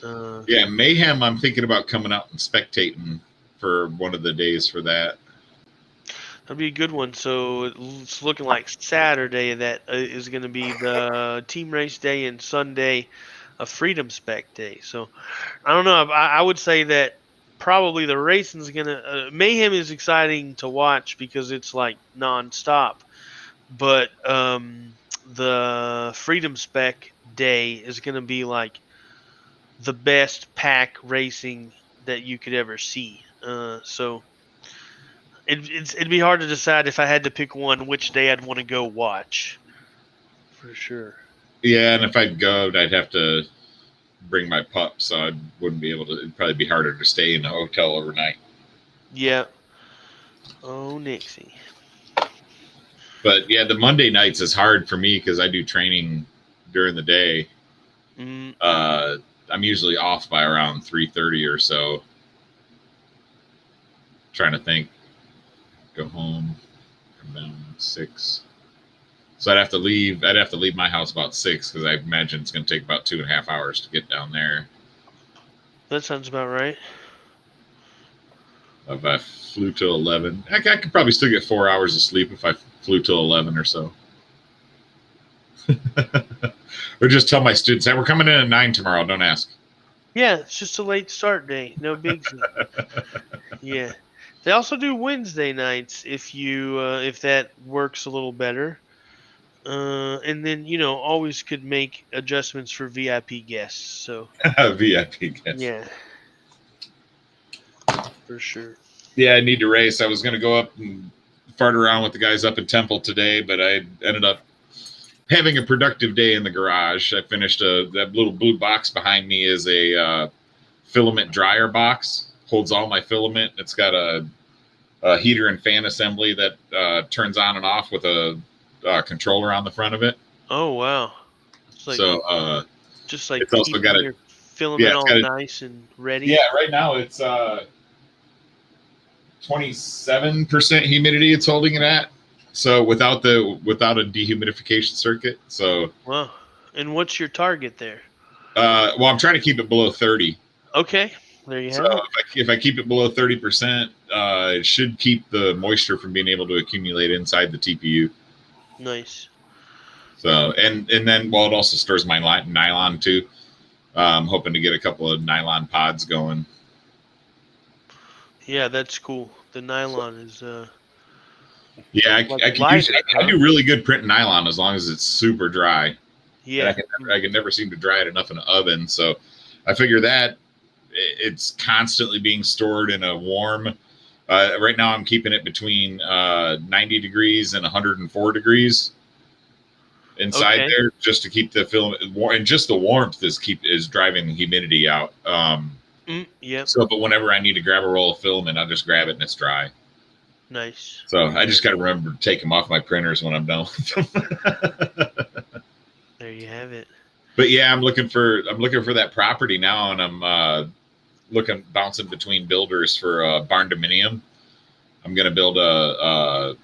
Yeah, Mayhem. I'm thinking about coming out and spectating for one of the days for that. That'd be a good one. So it's looking like Saturday that is going to be the team race day, and Sunday a freedom spec day. So I don't know. I would say that. Probably the racing's gonna Mayhem is exciting to watch because it's like nonstop, but the Freedom Spec Day is gonna be like the best pack racing that you could ever see. So it'd be hard to decide if I had to pick one which day I'd want to go watch. For sure. Yeah, and if I'd go, I'd have to bring my pup, so I wouldn't be able to. It'd probably be harder to stay in a hotel overnight. Yeah. Oh, Nixie. But yeah, the Monday nights is hard for me because I do training during the day. I'm usually off by around 3:30 or so. Trying to think. Go home. Come down 6. So I'd have to leave my house about 6 because I imagine it's going to take about 2.5 hours to get down there. That sounds about right. If I flew till 11, I could probably still get 4 hours of sleep if I flew till 11 or so. Or just tell my students, hey, we're coming in at 9 tomorrow. Don't ask. Yeah, it's just a late start day. No big deal. Yeah. They also do Wednesday nights if that works a little better. And then, always could make adjustments for VIP guests. So VIP guests. Yeah. For sure. Yeah, I need to race. I was going to go up and fart around with the guys up in Temple today, but I ended up having a productive day in the garage. I finished that little blue box behind me is a filament dryer box. Holds all my filament. It's got a heater and fan assembly that turns on and off with a controller on the front of it. Oh wow! It's like, so just like it's also got your filament all nice and ready. Yeah, right now it's 27% humidity. It's holding it at. So without a dehumidification circuit. So wow. And what's your target there? Well, I'm trying to keep it below 30. Okay, there you have it. If I keep it below 30%, it should keep the moisture from being able to accumulate inside the TPU. Nice. So and then it also stores my nylon too. I'm hoping to get a couple of nylon pods going. Yeah, that's cool. The nylon is yeah, I do really good printing nylon as long as it's super dry. Yeah, I can never seem to dry it enough in an oven. So I figure that it's constantly being stored in a warm. Right now, I'm keeping it between 90 degrees and 104 degrees inside there, just to keep the filament warm. And just the warmth is driving the humidity out. Yeah. So, but whenever I need to grab a roll of filament, I'll just grab it and it's dry. Nice. So I just got to remember to take them off my printers when I'm done with them. There you have it. But yeah, I'm looking for that property now, and I'm bouncing between builders for barn dominium. I'm going to build a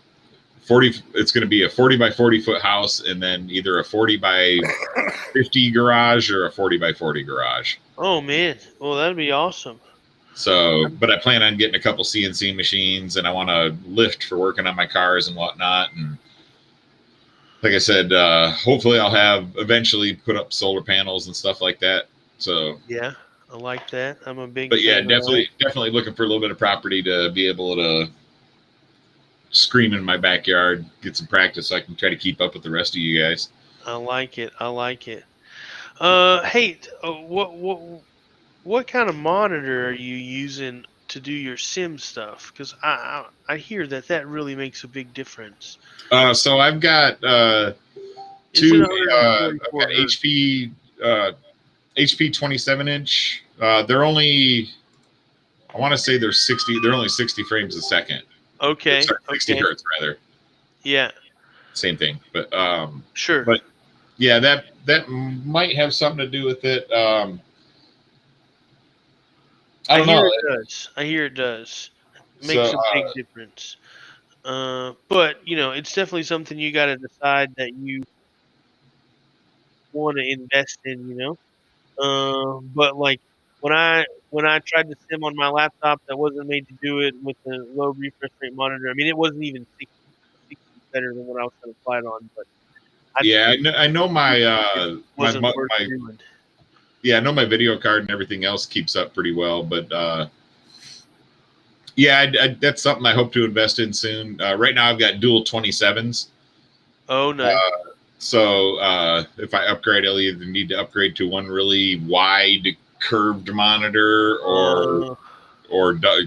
40. It's going to be a 40 by 40 foot house, and then either a 40 by 50 garage or a 40 by 40 garage. Oh man, well that'd be awesome. So, but I plan on getting a couple CNC machines, and I want to lift for working on my cars and whatnot. And like I said, hopefully I'll have eventually put up solar panels and stuff like that. So yeah, I like that. I'm a big. But yeah, fan of that. definitely looking for a little bit of property to be able to scream in my backyard, get some practice, so I can try to keep up with the rest of you guys. I like it. I like it. Hey, what kind of monitor are you using to do your sim stuff? Because I hear that really makes a big difference. So I've got Is two it 144 I've got HP 27 inch. They're only, I want to say they're 60. They're only 60 frames a second. Okay. Sorry, 60 hertz rather. Yeah. Same thing, but Sure. But yeah, that might have something to do with it. I don't know. I hear it does. It makes a big difference. But it's definitely something you got to decide that you want to invest in. But like when I tried to sim on my laptop that wasn't made to do it with the low refresh rate monitor. I mean, it wasn't even 60 better than what I was going to apply it on. But I know my wasn't worth doing. Yeah, I know my video card and everything else keeps up pretty well, but yeah, that's something I hope to invest in soon. Right now, I've got dual 27s. Oh, nice. So if I upgrade, I'll either need to upgrade to one really wide curved monitor or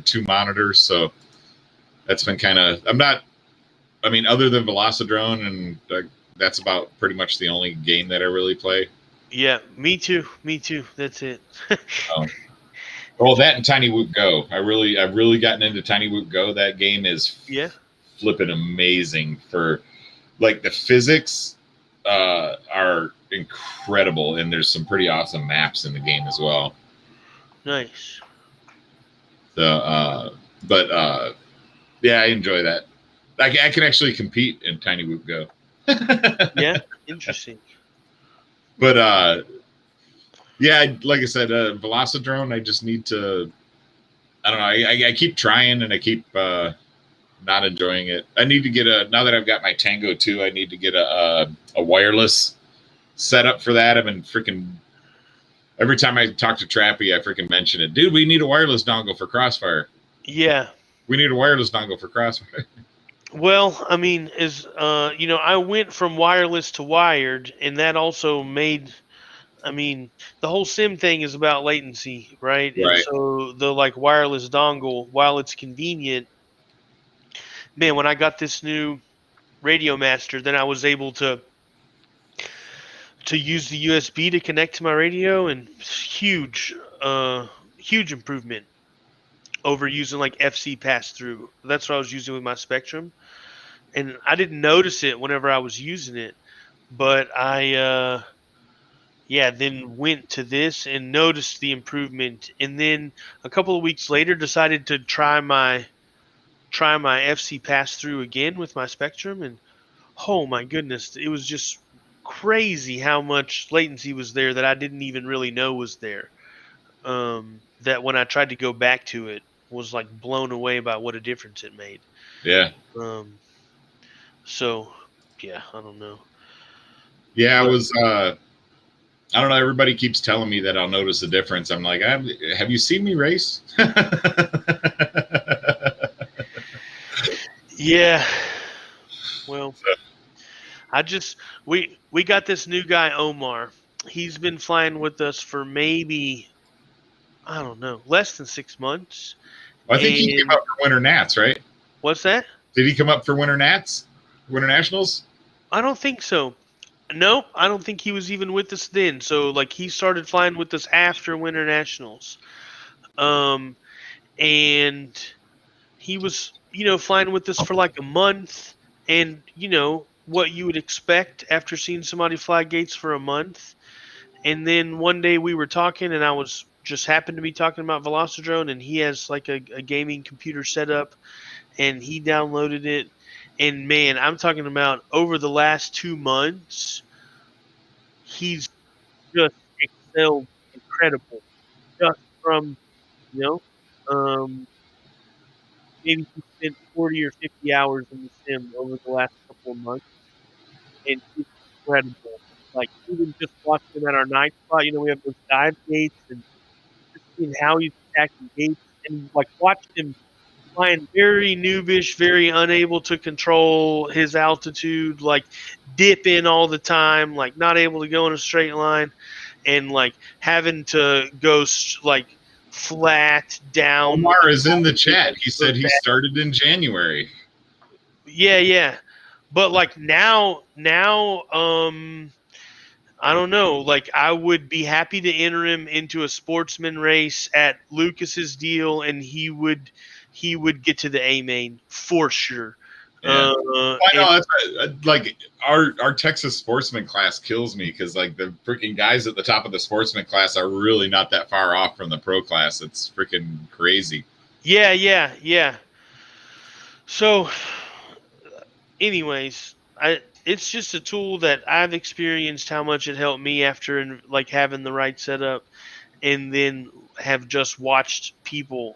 two monitors. So that's been kind of, other than Velocidrone, and that's about pretty much the only game that I really play. Yeah, me too. That's it. Well, that and Tiny Whoop Go. I've really gotten into Tiny Whoop Go. That game is flipping amazing. For like the physics are incredible, and there's some pretty awesome maps in the game as well. Nice. So, yeah, I enjoy that. I can actually compete in Tiny Whoop Go. Yeah, interesting. But yeah, like I said, Velocidrone, I just need to, I don't know, I keep trying and I keep not enjoying it. I need to get now that I've got my Tango 2, I need to get a wireless setup for that. I've been every time I talk to Trappy, I freaking mention it. Dude, we need a wireless dongle for Crossfire. Yeah. We need a wireless dongle for Crossfire. Well, I mean, I went from wireless to wired, and that also made, the whole sim thing is about latency, right? Right. And so the wireless dongle, while it's convenient, man, when I got this new Radio Master, then I was able to use the USB to connect to my radio, and huge improvement over using FC pass-through. That's what I was using with my Spectrum. And I didn't notice it whenever I was using it, but I then went to this and noticed the improvement. And then a couple of weeks later decided to try my FC pass-through again with my Spectrum, and oh my goodness, it was just crazy how much latency was there that I didn't even really know was there. That when I tried to go back to it, was blown away by what a difference it made. Yeah. So, yeah, I don't know. Yeah, I was. I don't know. Everybody keeps telling me that I'll notice a difference. I'm like, have you seen me race? Yeah. Well, we got this new guy, Omar. He's been flying with us for maybe, I don't know, less than 6 months. I think he came up for Winter Nats, right? What's that? Did he come up for Winter Nats? Winter Nationals? I don't think so. Nope, I don't think he was even with us then. So he started flying with us after Winter Nationals. And he was, flying with us for a month, and what you would expect after seeing somebody fly gates for a month. And then one day we were talking, and I was just happened to be talking about Velocidrone, and he has a gaming computer set up, and he downloaded it, And man, I'm talking about over the last 2 months, he's just excelled incredible. Just from, you know, maybe he spent 40 or 50 hours in the sim over the last couple of months, and it's incredible. Like, even just watching him at our night spot, we have those dive gates, and just seeing how he's attacking gates, and, like, watching him flying very noobish, very unable to control his altitude, like, dip in all the time, like, not able to go in a straight line, and, like, having to go, like, flat down. Omar is in the chat. He said he started in January. Yeah. But, like, now, I don't know. Like, I would be happy to enter him into a sportsman race at Lucas's deal, and he would get to the A main for sure. Yeah. I know. That's like our Texas sportsman class kills me because like the freaking guys at the top of the sportsman class are really not that far off from the pro class. It's freaking crazy. Yeah. So, anyways, it's just a tool that I've experienced how much it helped me after like having the right setup, and then have just watched people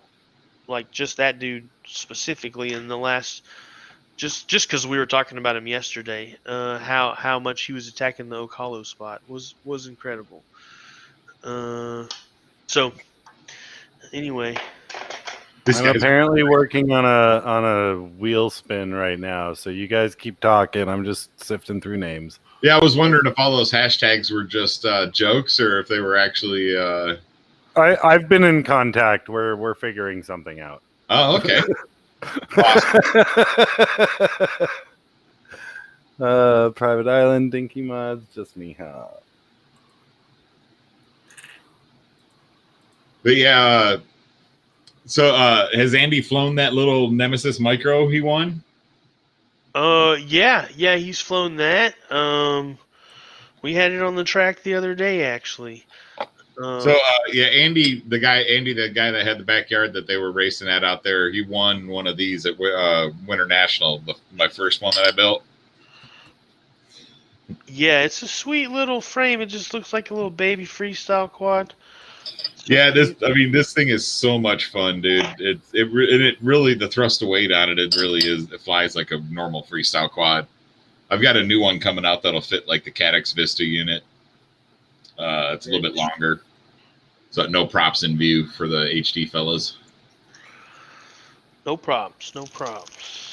like just that dude specifically in the last just because we were talking about him yesterday, how much he was attacking the Ocalo spot was incredible. So anyway. I'm apparently working on a wheel spin right now, so you guys keep talking. I'm just sifting through names. Yeah, I was wondering if all those hashtags were just jokes or if they were actually. I've been in contact. We're figuring something out. Oh, okay. Private Island, Dinky Mods, just me, huh? But yeah. So has Andy flown that little Nemesis Micro he won? Yeah, he's flown that. We had it on the track the other day, actually. Andy, the guy that had the backyard that they were racing at out there, he won one of these at Winter National, my first one that I built. Yeah, it's a sweet little frame. It just looks like a little baby freestyle quad. Yeah, this thing is so much fun, dude. It really, the thrust to weight on it really is. It flies like a normal freestyle quad. I've got a new one coming out that'll fit like the Cadex Vista unit. It's a little bit longer, so no props in view for the HD fellas. No props.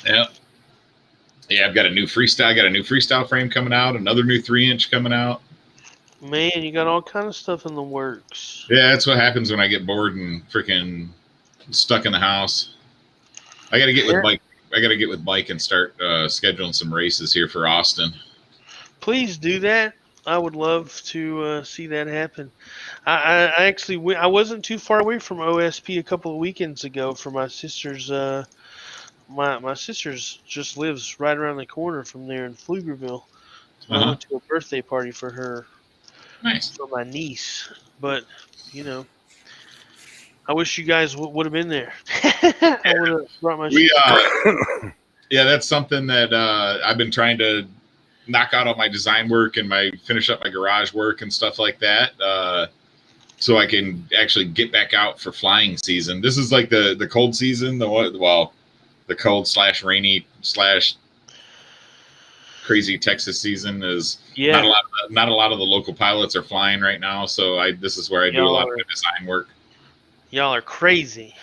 Yeah, I've got a new freestyle. I got a new freestyle frame coming out. Another new 3-inch coming out. Man, you got all kind of stuff in the works. Yeah, that's what happens when I get bored and freaking stuck in the house. I got to get with Mike. I got to get with Mike and start scheduling some races here for Austin. Please do that. I would love to see that happen. I actually I wasn't too far away from OSP a couple of weekends ago for my sister's. My sister's just lives right around the corner from there in Pflugerville. So I went to a birthday party for her. Nice. For my niece, but I wish you guys would have been there. I would have brought my. Yeah, that's something that I've been trying to knock out all my design work and finish up my garage work and stuff like that, so I can actually get back out for flying season. This is like the cold season, the cold / rainy / crazy Texas season is not a lot of the local pilots are flying right now, so this is where I do a lot of the design work. Y'all are crazy.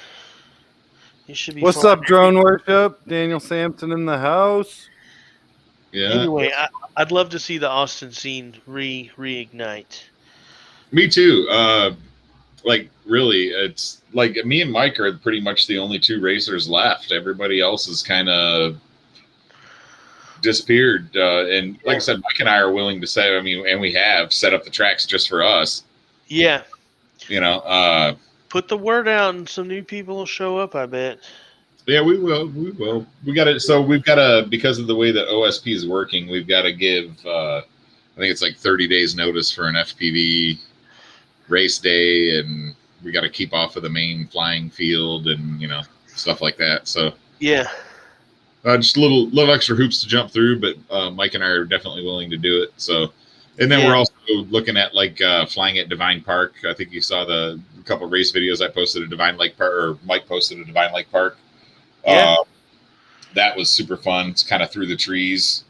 You should be. What's up, Drone Worship? Daniel Sampson in the house. Yeah. Anyway, I'd love to see the Austin scene reignite. Me too. Like really, it's like me and Mike are pretty much the only two racers left. Everybody else is kind of disappeared, and like I said, Mike and I are willing to say, and we have set up the tracks just for us. Yeah. Put the word out and some new people will show up, I bet. Yeah, we will. We got to, so we've got to, because of the way that OSP is working, we've got to give, I think it's like 30 days notice for an FPV race day, and we got to keep off of the main flying field and, stuff like that. So, yeah. Just little extra hoops to jump through, but Mike and I are definitely willing to do it. So, and then we're also looking at like flying at Divine Park. I think you saw the couple race videos I posted at Divine Lake Park, or Mike posted at Divine Lake Park. Yeah. That was super fun. It's kind of through the trees,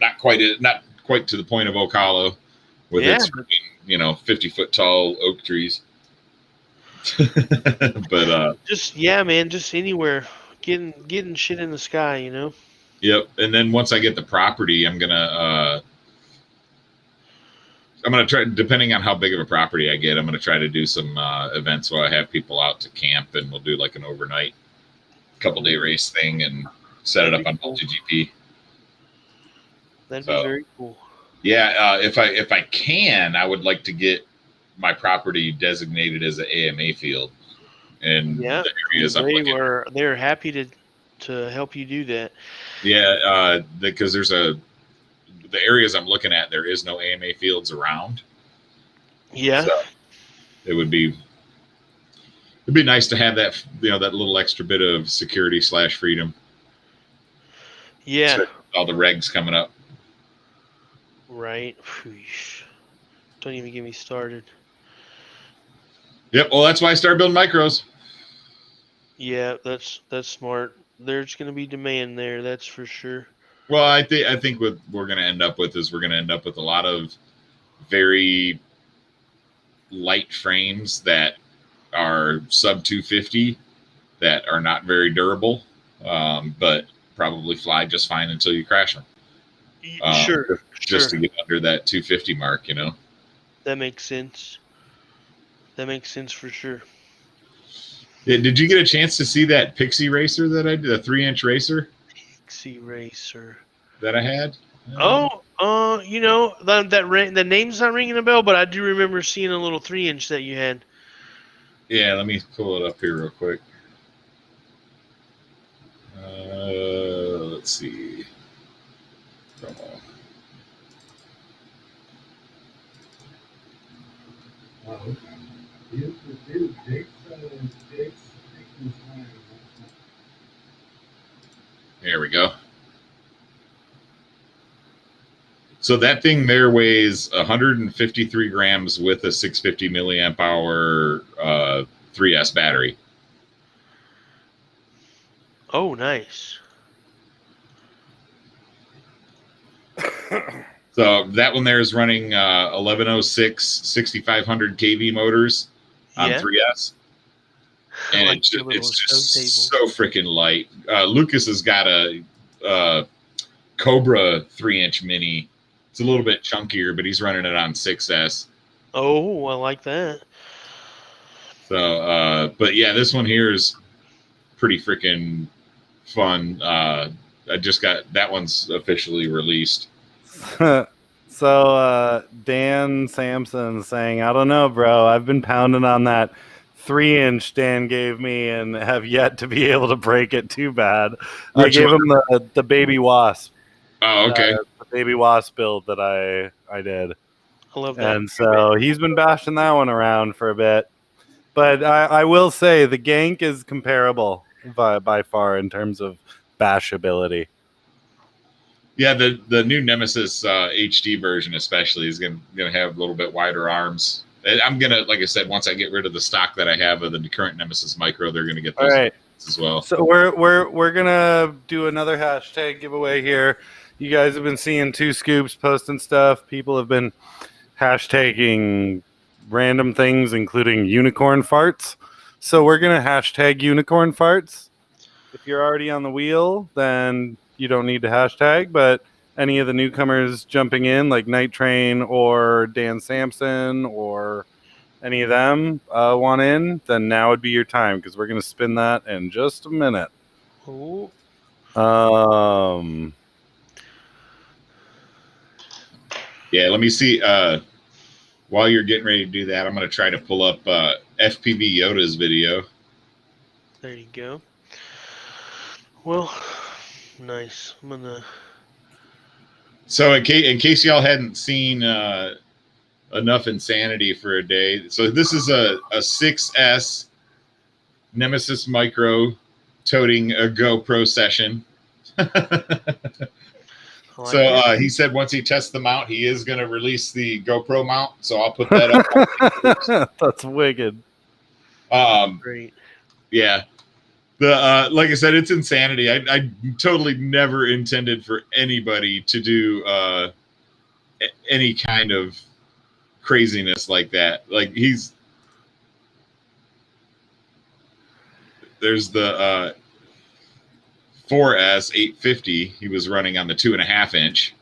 not quite to the point of Ocala, with its 50-foot tall oak trees. But just man, just anywhere, getting shit in the sky, you know. Yep. And then once I get the property, I'm gonna try, depending on how big of a property I get, I'm gonna try to do some events where I have people out to camp, and we'll do like an overnight couple day race thing and set it up on MultiGP. That'd be very cool. Yeah, if I can, I would like to get my property designated as an AMA field. And the areas they're happy to help you do that. Yeah, because the areas I'm looking at, there is no AMA fields around. Yeah. So it'd be nice to have that, that little extra bit of security / freedom. Yeah. So all the regs coming up. Right. Don't even get me started. Yep. Well, that's why I started building micros. Yeah, that's smart. There's going to be demand there. That's for sure. Well, I think what we're going to end up with is a lot of very light frames that are sub 250 that are not very durable, but probably fly just fine until you crash them. Sure. Just to get under that 250 mark, That makes sense. That makes sense for sure. Yeah, did you get a chance to see that Pixie racer that I did, a 3-inch racer? Pixie racer that I had. The name's not ringing a bell, but I do remember seeing a little 3-inch that you had. Yeah, let me pull it up here real quick. Let's see. Promo. There we go. So that thing there weighs 153 grams with a 650 milliamp hour 3S battery. Oh, nice. So that one there is running 1106 6500 kV motors on 3S. And like it's just so freaking light. Lucas has got a Cobra 3-inch mini. It's a little bit chunkier, but he's running it on 6S. Oh, I like that. So, but yeah, this one here is pretty freaking fun. I just got that one's officially released. So Dan Sampson saying, I don't know, bro. I've been pounding on that 3-inch Dan gave me and have yet to be able to break it too bad. I gave him the Baby Wasp. Oh, okay. The Baby Wasp build that I did. I love that. And so he's been bashing that one around for a bit. But I will say the Gank is comparable by far in terms of bashability. Yeah, the new Nemesis HD version especially is gonna have a little bit wider arms. I'm gonna, like I said, once I get rid of the stock that I have of the current Nemesis Micro, they're gonna get those as well. So we're gonna do another hashtag giveaway here. You guys have been seeing Two Scoops posting stuff. People have been hashtagging random things, including unicorn farts. So we're gonna hashtag unicorn farts. If you're already on the wheel, then you don't need to hashtag, but any of the newcomers jumping in, like Night Train or Dan Sampson or any of them want in, then now would be your time because we're going to spin that in just a minute. Ooh. Yeah, let me see. While you're getting ready to do that, I'm going to try to pull up FPV Yoda's video. There you go. Well, nice. I'm gonna. So in case y'all hadn't seen enough insanity for a day, so this is a 6S Nemesis Micro toting a GoPro session. like So it. he said once he tests the mount, he is going to release the GoPro mount. So I'll put that up. That's wicked. Great. Yeah. Like I said, it's insanity. I totally never intended for anybody to do any kind of craziness like that. Like there's the 4S 850. He was running on the 2.5 inch.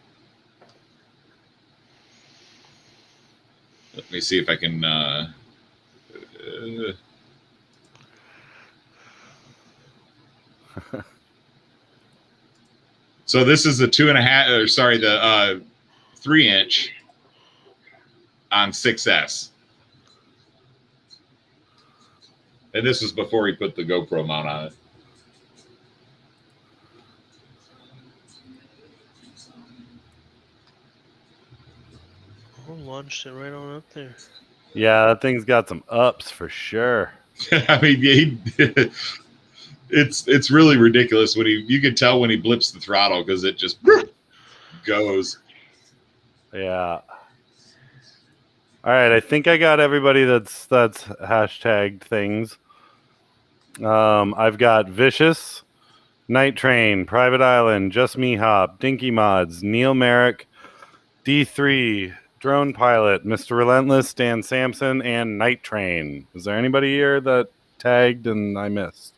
Let me see if I can. So this is the 2.5, or sorry, the 3 inch on 6S. And this was before he put the GoPro mount on it. Oh, launched it right on up there. Yeah, that thing's got some ups for sure. I mean, it's really ridiculous when you can tell when he blips the throttle because it just goes. Yeah. All right, I think I got everybody that's hashtagged things. I've got Vicious, Night Train, Private Island, Just Me Hop, Dinky Mods, Neil Merrick, D3, Drone Pilot, Mr. Relentless, Dan Sampson, and Night Train. Is there anybody here that tagged and I missed?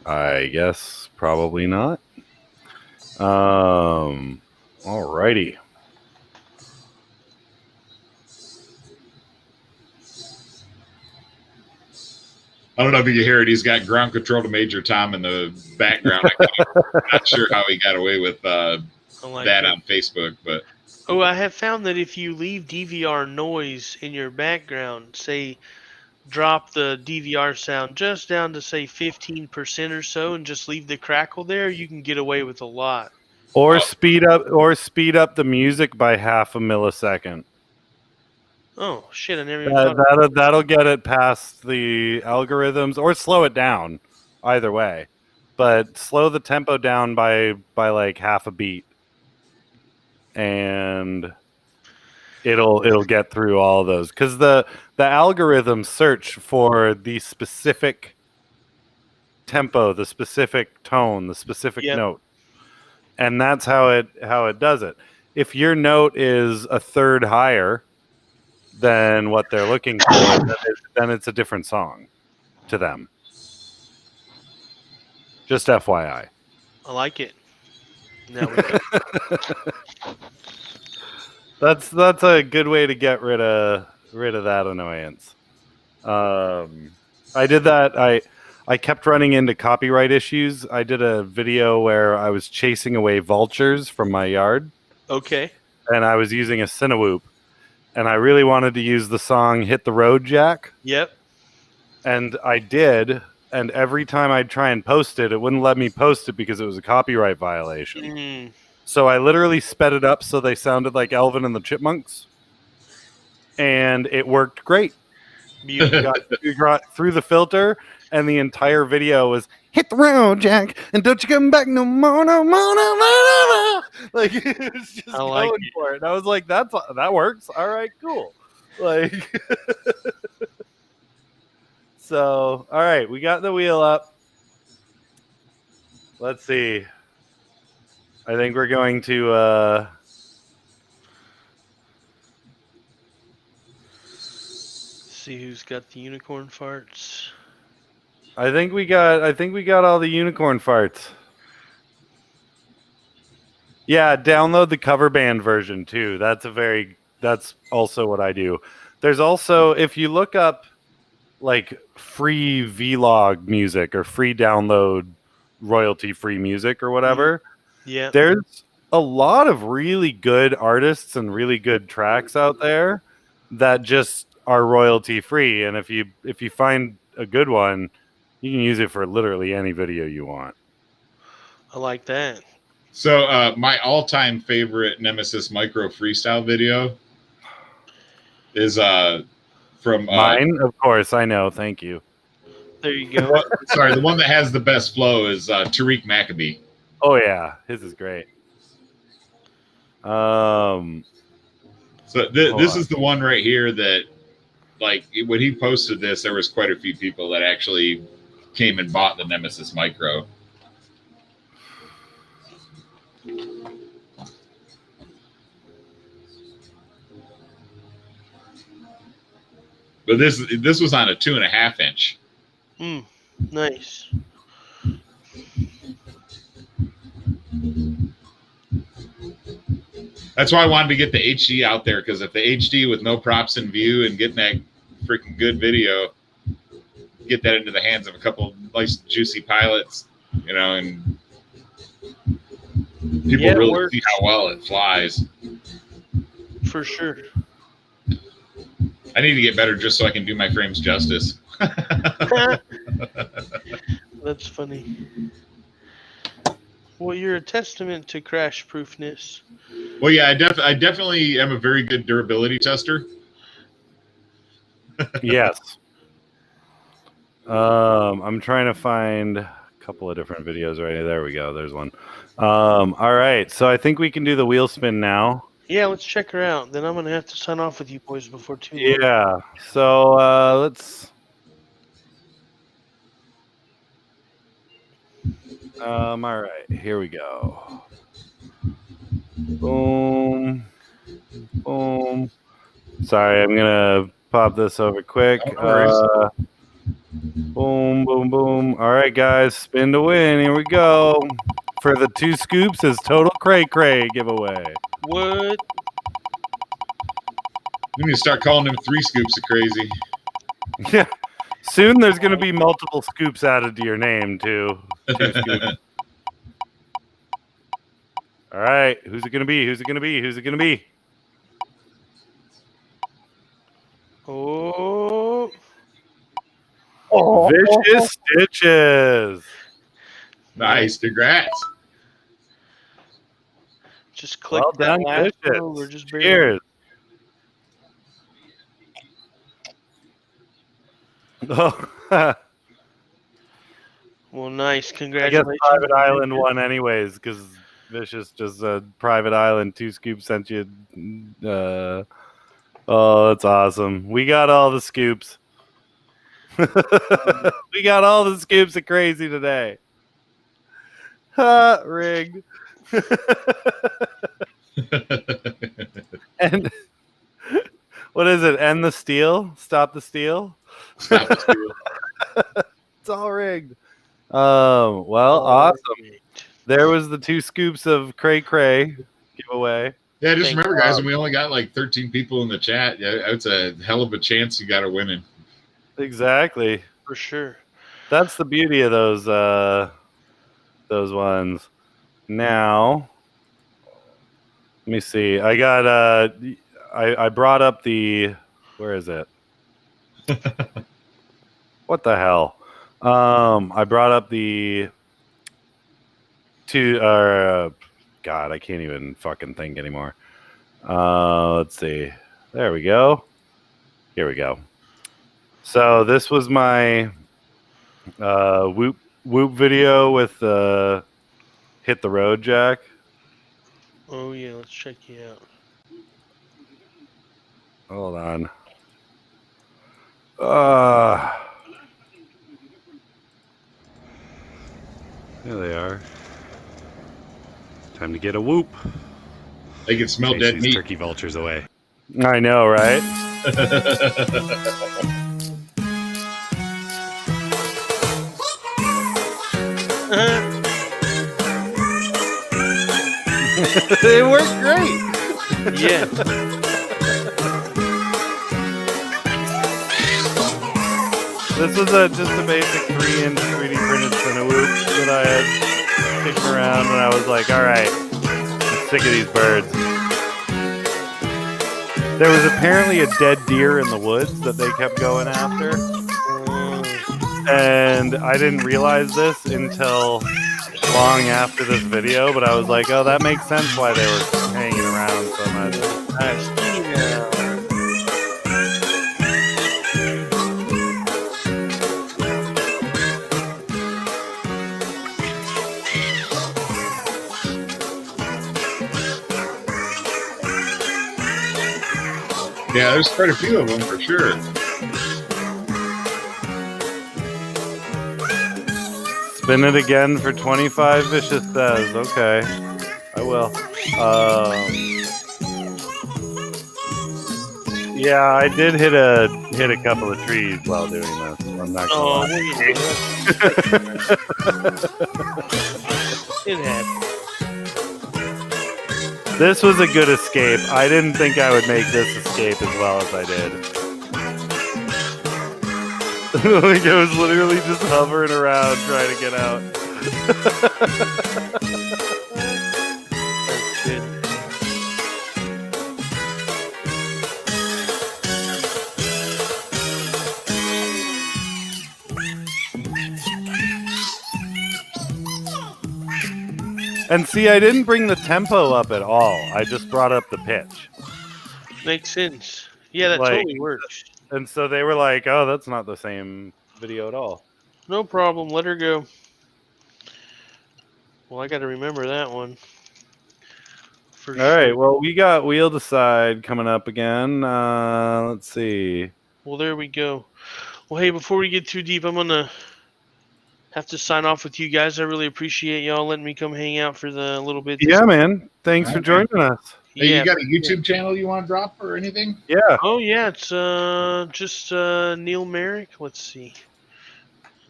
I guess probably not. Alrighty. I don't know if you can hear it. He's got ground control to Major Tom in the background. I'm not sure how he got away with that on Facebook, but oh, I have found that if you leave DVR noise in your background, say drop the DVR sound just down to say 15% or so, and just leave the crackle there, you can get away with a lot. Or speed up the music by half a millisecond. Oh shit! I never even thought of That'll get it past the algorithms, or slow it down. Either way, but slow the tempo down by like half a beat, and it'll get through all those because the algorithms search for the specific tempo, the specific tone, the specific note, and that's how it does it. If your note is a third higher than what they're looking for, then it's a different song to them. Just FYI. I like it. Now we go. That's a good way to get rid of that annoyance. I did that. I kept running into copyright issues. I did a video where I was chasing away vultures from my yard. Okay. And I was using a Cinewoop. And I really wanted to use the song Hit the Road Jack. Yep. And I did. And every time I'd try and post it, it wouldn't let me post it because it was a copyright violation. Mm. So I literally sped it up so they sounded like Elvin and the Chipmunks. And it worked great. You got through the filter, and the entire video was hit the road, Jack, and don't you come back no more, no more, no more, no more. Like, it was just going for it. And I was like, that works. All right, cool. Like, so, all right, we got the wheel up. Let's see. I think we're going to see who's got the unicorn farts. I think we got all the unicorn farts. Yeah, download the cover band version too. That's also what I do. There's also, if you look up like free vlog music or free download royalty free music or whatever, yeah, there's a lot of really good artists and really good tracks out there that just are royalty free. And if you find a good one, you can use it for literally any video you want. I like that. So my all-time favorite Nemesis Micro freestyle video is from Mine, of course, I know. Thank you. There you go. Sorry, the one that has the best flow is Tariq Maccabee. Oh yeah, his is great. So this is the one right here that, like, when he posted this, there was quite a few people that actually came and bought the Nemesis Micro. But this was on a 2.5 inch. Nice. That's why I wanted to get the HD out there, because if the HD with no props in view and getting that freaking good video, get that into the hands of a couple nice juicy pilots, you know, and people really see how well it flies. For sure. I need to get better just so I can do my frames justice. That's funny. Well, you're a testament to crash proofness. Well, yeah, I definitely am a very good durability tester. Yes. I'm trying to find a couple of different videos right here. There we go. There's one. All right. So I think we can do the wheel spin now. Yeah, let's check her out. Then I'm going to have to sign off with you boys before too long. Yeah. So let's... all right. Here we go. Boom. Boom. Sorry, I'm going to pop this over quick. Boom, boom, boom. All right, guys. Spin to win. Here we go. For the 2 scoops is total cray giveaway. What? We need to start calling them 3 scoops of crazy. Yeah. Soon there's going to be multiple scoops added to your name, too. 2 scoops. All right. Who's it going to be? Who's it going to be? Who's it going to be? Oh. Vicious Stitches. Nice. Congrats. Just click Well that done, last Vicious. row or just Cheers. Oh, Well, nice. I guess Congratulations. Private Island won anyways, because Vicious just Private Island 2 scoops sent you. Oh, that's awesome. We got all the scoops. We got all the scoops of crazy today. Rigged. And what is it? End the steal? Stop the steal? Stop the steal. It's all rigged. Well, awesome. There was the 2 scoops of cray giveaway. Yeah, just Thank remember, God. guys, when we only got like 13 people in the chat, yeah, it's a hell of a chance you got to win it. Exactly. For sure. That's the beauty of those ones. Now, let me see. I got I brought up the, where is it? What the hell? I brought up the 2 God, I can't even fucking think anymore. Let's see. There we go. Here we go. So this was my whoop video with Hit the Road Jack. Oh, yeah. Let's check you out. Hold on. There they are. Time to get a whoop. They can smell Chase dead these meat. turkey vultures away. I know, right? They work great. Yeah. This was just a basic 3-inch 3D printed Cinewoop that I had kicking around, and I was like, all right, I'm sick of these birds. There was apparently a dead deer in the woods that they kept going after, and I didn't realize this until long after this video, but I was like, oh, that makes sense why they were hanging around so much. Nice. Yeah, there's quite a few of them for sure. Spin it again for 25, Vicious says. Okay, I will. Yeah, I did hit a couple of trees while doing this. I'm not gonna lie. It had. This was a good escape. I didn't think I would make this escape as well as I did. Like I was literally just hovering around trying to get out. That's good. And see, I didn't bring the tempo up at all. I just brought up the pitch. Makes sense. Yeah, that Like- totally works. And so they were like, oh, that's not the same video at all. No problem. Let her go. Well, I got to remember that one. For All right, sure. well, we got Wheel Decide coming up again. Let's see. Well, there we go. Well, hey, before we get too deep, I'm going to have to sign off with you guys. I really appreciate y'all letting me come hang out for the little bit. Yeah, man. Thanks for Okay. joining us. Hey, Yeah. you got a YouTube channel you want to drop or anything? Yeah. Oh, yeah. It's just Neil Merrick. Let's see.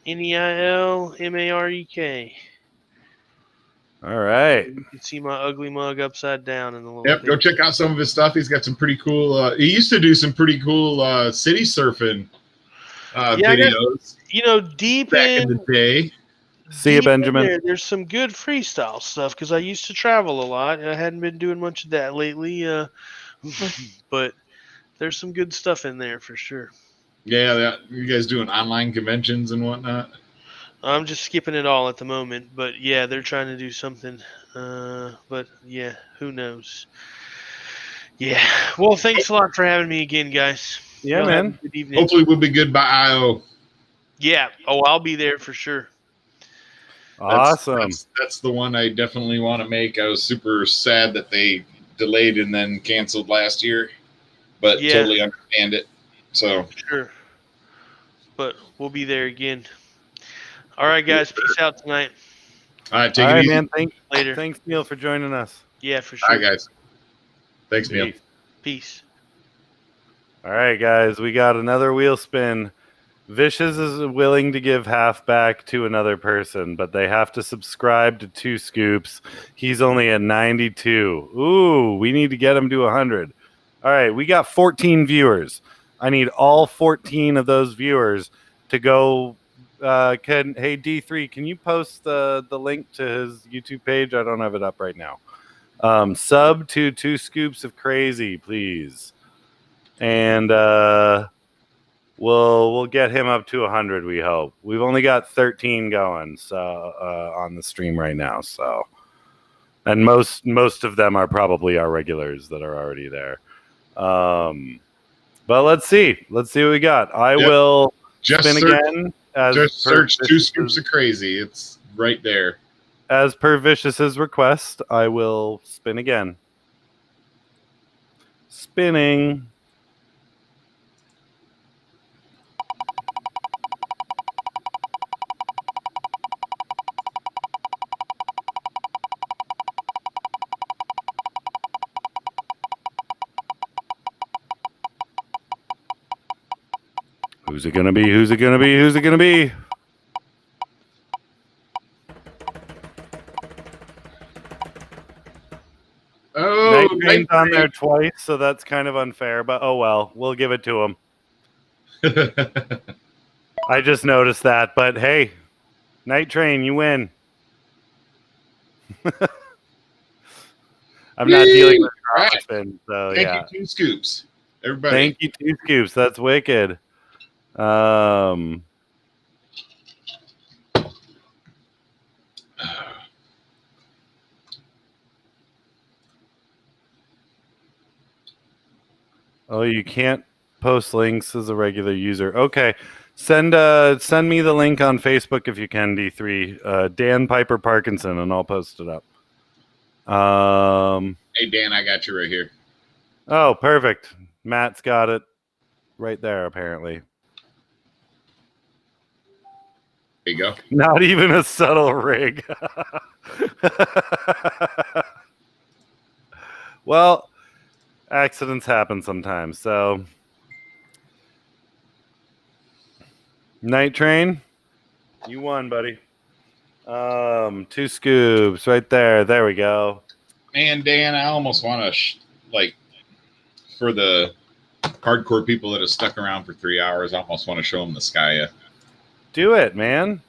NEILMAREK. All right. You can see my ugly mug upside down in the little Yep, thing. go check out some of his stuff. He's got some pretty cool. He used to do some pretty cool city surfing Yeah, I got- videos You know, deep back in in the day. See you, deep in Benjamin. there's some good freestyle stuff because I used to travel a lot. I hadn't been doing much of that lately, but there's some good stuff in there for sure. Yeah, you guys doing online conventions and whatnot. I'm just skipping it all at the moment, but yeah, they're trying to do something. But yeah, who knows? Yeah. Well, thanks a lot for having me again, guys. Yeah, Y'all have man. a Good evening. Hopefully, we'll be good by IO. Yeah. Oh, I'll be there for sure. Awesome. That's the one I definitely want to make. I was super sad that they delayed and then canceled last year, but Yeah. totally understand it. So, Sure. But we'll be there again. All right, guys. Peace out tonight. all right, take All it right, easy. man. Later. Thanks, Neil, for joining us. Yeah, for All sure. right, guys. Thanks, Neil. Peace. Peace. All right, guys. We got another wheel spin. Vicious is willing to give half back to another person, but they have to subscribe to 2 scoops. He's only at 92. Ooh, we need to get him to 100. All right, we got 14 viewers. I need all 14 of those viewers to go. Hey, D3, can you post the link to his YouTube page? I don't have it up right now. Sub to 2 scoops of crazy, please. And we'll get him up to 100, we hope. We've only got 13 going on the stream right now, so. And most of them are probably our regulars that are already there. But let's see what we got. I will Just spin search, again. As just per search 2 Vicious's- scoops of crazy. It's right there. As per Vicious's request, I will spin again. Spinning. Who's it gonna be? Who's it gonna be? Who's it gonna be? Oh, Night Train's Night on there twice, so that's kind of unfair, but oh well, we'll give it to him. Train. I just noticed that, but hey, Night Train, you win. I'm not dealing with All right. Crossfin, so Thank yeah. you, 2 scoops. Everybody. Thank you, 2 scoops. That's wicked. Oh, you can't post links as a regular user. Okay. Send me the link on Facebook if you can, D3. Dan Piper Parkinson, and I'll post it up. Hey, Dan, I got you right here. Oh, perfect. Matt's got it right there, apparently. There you go. Not even a subtle rig. Well, accidents happen sometimes. So, Night Train, you won, buddy. 2 scoops right there. There we go. Man, Dan, I almost want to for the hardcore people that have stuck around for 3 hours, I almost want to show them the Skya. Do it, man.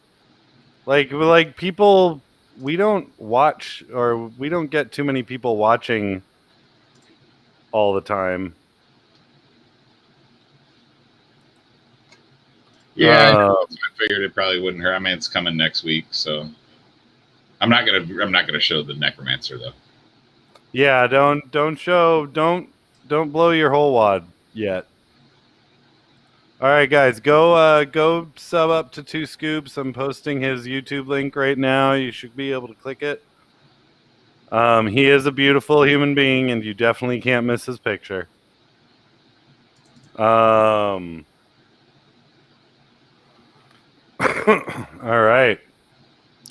Like people, we don't watch, or we don't get too many people watching all the time. Yeah, I figured it probably wouldn't hurt. I mean, it's coming next week, so I'm not gonna show the Necromancer though. Yeah, don't blow your whole wad yet. All right, guys, go sub up to 2 scoops. I'm posting his YouTube link right now. You should be able to click it. He is a beautiful human being, and you definitely can't miss his picture. All right.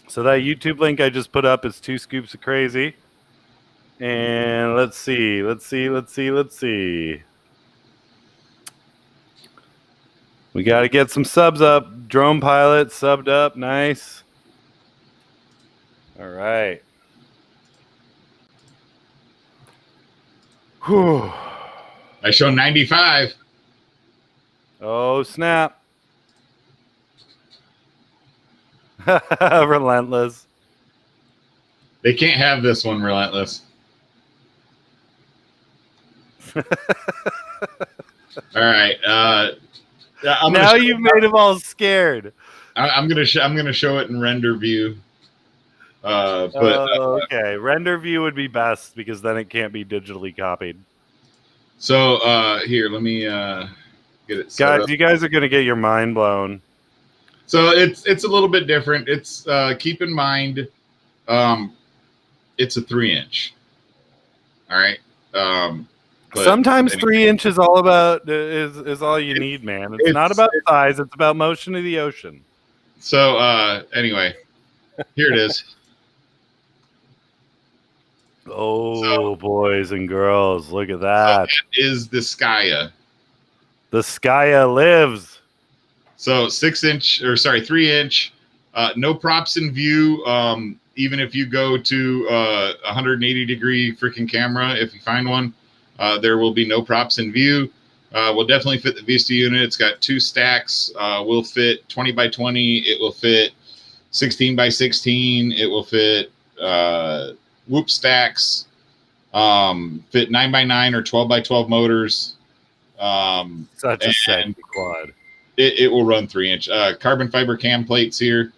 So that YouTube link I just put up is 2 scoops of crazy. And let's see. We got to get some subs up. Drone Pilot subbed up. Nice. All right. Whew. I show 95. Oh, snap. Relentless. They can't have this one, Relentless. All right. Now you've made them all scared. I'm gonna show it in render view. Okay, render view would be best because then it can't be digitally copied. So here, let me get it. Guys, you guys are gonna get your mind blown. So it's a little bit different. It's keep in mind, it's a 3-inch. All right. Sometimes 3 inches all about is all you need, man. It's not about size; it's about motion of the ocean. So anyway, here it is. Oh, boys and girls, look at that! So that is the Skya. The Skya lives. So 3-inch. No props in view. Even if you go to 180-degree freaking camera, if you find one. There will be no props in view. Will definitely fit the Vista unit. It's got 2 stacks. Will fit 20 by 20. It will fit 16 by 16. It will fit whoop stacks. Fit 9 by 9 or 12 by 12 motors. Such a sexy quad. It will run 3-inch. Carbon fiber cam plates here.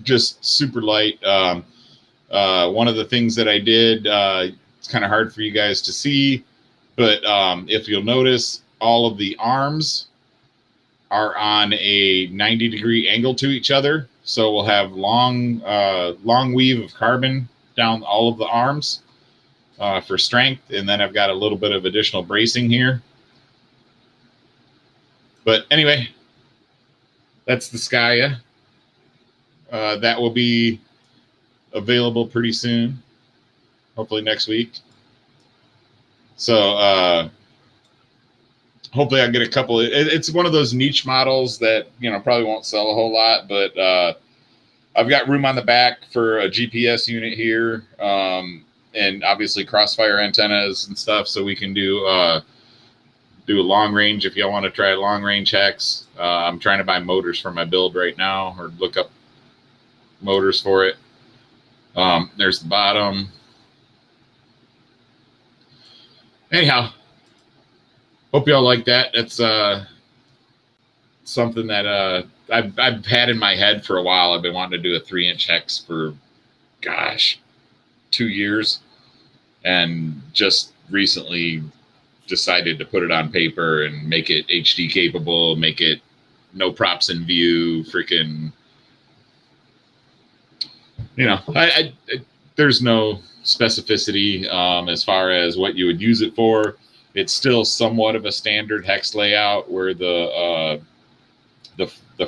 Just super light. One of the things that I did, it's kind of hard for you guys to see, but if you'll notice, all of the arms are on a 90-degree angle to each other. So we'll have long weave of carbon down all of the arms for strength. And then I've got a little bit of additional bracing here. But anyway, that's the Skya. That will be available pretty soon, hopefully next week. So hopefully I'll get a couple. It's one of those niche models that probably won't sell a whole lot, but I've got room on the back for a GPS unit here, and obviously crossfire antennas and stuff, so we can do a long range if y'all want to try a long range hex. I'm trying to buy motors for my build right now, or look up motors for it. There's the bottom. Anyhow, hope y'all like that. That's something that I've had in my head for a while. I've been wanting to do a 3-inch hex for, 2 years, and just recently decided to put it on paper and make it HD capable, make it no props in view, freaking. I there's no specificity as far as what you would use it for. It's still somewhat of a standard hex layout where the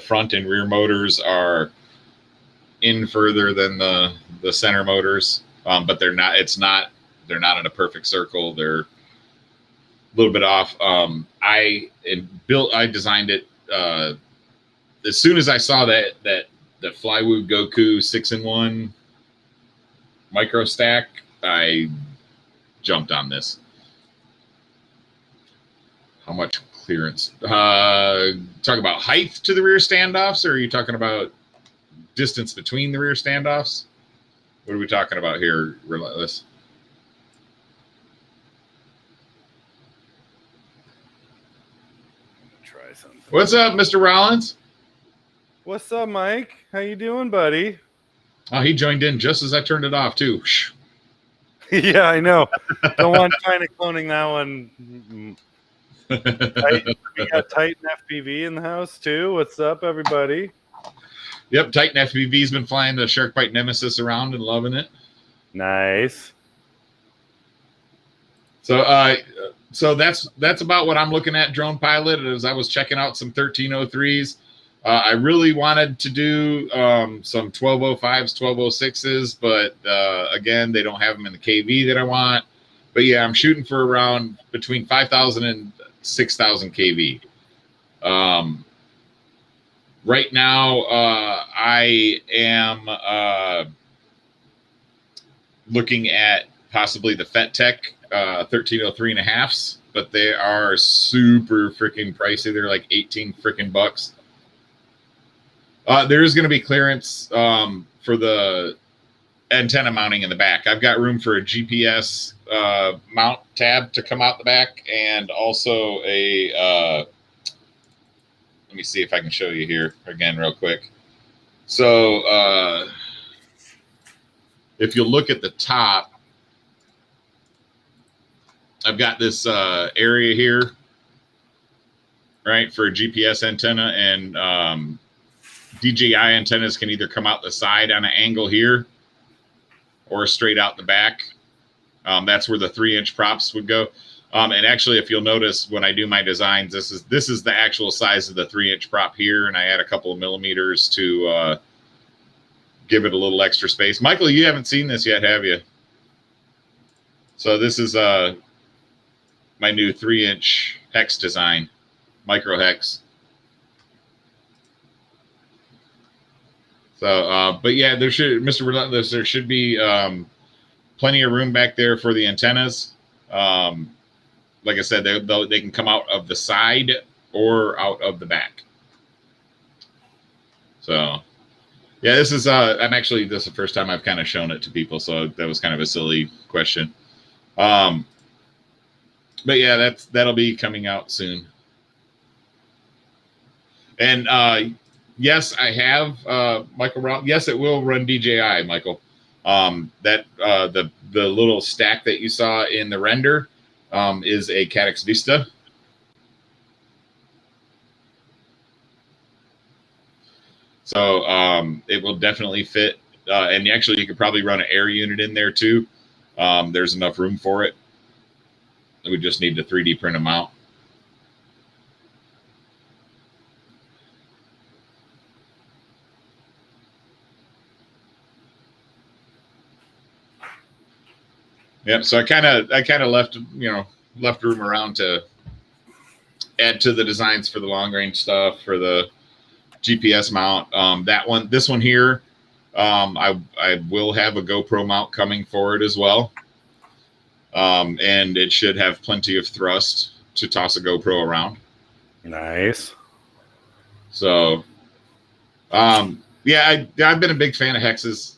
front and rear motors are in further than the center motors, but they're not. They're not in a perfect circle. They're a little bit off. I designed it as soon as I saw that the Flywood Goku 6-in-1 micro stack. I jumped on this. How much clearance? Talk about height to the rear standoffs, or are you talking about distance between the rear standoffs? What are we talking about here, Relentless? Try something. What's up, Mr. Rollins? What's up, Mike? How you doing, buddy? Oh, he joined in just as I turned it off, too. Yeah, I know. Don't want China cloning that one. We got Titan FPV in the house, too. What's up, everybody? Yep, Titan FPV's been flying the Sharkbite Nemesis around and loving it. Nice. So that's about what I'm looking at, Drone Pilot, as I was checking out some 1303s. I really wanted to do some 1205s, 1206s, but again, they don't have them in the KV that I want. But yeah, I'm shooting for around between 5,000 and 6,000 KV. Right now, I am looking at possibly the FetTech 1303.5s, but they are super freaking pricey. They're like 18 freaking bucks. There is going to be clearance for the antenna mounting in the back. I've got room for a GPS mount tab to come out the back, and also a let me see if I can show you here again real quick. So if you look at the top, I've got this area here, right, for a GPS antenna, and DJI antennas can either come out the side on an angle here or straight out the back. That's where the 3-inch props would go. And actually, if you'll notice when I do my designs, this is the actual size of the 3-inch prop here, and I add a couple of millimeters to give it a little extra space. Michael, you haven't seen this yet, have you? So this is my new 3-inch hex design, micro hex. So, but yeah, there should, Mr. Relentless, there should be plenty of room back there for the antennas. Like I said, they can come out of the side or out of the back. So, yeah, this is this is the first time I've kind of shown it to people, so that was kind of a silly question. But yeah, that'll be coming out soon. And yes, I have Michael. Yes, it will run DJI, Michael. The little stack that you saw in the render is a Caddx Vista. So it will definitely fit. And actually, you could probably run an air unit in there too. There's enough room for it. We just need to 3D print them out. Yep. So I kind of left room around to add to the designs for the long range stuff, for the GPS mount. This one here, I will have a GoPro mount coming for it as well. And it should have plenty of thrust to toss a GoPro around. Nice. So, yeah, I've been a big fan of hexes.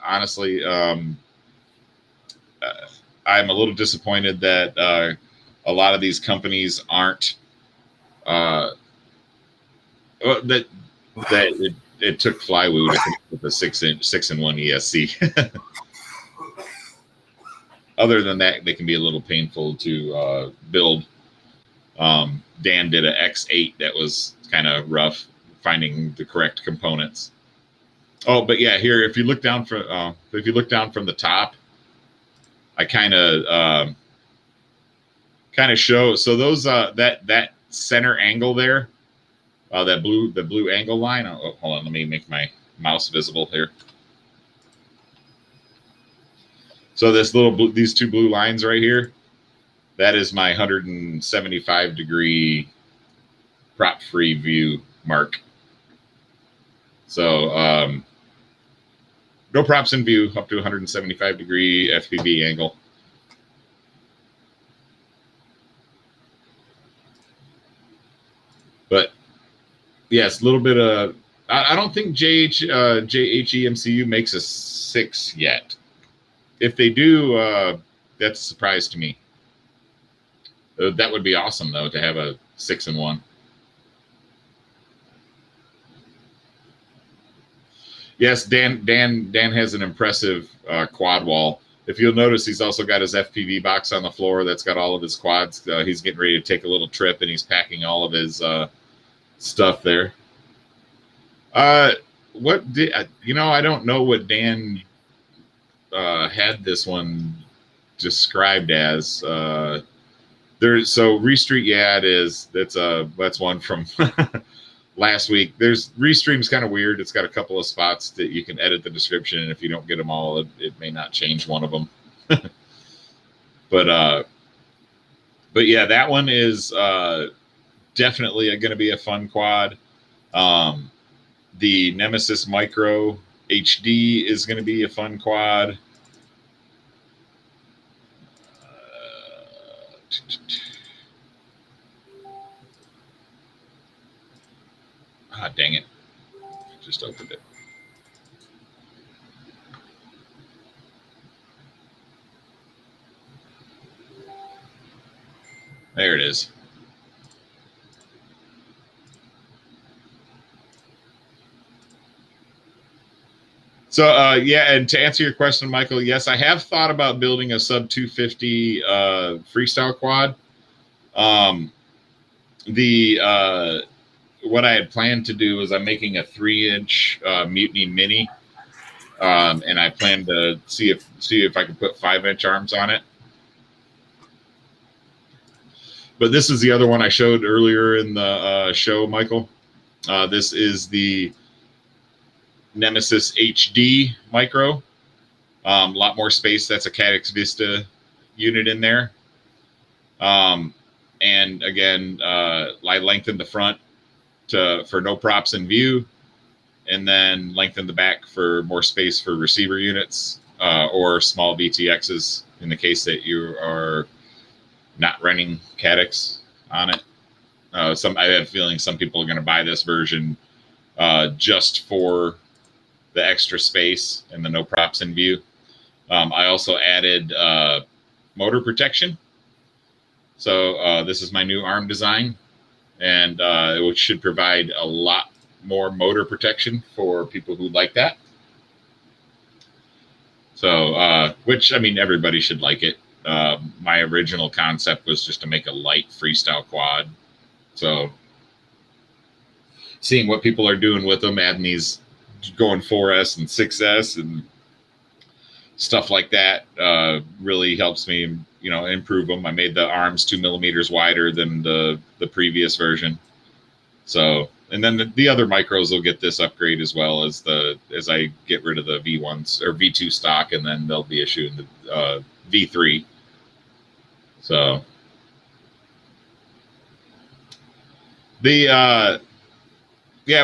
Honestly, I'm a little disappointed that a lot of these companies aren't. That it took Flywood to come up with a 6-1 ESC. Other than that, they can be a little painful to build. Dan did an X8 that was kind of rough finding the correct components. Oh, but yeah, here if you look down from the top, I kind of show. So those that center angle there, the blue angle line. Oh, hold on, let me make my mouse visible here. So these two blue lines right here, that is my 175-degree prop-free view mark. So no props in view up to 175-degree FPV angle. But yes, a little bit of. I don't think JHEMCU makes a 6 yet. If they do, that's a surprise to me. That would be awesome, though, to have a 6-in-1. Yes, Dan has an impressive quad wall. If you'll notice, he's also got his FPV box on the floor that's got all of his quads. He's getting ready to take a little trip, and he's packing all of his stuff there. What did I don't know what Dan had this one described as. There's so Restream, yeah, it is. That's one from last week. Restream's kind of weird. It's got a couple of spots that you can edit the description, and if you don't get them all, it may not change one of them. But yeah, that one is definitely going to be a fun quad. The Nemesis Micro HD is going to be a fun quad. Dang it. Just opened it. There it is. So, yeah, and to answer your question, Michael, yes, I have thought about building a sub 250 freestyle quad. What I had planned to do is I'm making a 3-inch Mutiny Mini, and I plan to see if I can put 5-inch arms on it. But this is the other one I showed earlier in the show, Michael. This is the Nemesis HD Micro. A lot more space. That's a Caddx Vista unit in there. And again, I lengthened the front for no props in view, and then lengthen the back for more space for receiver units or small VTXs in the case that you are not running Caddx on it. I have a feeling some people are going to buy this version just for the extra space and the no props in view. I also added motor protection. So this is my new arm design, and it should provide a lot more motor protection for people who like that. So, which, I mean, everybody should like it. My original concept was just to make a light freestyle quad. So seeing what people are doing with them, adding these, going 4S and 6S and stuff like that, really helps me, improve them. I made the arms 2 millimeters wider than the previous version. So, and then the other micros will get this upgrade as well as I get rid of the V1s or V2 stock, and then they'll be issuing the V3. So yeah,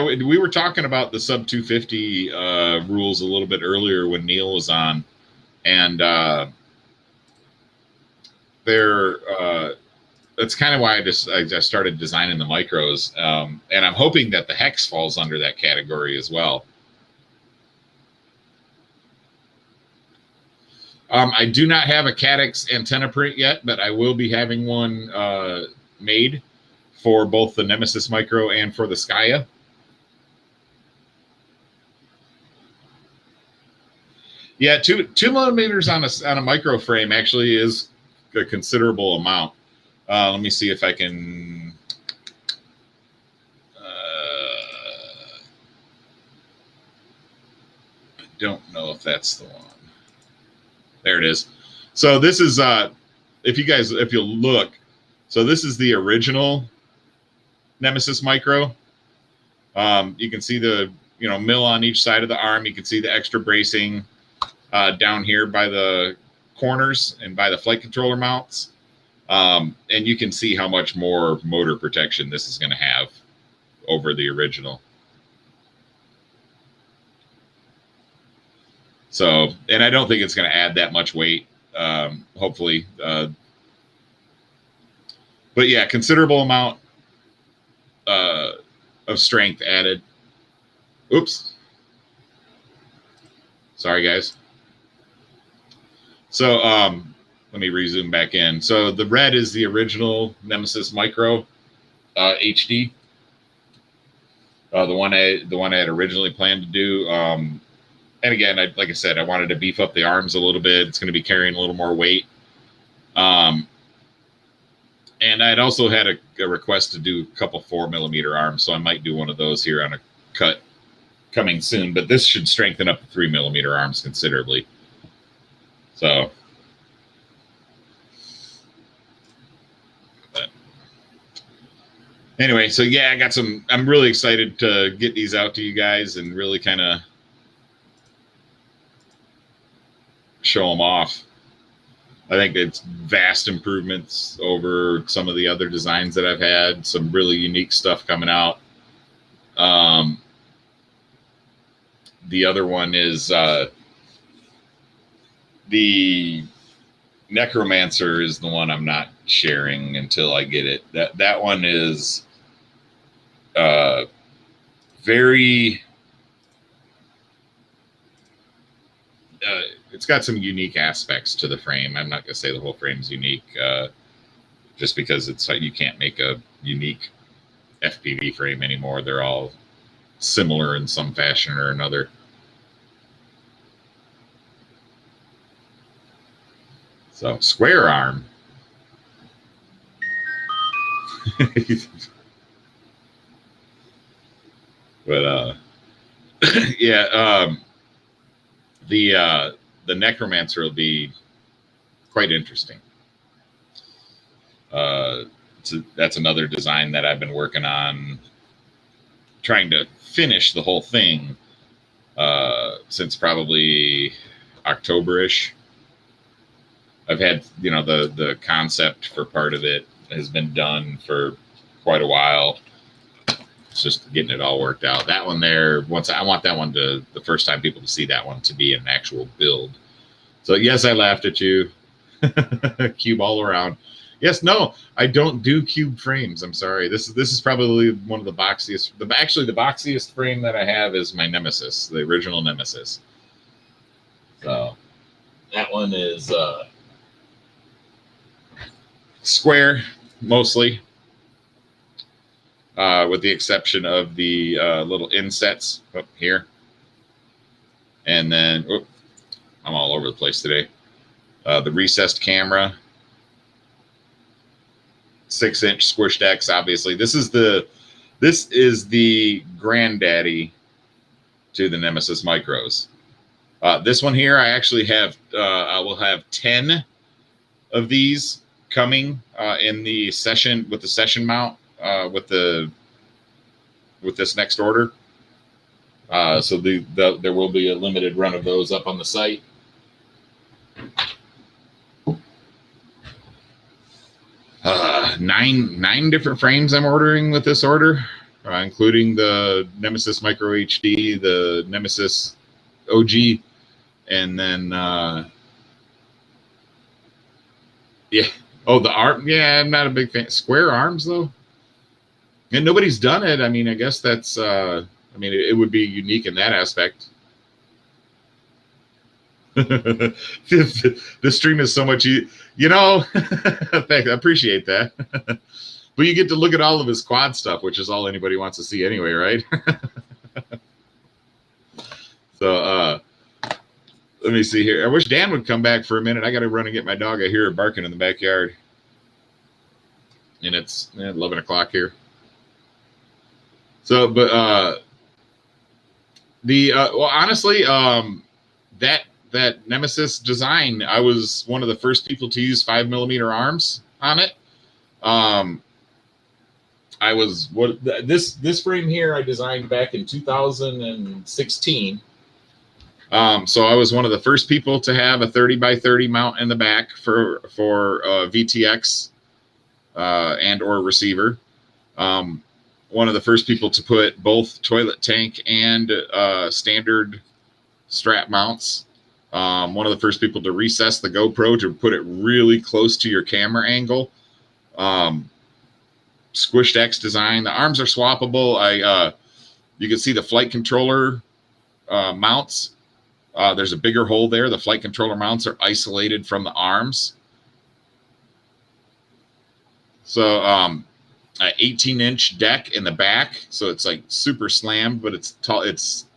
we were talking about the sub 250 rules a little bit earlier when Neil was on, and that's kind of why I started designing the micros, and I'm hoping that the Hex falls under that category as well. I do not have a Caddx antenna print yet, but I will be having one made for both the Nemesis Micro and for the Skya. Yeah, 2 millimeters on a micro frame actually is a considerable amount. Let me see if I can. I don't know if that's the one. There it is. So this is if you look, so this is the original Nemesis Micro. You can see the mill on each side of the arm. You can see the extra bracing down here by the corners and by the flight controller mounts. And you can see how much more motor protection this is going to have over the original. So, and I don't think it's going to add that much weight, hopefully. But yeah, considerable amount of strength added. Oops. Sorry, guys. So, let me resume back in. So the red is the original Nemesis Micro HD. The one I had originally planned to do. And again, like I said, I wanted to beef up the arms a little bit. It's going to be carrying a little more weight. And I'd also had a request to do a couple 4mm arms, so I might do one of those here on a cut coming soon. But this should strengthen up the 3mm arms considerably. So, but anyway, so yeah, I'm really excited to get these out to you guys and really kind of show them off. I think it's vast improvements over some of the other designs that I've had. Some really unique stuff coming out. The other one is the Necromancer is the one I'm not sharing until I get it. That one is very it's got some unique aspects to the frame. I'm not going to say the whole frame's unique, just because you can't make a unique FPV frame anymore. They're all similar in some fashion or another. So square arm. But yeah, the Necromancer will be quite interesting. That's another design that I've been working on, trying to finish the whole thing since probably October-ish. I've had, the concept for part of it has been done for quite a while. It's just getting it all worked out. That one there, I want that one the first time people to see that one to be an actual build. So yes, I laughed at you. Cube all around. Yes, no, I don't do cube frames. I'm sorry. This is probably one of the boxiest. Actually, the boxiest frame that I have is my Nemesis, the original Nemesis. So that one is square mostly. With the exception of the little insets up here. And then, I'm all over the place today. The recessed camera, 6-inch squished X, obviously. This is the granddaddy to the Nemesis Micros. This one here, I actually have, I will have 10 of these coming in the session, with the session mount. With this next order, so there will be a limited run of those up on the site. Nine different frames I'm ordering with this order, including the Nemesis Micro HD, the Nemesis OG, and then yeah. Oh, the arm. Yeah, I'm not a big fan. Square arms though. And nobody's done it. I mean, I guess that's, it would be unique in that aspect. The stream is so much, thanks, I appreciate that. But you get to look at all of his quad stuff, which is all anybody wants to see anyway, right? So, let me see here. I wish Dan would come back for a minute. I got to run and get my dog. I hear her barking in the backyard. And it's 11 o'clock here. So, but honestly, that that Nemesis design, I was one of the first people to use 5mm arms on it. I was this frame here I designed back in 2016. So I was one of the first people to have a 30x30 mount in the back for VTX and or receiver. One of the first people to put both toilet tank and standard strap mounts. One of the first people to recess the GoPro to put it really close to your camera angle. Squished X design. The arms are swappable. You can see the flight controller mounts. There's a bigger hole there. The flight controller mounts are isolated from the arms. So an 18-inch deck in the back, so it's like super slammed, but it's tall. It's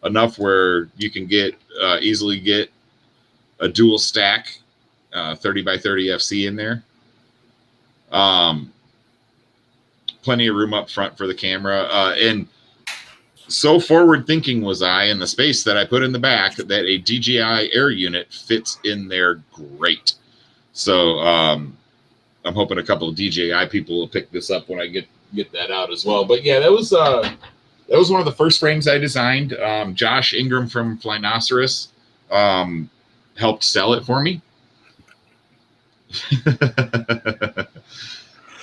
enough where you can easily get a dual stack 30x30 FC in there. Plenty of room up front for the camera, and so forward thinking was I in the space that I put in the back that a DJI Air unit fits in there great. So I'm hoping a couple of DJI people will pick this up when I get that out as well. But yeah, that was one of the first frames I designed. Josh Ingram from Flynoceros helped sell it for me.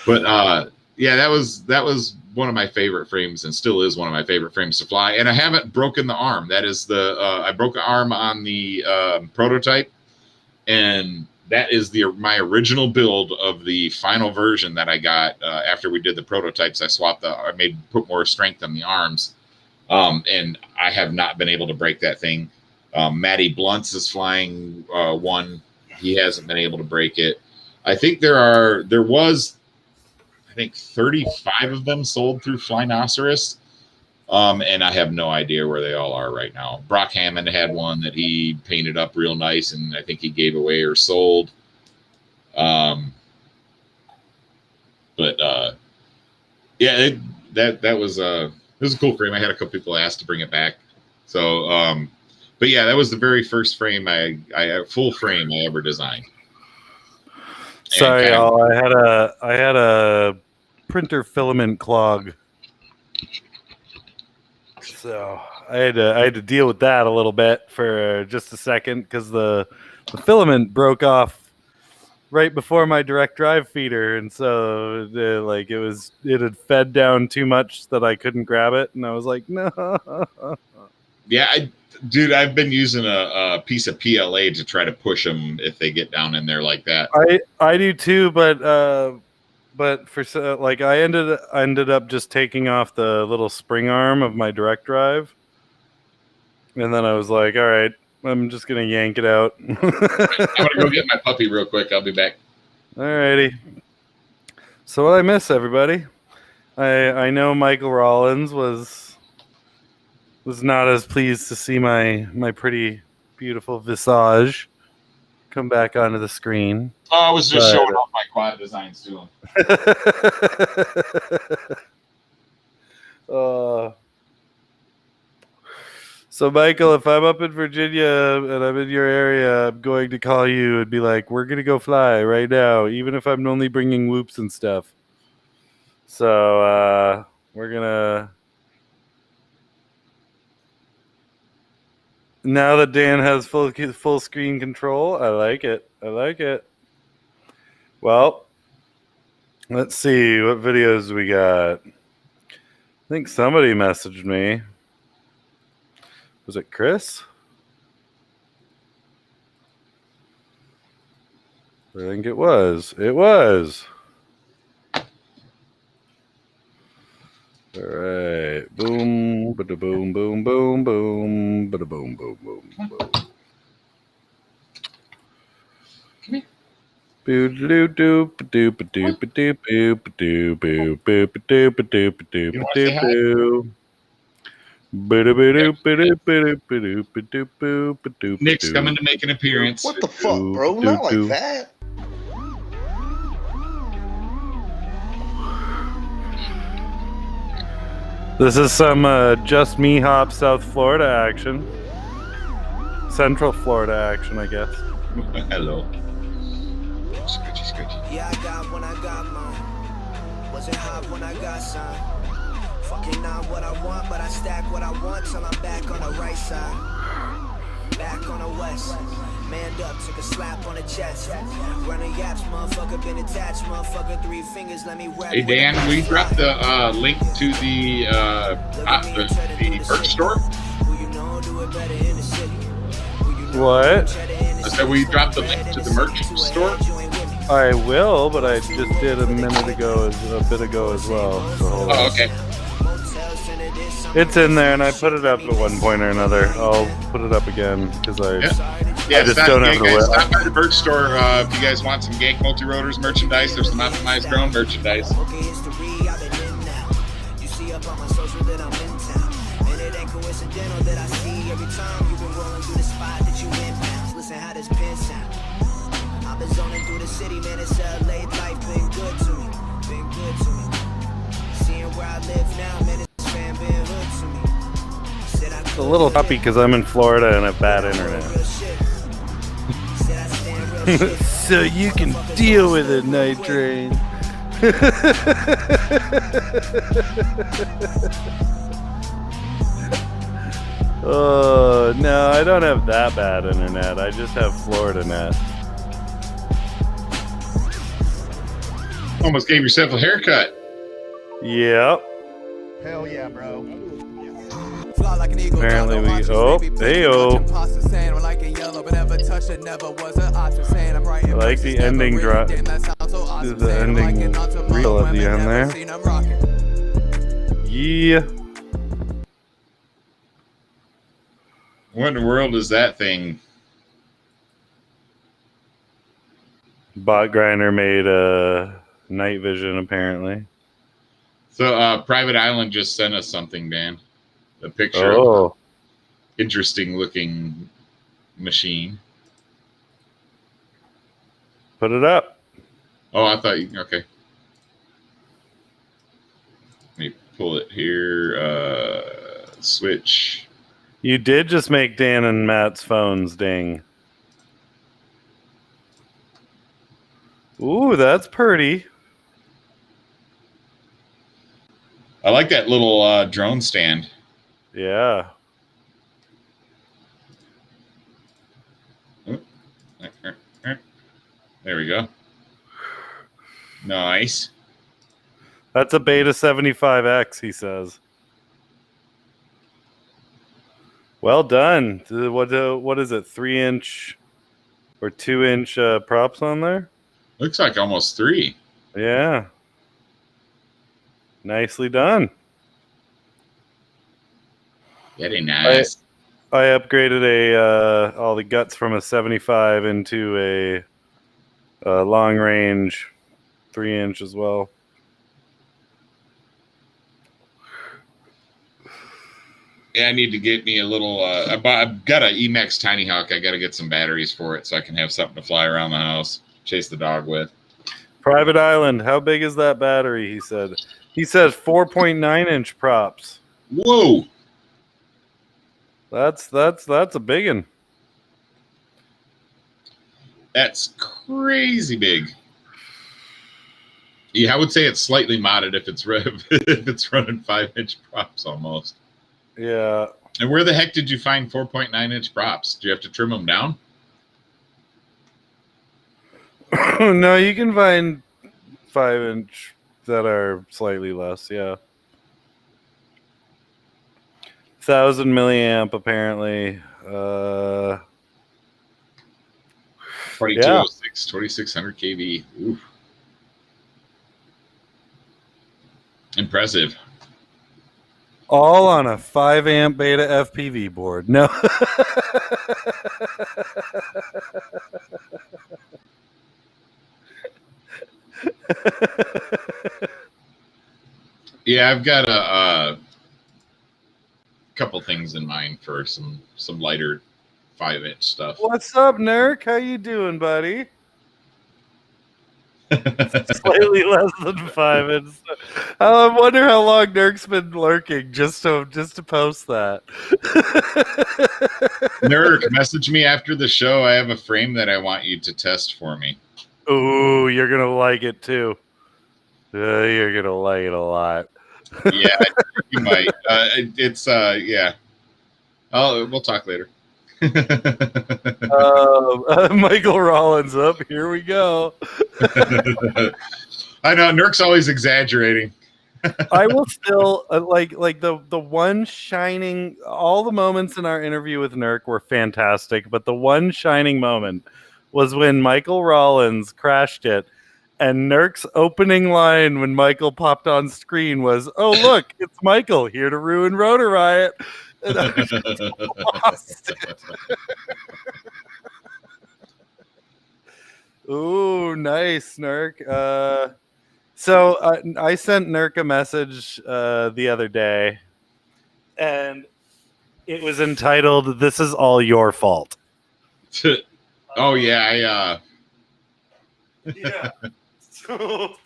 But yeah, that was one of my favorite frames, and still is one of my favorite frames to fly. And I haven't broken the arm. That is I broke an arm on the prototype, and that is my original build of the final version that I got after we did the prototypes. I put more strength on the arms, and I have not been able to break that thing. Matty Blunts is flying one. He hasn't been able to break it. I think there was 35 of them sold through Flynoceros. And I have no idea where they all are right now. Brock Hammond had one that he painted up real nice, and I think he gave away or sold. Yeah, that was it was a cool frame. I had a couple people ask to bring it back. So, but yeah, that was the very first frame full frame I ever designed. Sorry, y'all. I had a printer filament clog, so I had to deal with that a little bit for just a second because the filament broke off right before my direct drive feeder, and so it had fed down too much that I couldn't grab it, and I was like, no. Yeah, I've been using a piece of PLA to try to push them if they get down in there like that. I do too, but for I ended up just taking off the little spring arm of my direct drive, and then I was like, all right, I'm just gonna yank it out. I'm gonna go get my puppy real quick. I'll be back. Alrighty. So what I miss, everybody? I know Michael Rollins was not as pleased to see my pretty beautiful visage come back onto the screen. Oh, I was just showing off my quad designs to him. So Michael, if I'm up in Virginia and I'm in your area, I'm going to call you and be like, we're going to go fly right now, even if I'm only bringing whoops and stuff. So we're going to... Now that Dan has full screen control, I like it. Well, let's see. What videos we got? I think somebody messaged me. Was it Chris? I think it was. All right. Boom, bada boom, boom, boom, boom, bada boom, boom, boom, boom. Boo doo doo doo doo doo doo boo doo boo boo doo doo doo doo. Nick's coming to make an appearance. What the fuck, bro? Not like that. This is some Just Me Hop South Florida action. Central Florida action, I guess. Hello. Scratchy, scratchy. Yeah, I got when I got mine. Wasn't hot when I got signed. Fucking not what I want, but I stack what I want till I'm back on the right side. Back on the west. Manned up, took a slap on the chest. Running yaps, motherfucker been attached. Motherfucker 3 fingers, let me wrap. Hey Dan, we dropped the link to the merch store. What? I said we dropped the link to the merch store. I will, but I just did a bit ago as well. So hold on. Oh, okay. It's in there, and I put it up at one point or another. I'll put it up again because I just don't have the guys, web. stop by the merch store if you guys want some Gank Multi-Rotors merchandise. There's some optimized drone merchandise. I've been zoning through the city, man. It's LA life, been good to me, been good to me. Seeing where I live now, man, it's fan been hood to me. It's a little choppy because I'm in Florida and have bad internet. So you can deal with it, Night Train. Oh, no, I don't have that bad internet. I just have Florida net. Almost gave yourself a haircut. Yep. Hell yeah, bro. Apparently we... Oh, hey-oh. I like the ending drop. The ending reel at the end there. Yeah. What in the world is that thing? Bot grinder made night vision, apparently. So, Private Island just sent us something, Dan. A picture of an interesting looking machine. Put it up. Oh, I thought you... Okay. Let me pull it here. Switch. You did just make Dan and Matt's phones ding. Ooh, that's pretty. I like that little drone stand. Yeah. There we go. Nice. That's a Beta 75X, he says. Well done. What is it? 3-inch or 2-inch props on there? Looks like almost 3. Yeah. Nicely done. Very nice. I upgraded all the guts from a 75 into a long range 3-inch as well. Yeah, I need to get me a little. I've got an Emax Tiny Hawk. I got to get some batteries for it so I can have something to fly around the house, chase the dog with. Private Island, how big is that battery? He said. He says 4.9-inch props. Whoa, that's a big one. That's crazy big. Yeah, I would say it's slightly modded if it's if it's running 5-inch props almost. Yeah. And where the heck did you find 4.9-inch props? Do you have to trim them down? No, you can find 5-inch that are slightly less. Yeah. 1,000 milliamp apparently. 2206, 2600 kV. Ooh. Impressive. All on a 5-amp Beta FPV board. No. Yeah, I've got a couple things in mind for some lighter 5-inch stuff. What's up, Nurk? How you doing, buddy? Slightly less than 5 inches. I wonder how long Nurk's been lurking just to post that. Nurk, message me after the show. I have a frame that I want you to test for me. Ooh, you're gonna like it too. You're gonna like it a lot. Yeah, you might. Yeah. We'll talk later. Michael Rollins up. Here we go. I know Nurk's always exaggerating. I will still like the one shining. All the moments in our interview with Nurk were fantastic, but the one shining moment was when Michael Rollins crashed it, and Nurk's opening line when Michael popped on screen was, "Oh look, it's Michael here to ruin Rotor Riot." And I just lost it. Ooh, nice, Nurk. So I sent Nurk a message the other day, and it was entitled, "This is all your fault." Oh, yeah. Yeah. So,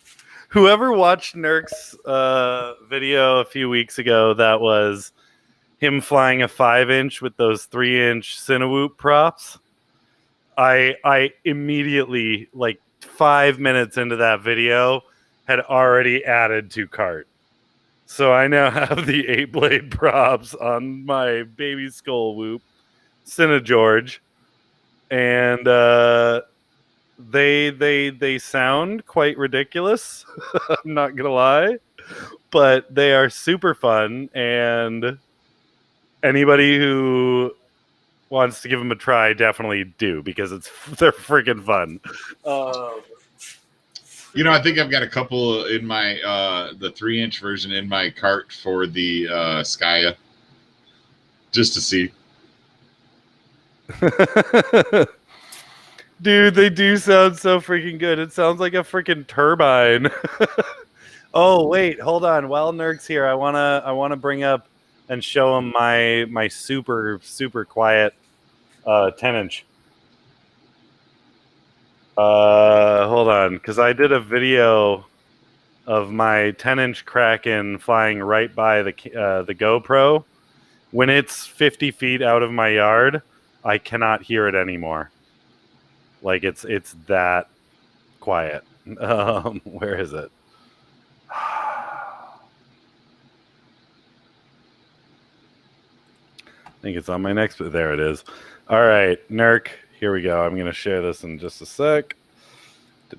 whoever watched Nurk's video a few weeks ago, that was him flying a 5-inch with those 3-inch Cinewoop props. I immediately, like 5 minutes into that video, had already added to cart. So I now have the 8-blade props on my baby skull whoop, Cine George, and they sound quite ridiculous. I'm not gonna lie, but they are super fun, and anybody who wants to give them a try definitely do, because they're freaking fun. I think I've got a couple in my the 3-inch version in my cart for the Skya, just to see. Dude, they do sound so freaking good. It sounds like a freaking turbine. Oh wait, hold on. While Nurk's here, I wanna bring up and show him my super quiet 10-inch. Hold on, because I did a video of my 10-inch Kraken flying right by the GoPro. When it's 50 feet out of my yard, I cannot hear it anymore. Like it's that quiet. Where is it? I think it's on my next. There it is. All right, Nurk. Here we go. I'm going to share this in just a sec.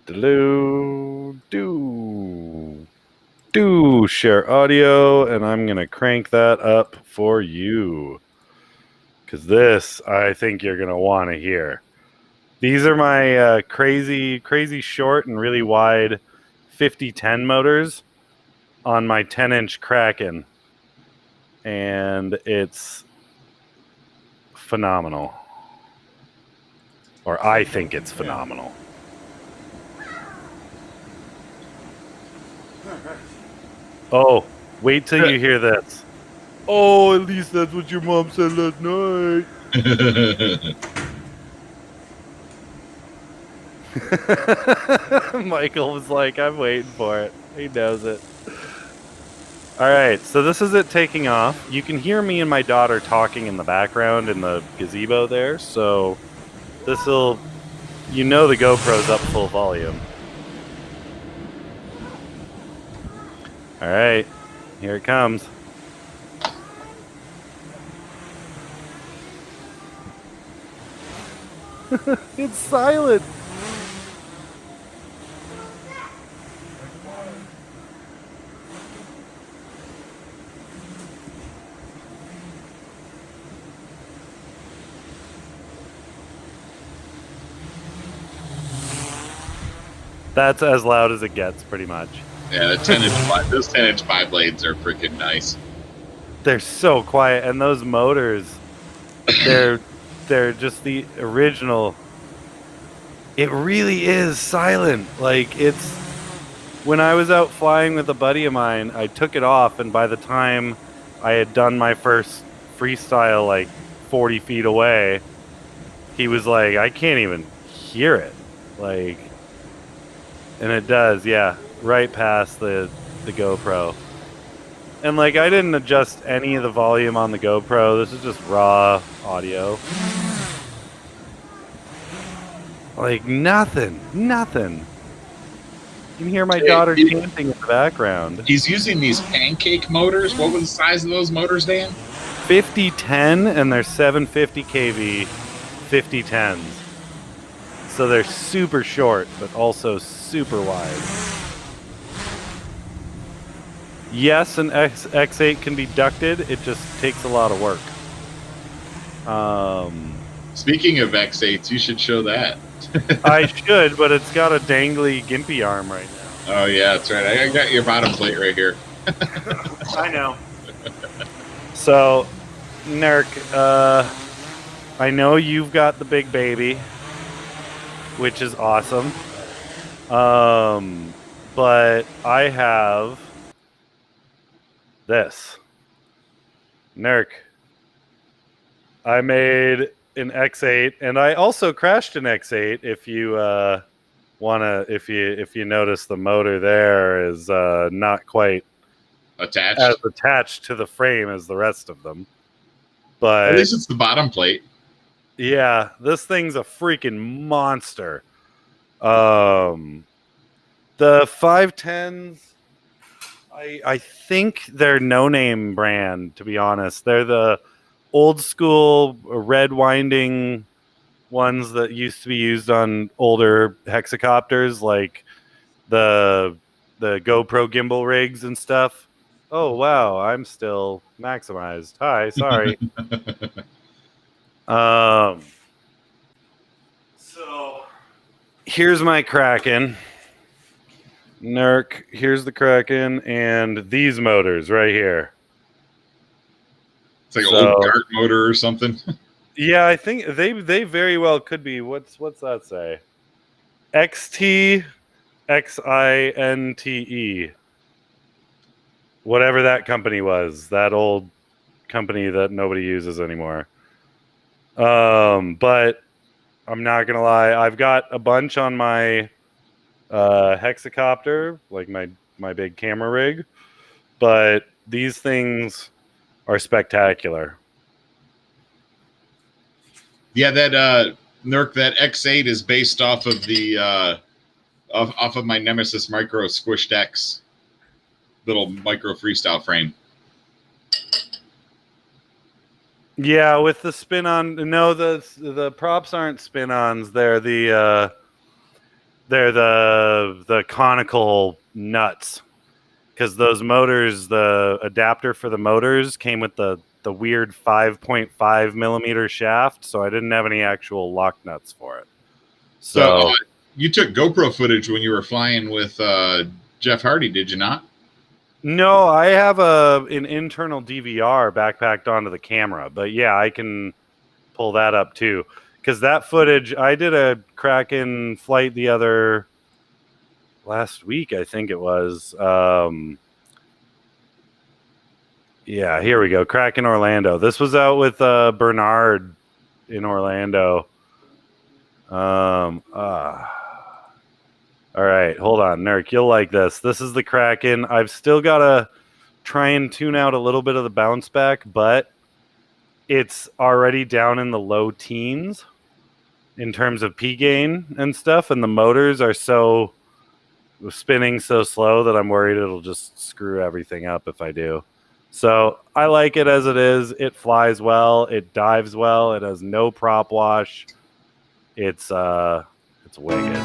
Do share audio, and I'm going to crank that up for you, because this I think you're going to want to hear. These are my crazy short and really wide 50-10 motors on my 10-inch Kraken, and it's phenomenal. Or I think it's phenomenal. Oh, wait till you hear this. Oh, at least that's what your mom said last night. Michael was like, I'm waiting for it. He knows it. All right, so this is it taking off. You can hear me and my daughter talking in the background in the gazebo there, so this'll, the GoPro's up full volume. All right, here it comes. It's silent. That's as loud as it gets, pretty much. Yeah, those 10-inch 5-blades are freaking nice. They're so quiet, and those motors, they're just the original. It really is silent. Like, it's, when I was out flying with a buddy of mine, I took it off, and by the time I had done my first freestyle, like 40 feet away, he was like, I can't even hear it. Like, And it does, yeah, right past the GoPro. And like, I didn't adjust any of the volume on the GoPro. This is just raw audio. Like nothing. You can hear my daughter chanting in the background. He's using these pancake motors. What was the size of those motors, Dan? 5010, and they're 750 kV 5010s. So they're super short, but also super wide. Yes, an X8 can be ducted. It just takes a lot of work. Speaking of X8s, you should show that. I should, but it's got a dangly gimpy arm right now. Oh, yeah, that's right. I got your bottom plate right here. I know. So, Nerk, I know you've got the big baby, which is awesome. But I have this. Nerk, I made an X8, and I also crashed an X8. If you if you notice, the motor there is not quite attached to the frame as the rest of them. But at least it's the bottom plate. Yeah, this thing's a freaking monster. The 510s, I think they're no-name brand, to be honest. They're the old school red winding ones that used to be used on older hexacopters, like the GoPro gimbal rigs and stuff. Oh, wow, I'm still maximized. Hi, sorry. So here's my Kraken. Nerk, here's the Kraken, and these motors right here. It's like an old dart motor or something. Yeah, I think they very well could be. What's that say? XT XINTE. Whatever that company was, that old company that nobody uses anymore. But I'm not gonna lie, I've got a bunch on my hexacopter, like my big camera rig, but these things are spectacular. Yeah, that Nerk, that X8 is based off of the off of my Nemesis Micro Squished X little micro freestyle frame. Yeah, with the spin-on. No, the props aren't spin-ons. They're the conical nuts. Because those motors, the adapter for the motors came with the weird 5.5 millimeter shaft, so I didn't have any actual lock nuts for it. So you took GoPro footage when you were flying with Jeff Hardy, did you not? No, I have an internal DVR backpacked onto the camera, but yeah, I can pull that up too. Because that footage, I did a Kraken flight last week, I think it was. Yeah, here we go. Kraken Orlando. This was out with Bernard in Orlando. All right, hold on, Nerk. You'll like this. This is the Kraken. I've still got to try and tune out a little bit of the bounce back, but it's already down in the low teens in terms of P gain and stuff, and the motors are spinning so slow that I'm worried it'll just screw everything up if I do. So I like it as it is. It flies well. It dives well. It has no prop wash. It's wicked.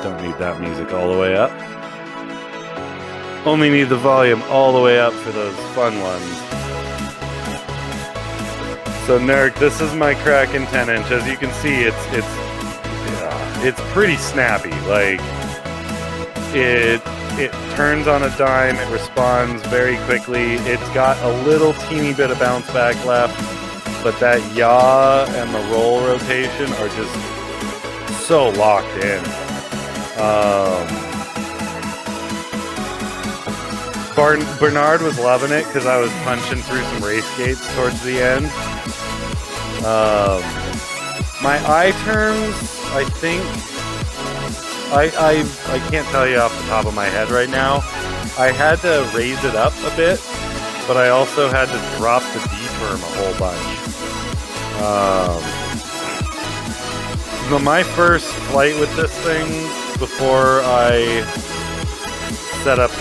Don't need that music all the way up. Only need the volume all the way up for those fun ones. So Nerk, this is my Kraken 10-inch. As you can see, it's pretty snappy. Like it turns on a dime. It responds very quickly. It's got a little teeny bit of bounce back left, but that yaw and the roll rotation are just so locked in. Bernard was loving it because I was punching through some race gates towards the end. My eye terms, I think, I can't tell you off the top of my head right now. I had to raise it up a bit, but I also had to drop the D term a whole bunch. My first flight with this thing, before I set up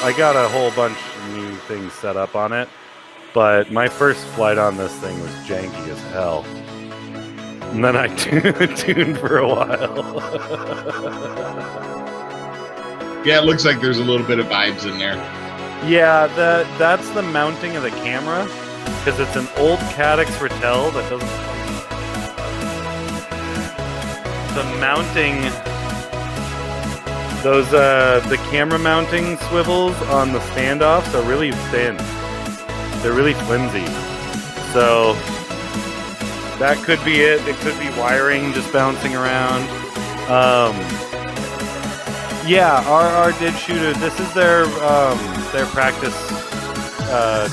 I got a whole bunch of new things set up on it, but my first flight on this thing was janky as hell. And then I tuned for a while. Yeah, it looks like there's a little bit of vibes in there. Yeah, that's the mounting of the camera, because it's an old Caddx Ratel that doesn't... The mounting... Those, the camera mounting swivels on the standoffs are really thin. They're really flimsy. So, that could be it. It could be wiring just bouncing around. Yeah, RR did shoot it. This is their practice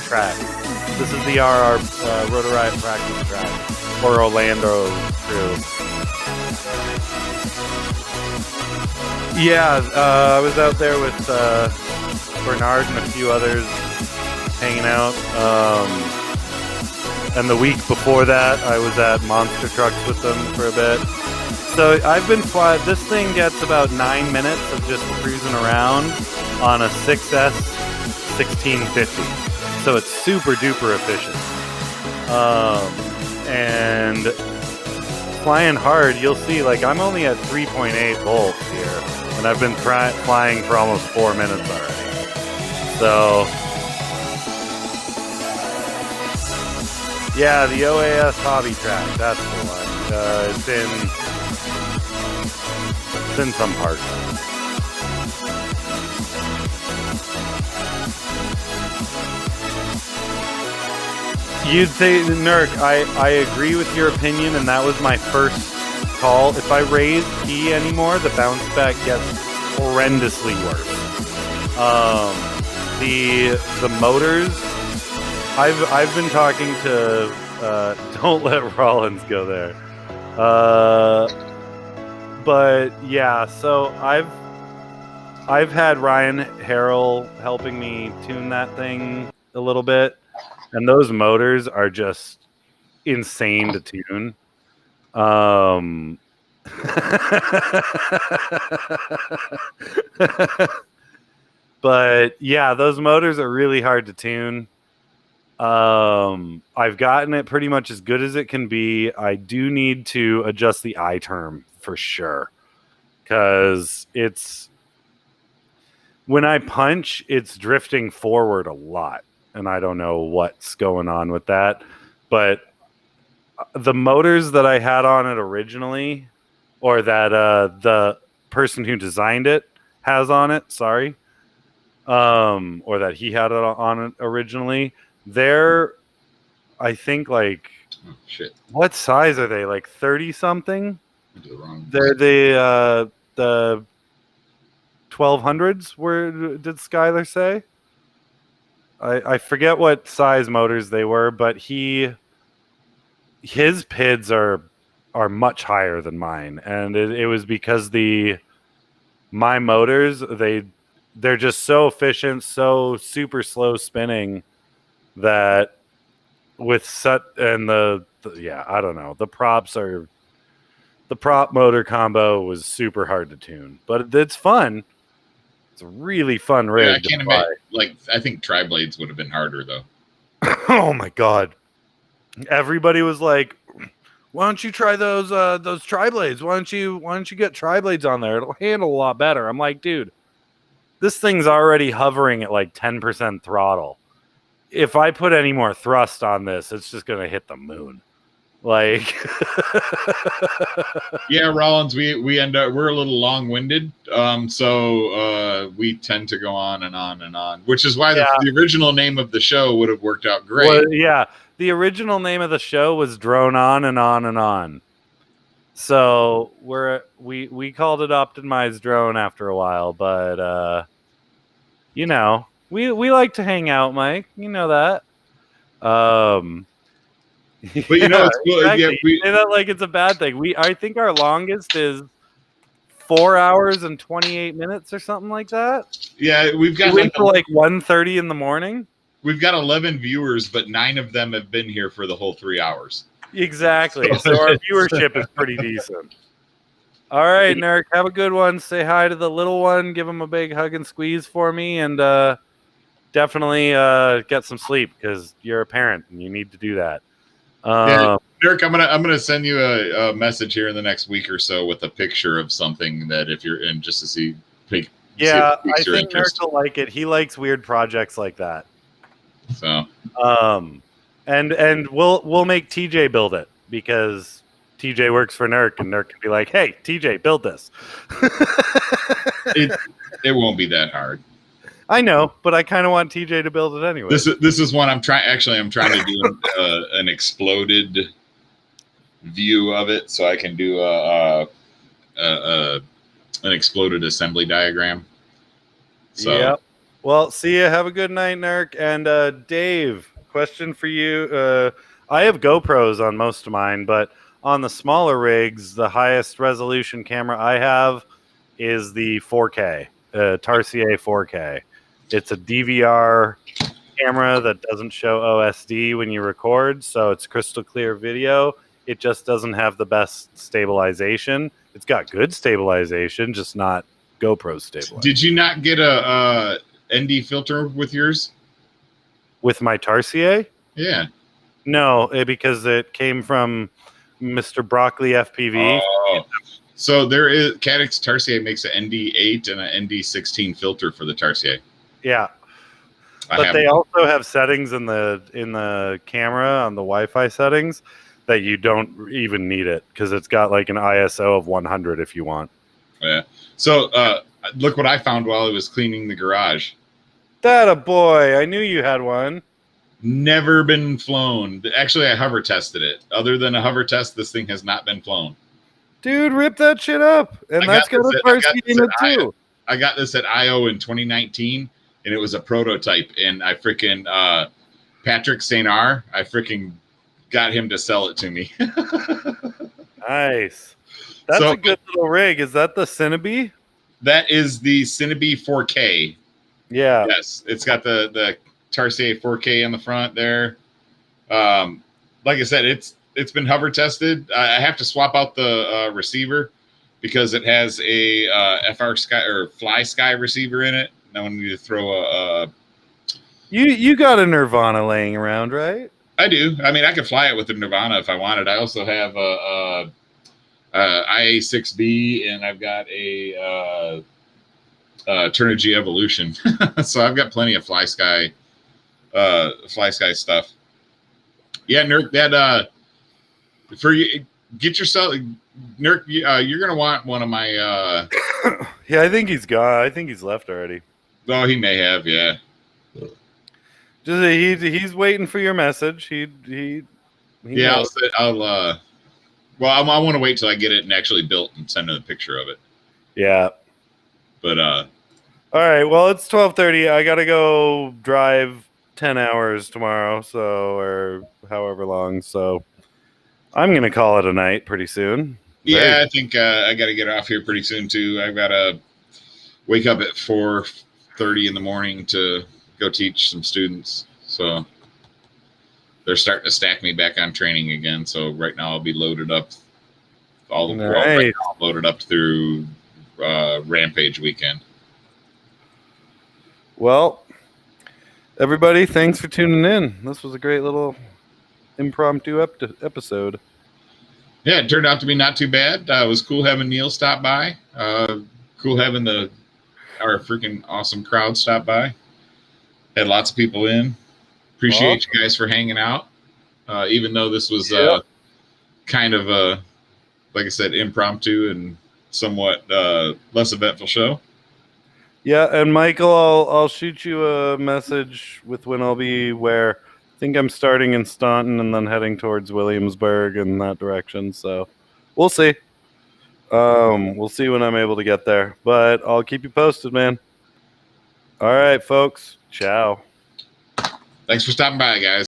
track. This is the RR Rotor Riot practice track for Orlando crew. Yeah, I was out there with Bernard and a few others hanging out. And the week before that, I was at Monster Trucks with them for a bit. So I've been flying. This thing gets about 9 minutes of just cruising around on a 6S 1650. So it's super duper efficient. And flying hard, you'll see, like, I'm only at 3.8 volts here. And I've been flying for almost 4 minutes already. So, yeah, the OAS hobby track, that's the one. It's in some park. You'd say, Nurk, I agree with your opinion, and that was my first call. If I raise P anymore, the bounce back gets horrendously worse. The motors, I've been talking to don't let Rollins go there. But yeah, so I've had Ryan Harrell helping me tune that thing a little bit, and those motors are just insane to tune. But yeah, those motors are really hard to tune. I've gotten it pretty much as good as it can be. I do need to adjust the eye term for sure, because it's, when I punch, it's drifting forward a lot, and I don't know what's going on with that. But the motors that I had on it originally, or that the person who designed it has on it, sorry, or that he had it on it originally, they're, I think, like, oh, shit. What size are they? Like 30 something? They're the 1200s. Where did Skyler say? I forget what size motors they were, but his PIDs are much higher than mine, and it was because my motors, they're just so efficient, so super slow spinning, that with yeah, I don't know, the prop motor combo was super hard to tune, but it's fun. It's a really fun rig. Yeah, I can't imagine. Like, I think tri-blades would have been harder though. Oh my god! Everybody was like, "Why don't you try those tri-blades? Why don't you get tri-blades on there? It'll handle a lot better." I'm like, dude, this thing's already hovering at like 10% throttle. If I put any more thrust on this, it's just gonna hit the moon. Like, yeah, Rollins, we end up, we're a little long-winded, so we tend to go on and on and on, which is why the original name of the show would have worked out great. Well, yeah, the original name of the show was Drone On and On and On. So we called it Optimized Drone after a while, but you know, we like to hang out, Mike. You know that. But But you know, it's cool. exactly. Yeah, You say that like it's a bad thing. I think our longest is 4 hours and 28 minutes or something like that. we've got We went till like 1:30 in the morning. we've got 11 viewers, but 9 of them have been here for the whole 3 hours. Exactly. So our viewership is pretty decent. All right, Nurk, have a good one. Say hi to the little one. Give him a big hug and squeeze for me, and definitely get some sleep because you're a parent and you need to do that. Dirk, I'm gonna send you a message here in the next week or so with a picture of something that if you're in, just to see. Yeah, I think Nurk will like it. He likes weird projects like that. So, and we'll make TJ build it because TJ works for Nurk, and Nurk can be like, "Hey, TJ, build this." it won't be that hard. I know, but I kind of want TJ to build it anyway. This is one I'm trying. Actually, I'm trying to do an exploded view of it, so I can do an exploded assembly diagram. So, yeah. Well, see you. Have a good night, Nurk. And Dave, question for you. I have GoPros on most of mine, but on the smaller rigs, the highest resolution camera I have is the 4K, Tarsier 4K. It's a DVR camera that doesn't show OSD when you record, so it's crystal clear video. It just doesn't have the best stabilization. It's got good stabilization, just not GoPro stabilization. Did you not get a ND filter with yours? With my Tarsier? Yeah. No, because it came from Mr. Broccoli FPV. Oh. So there is Cadix Tarsier makes an ND8 and an ND16 filter for the Tarsier. Yeah. But they also have settings in the camera on the Wi-Fi settings that you don't even need it because it's got like an ISO of 100 if you want. Yeah. So look what I found while I was cleaning the garage. That a boy! I knew you had one. Never been flown. Actually, I hover tested it. Other than a hover test, this thing has not been flown. Dude, rip that shit up, and that's got a Tarsier in it too. I got this at I/O in 2019, and it was a prototype. And I freaking Patrick St. R. I freaking got him to sell it to me. Nice. That's a good little rig. Is that the Cinebee? That is the Cinebee 4K. Yeah. Yes, it's got the Tarsier 4K on the front there. Like I said, it's been hover tested. I have to swap out the receiver because it has a FR Sky or Fly Sky receiver in it. Now I need to throw a. You got a Nirvana laying around, right? I do. I mean, I could fly it with the Nirvana if I wanted. I also have a IA6B, and I've got a Turnigy Evolution. So I've got plenty of Fly Sky stuff. Yeah, Nurk, that for you, get yourself, Nurk. You're gonna want one of my. Yeah, I think he's gone. I think he's left already. Oh, he may have. Yeah. Just he's waiting for your message. He yeah, I'll well, I want to wait till I get it and actually built and send him a picture of it. Yeah. But all right. Well, it's 12:30. I gotta go drive 10 hours tomorrow, or however long. So I'm gonna call it a night pretty soon. Yeah, I think I got to get off here pretty soon too. I've got to wake up at 4:30 in the morning to go teach some students. So they're starting to stack me back on training again. So right now I'll be loaded up. Right now I'm loaded up through Rampage weekend. Well, everybody, thanks for tuning in. This was a great little impromptu episode. Yeah, it turned out to be not too bad. It was cool having Neil stop by. Cool having our freaking awesome crowd stop by. Had lots of people in. Appreciate you guys for hanging out. Even though this was kind of a, like I said, impromptu and somewhat less eventful show. Yeah, and Michael, I'll shoot you a message with when I'll be where. I think I'm starting in Staunton and then heading towards Williamsburg in that direction. So we'll see. We'll see when I'm able to get there. But I'll keep you posted, man. All right, folks. Ciao. Thanks for stopping by, guys.